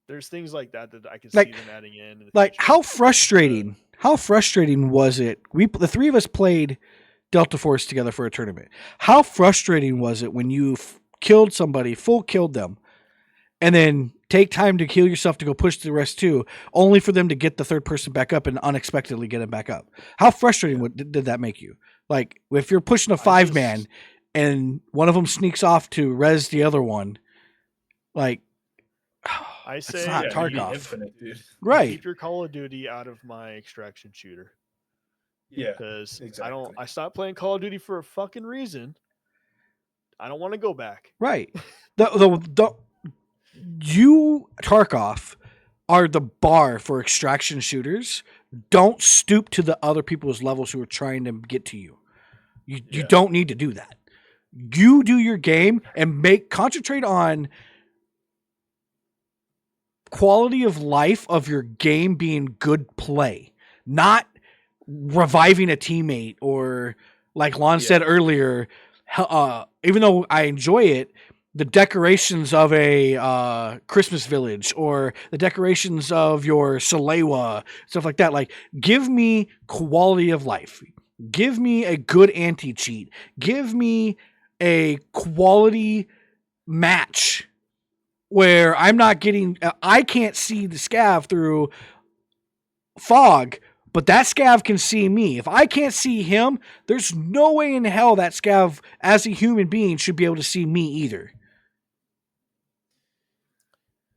there's things like that I can
Like-
see them adding in the
Like,
future.
how frustrating? How frustrating was it? The three of us played Delta Force together for a tournament. How frustrating was it when you killed somebody, killed them, and then take time to heal yourself to go push the rest too, only for them to get the third person back up and unexpectedly get him back up? How frustrating did that make you? Like, if you're pushing a 5-man and one of them sneaks off to res the other one, like,
I
it's
say
not
Yeah, it'd be
Tarkov.
infinite, dude.
Right.
keep your Call of Duty out of my extraction shooter.
Yeah,
Because
exactly.
I stopped playing Call of Duty for a fucking reason. I don't want to go back.
Right. You, Tarkov, are the bar for extraction shooters. Don't stoop to the other people's levels who are trying to get to you. You don't need to do that. You do your game and concentrate on quality of life of your game being good play, not reviving a teammate or, like Lon said earlier, even though I enjoy it, the decorations of a Christmas village or the decorations of your Salewa, stuff like that. Like, give me quality of life. Give me a good anti-cheat. Give me a quality match where I'm not getting, I can't see the scav through fog, but that scav can see me. If I can't see him, there's no way in hell that scav, as a human being, should be able to see me either.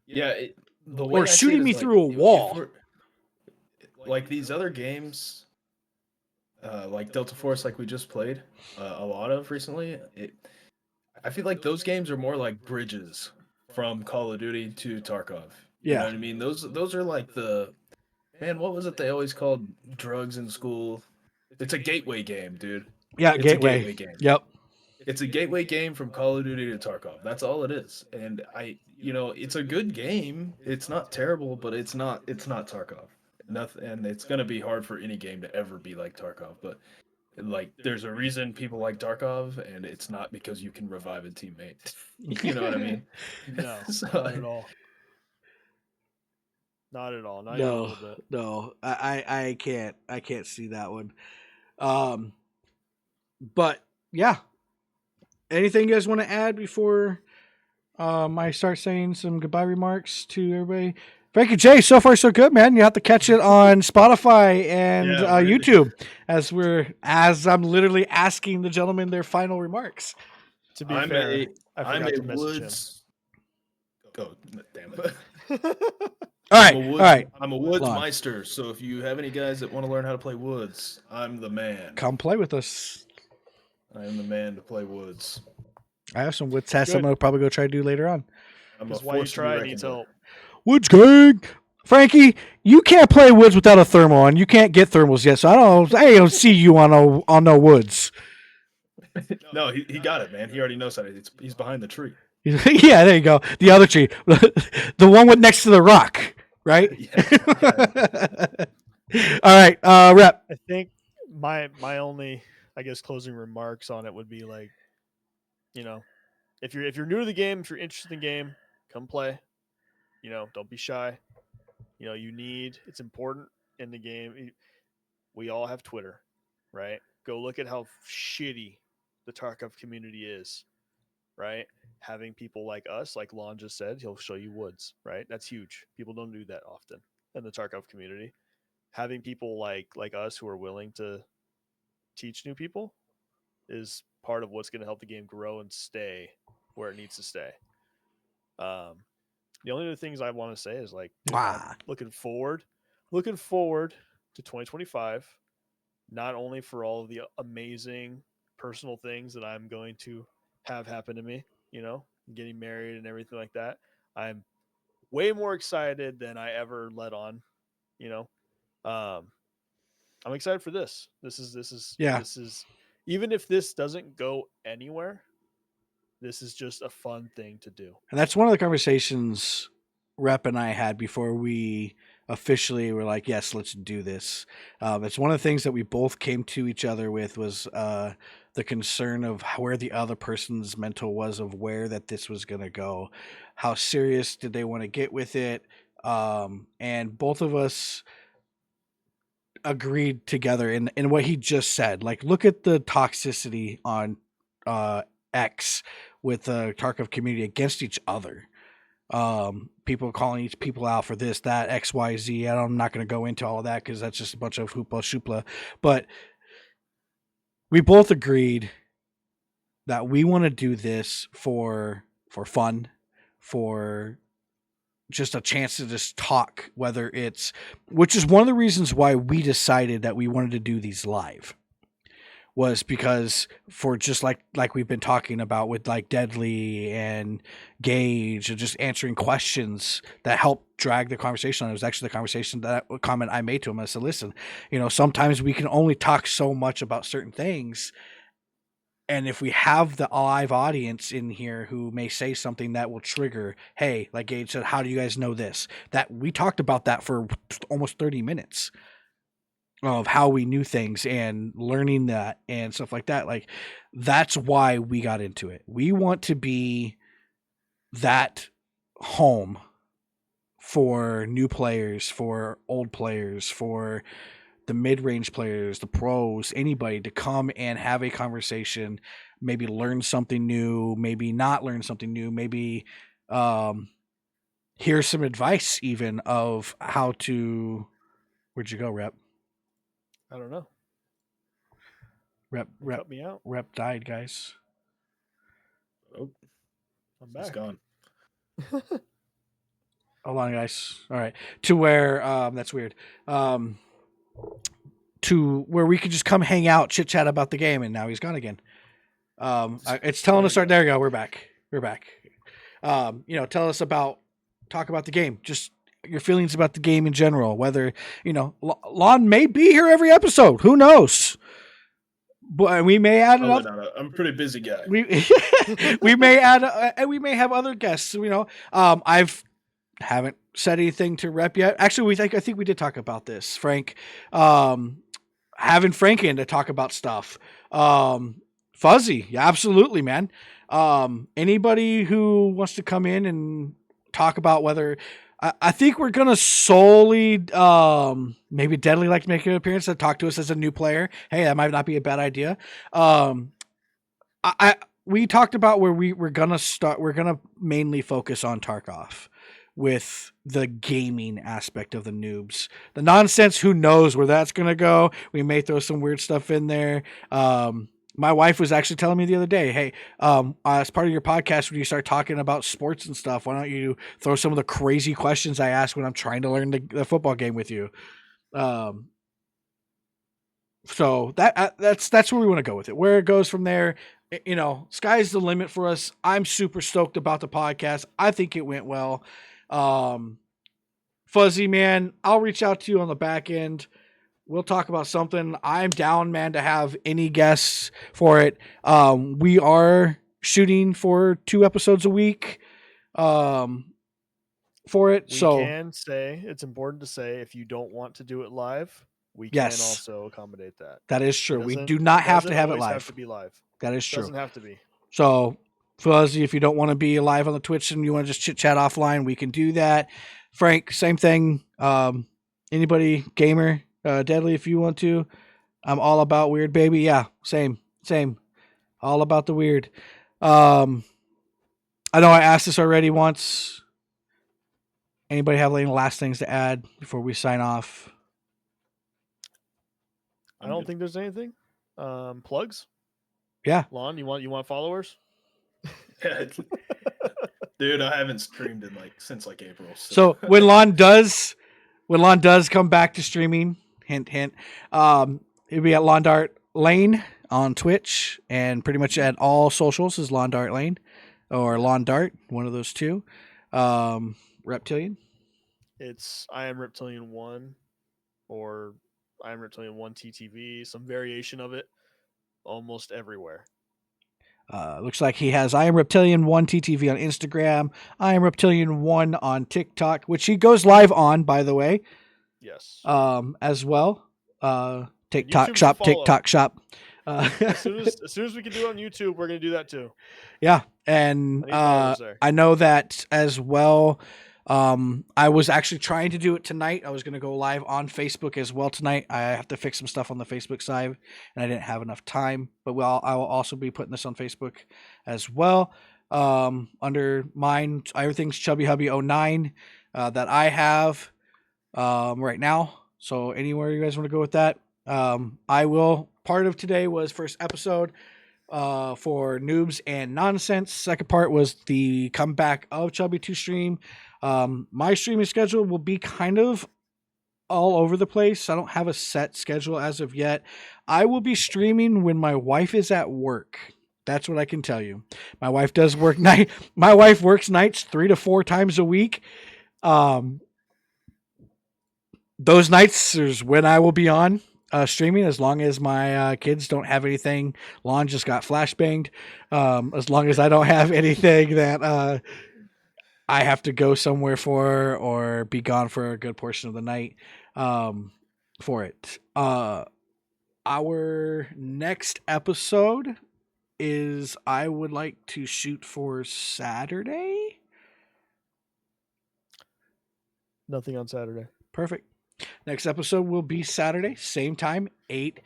Yeah, the way
Or
I see it
shooting
is
me
like,
through a
if
wall.
we're- like these other games, like Delta Force, like we just played a lot of recently. I feel like those games are more like bridges from Call of Duty to Tarkov. You know what I mean? Those are like man. What was it they always called drugs in school? It's a gateway game, dude.
Yeah,
It's
gateway.
a gateway game.
Yep.
It's a gateway game from Call of Duty to Tarkov. That's all it is. And it's a good game. It's not terrible, but it's not Tarkov. Nothing, and it's gonna be hard for any game to ever be like Tarkov. But like, there's a reason people like Tarkov, and it's not because you can revive a teammate. You know what I mean?
No,
So,
not at all. Not at all. Not even a little bit.
No, I can't see that one. But yeah. Anything you guys want to add before I start saying some goodbye remarks to everybody? Frankie J, so far so good, man. You have to catch it on Spotify and
really.
YouTube as I'm literally asking the gentlemen their final remarks.
To be fair, I
I'm
forgot
a
to message
woods. Go, damn it.
him.
All right,
I'm a
all right.
I'm a woods
Lon.
meister. So if you have any guys that want to learn how to play woods, I'm the man.
Come play with us.
I am the man to play woods.
I have some wood tests I'm
Good.
gonna probably go try to do later on.
I'm a
Because why you
force to be
try
reckoned
needs
with.
help.
Woods gang. Frankie, you can't play woods without a thermal, and you can't get thermals yet. So I don't see you on no woods.
No, he got it, man. He already knows that. He's behind the tree.
Yeah, there you go. The other tree, the one with next to the rock, right? All right, Rep.
I think my only, I guess, closing remarks on it would be like, if you're new to the game, if you're interested in the game, come play. Don't be shy. It's important in the game. We all have Twitter, right? Go look at how shitty the Tarkov community is, right? Having people like us, like Lon just said, he'll show you woods, right? That's huge. People don't do that often in the Tarkov community. Having people like us who are willing to teach new people is part of what's going to help the game grow and stay where it needs to stay. The only other things I want to say is like, dude,
Ah.
I'm looking forward to 2025. Not only for all of the amazing personal things that I'm going to have happen to me, getting married and everything like that. I'm way more excited than I ever let on, you know. Um, I'm excited for this.
Yeah.
This is even if this doesn't go anywhere, this is just a fun thing to do.
And that's one of the conversations Rep and I had before we officially were like, yes, let's do this. It's one of the things that we both came to each other with was the concern of where the other person's mental was of where that this was going to go. How serious did they want to get with it? And both of us agreed together in what he just said. Like, look at the toxicity on X with the Tarkov community against each other. People calling each people out for this, that, XYZ. I'm not going to go into all of that because that's just a bunch of hoopla shoopla. But we both agreed that we want to do this for fun, for just a chance to just talk, whether it's, which is one of the reasons why we decided that we wanted to do these live, was because for just like we've been talking about with like Deadly and Gage and just answering questions that help drag the conversation on. It was actually the conversation, that comment I made to him. I said, listen, sometimes we can only talk so much about certain things. And if we have the live audience in here who may say something that will trigger, hey, like Gage said, how do you guys know this? That we talked about that for almost 30 minutes of how we knew things and learning that and stuff like that. Like, that's why we got into it. We want to be that home for new players, for old players, for the mid-range players, the pros, anybody to come and have a conversation, maybe learn something new, maybe not learn something new, maybe hear some advice even of how to. Where'd you go, Rep?
I don't know.
Rep
Cut me out.
Rep died, guys.
Oh,
I'm
he's
back.
gone.
Hold on, guys. All right. To where that's weird. To where we could just come hang out, chit chat about the game, and now he's gone again. It's telling us there we go. We're back. Tell us talk about the game. Just your feelings about the game in general. Whether Lawn may be here every episode. Who knows? But we may add another.
I'm a pretty busy guy.
We may add, and we may have other guests. I've haven't said anything to Rep yet. Actually, I think we did talk about this, Frank. Having Frank in to talk about stuff. Fuzzy, yeah, absolutely, man. Anybody who wants to come in and talk about whether. I think we're gonna solely maybe Deadly like to make an appearance and talk to us as a new player. Hey, that might not be a bad idea. We talked about where we're gonna start. We're gonna mainly focus on Tarkov with the gaming aspect of the noobs. The nonsense, who knows where that's gonna go. We may throw some weird stuff in there. My wife was actually telling me the other day, hey, as part of your podcast, when you start talking about sports and stuff, why don't you throw some of the crazy questions I ask when I'm trying to learn the football game with you? So that's where we want to go with it. Where it goes from there, sky's the limit for us. I'm super stoked about the podcast. I think it went well. Fuzzy, man, I'll reach out to you on the back end. We'll talk about something. I'm down, man, to have any guests for it. We are shooting for 2 episodes a week for it.
We
so
can say, it's important to say, if you don't want to do it live, we can also accommodate that.
That is true. We do not have to have it live.
Have to be live.
That is true.
Doesn't have to be.
So, Fuzzy, if you don't want to be live on the Twitch and you want to just chit chat offline, we can do that. Frank, same thing. Anybody, gamer, Deadly, if you want to. I'm all about weird, baby. Yeah, same. All about the weird. I know I asked this already once. Anybody have any last things to add before we sign off?
I don't think there's anything. Plugs?
Yeah.
Lawn, you want followers?
Dude, I haven't streamed in since April.
So when Lawn does come back to streaming, hint hint, it'll be at LawnDartLane on Twitch and pretty much at all socials is LawnDartLane or LawnDart, one of those two. Reptilian.
It's I am Reptilian 1 or I am Reptilian 1 TTV, some variation of it, almost everywhere.
Looks like he has I am Reptilian 1 TTV on Instagram, I am Reptilian 1 on TikTok, which he goes live on, by the way.
Yes.
As well. TikTok
YouTube to
shop,
follow.
TikTok shop.
As soon as we can do it on YouTube, we're gonna do that too.
Yeah, and
I need followers there.
I know that as well. I was actually trying to do it tonight. I was going to go live on Facebook as well tonight. I have to fix some stuff on the Facebook side, and I didn't have enough time. But I will also be putting this on Facebook as well. Under mine, everything's ChubbyHubby09 that I have right now. So anywhere you guys want to go with that, I will. Part of today was first episode for Noobs and Nonsense. Second part was the comeback of Chubby to stream. My streaming schedule will be kind of all over the place. I don't have a set schedule as of yet. I will be streaming when my wife is at work. That's what I can tell you. My wife does work night. My wife works nights 3 to 4 times a week. Those nights is when I will be on streaming, as long as my kids don't have anything. Lawn just got flashbanged. As long as I don't have anything that I have to go somewhere for or be gone for a good portion of the night for it. Our next episode is I would like to shoot for Saturday.
Nothing on Saturday.
Perfect. Next episode will be Saturday, same time, 8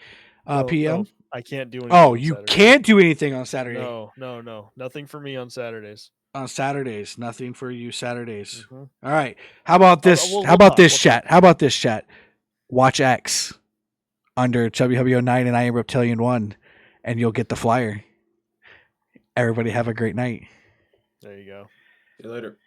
No,
p.m.
no, I can't do anything.
Oh,
on
you
Saturday.
can't do anything on Saturday.
No. Nothing for me on Saturdays.
On Saturdays, nothing for you Saturdays.
Mhm.
All right. How about this?
We'll
How about
talk,
this
we'll
chat? How about this chat? Watch X under ChubbyHubby09 and I am Reptilian 1, and you'll get the flyer. Everybody have a great night.
There you go.
See you later.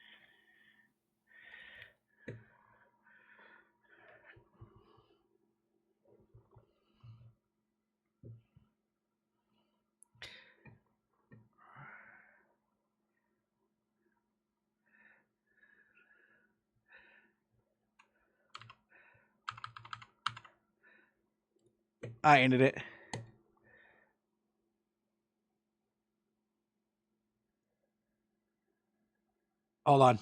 I ended it. Hold on.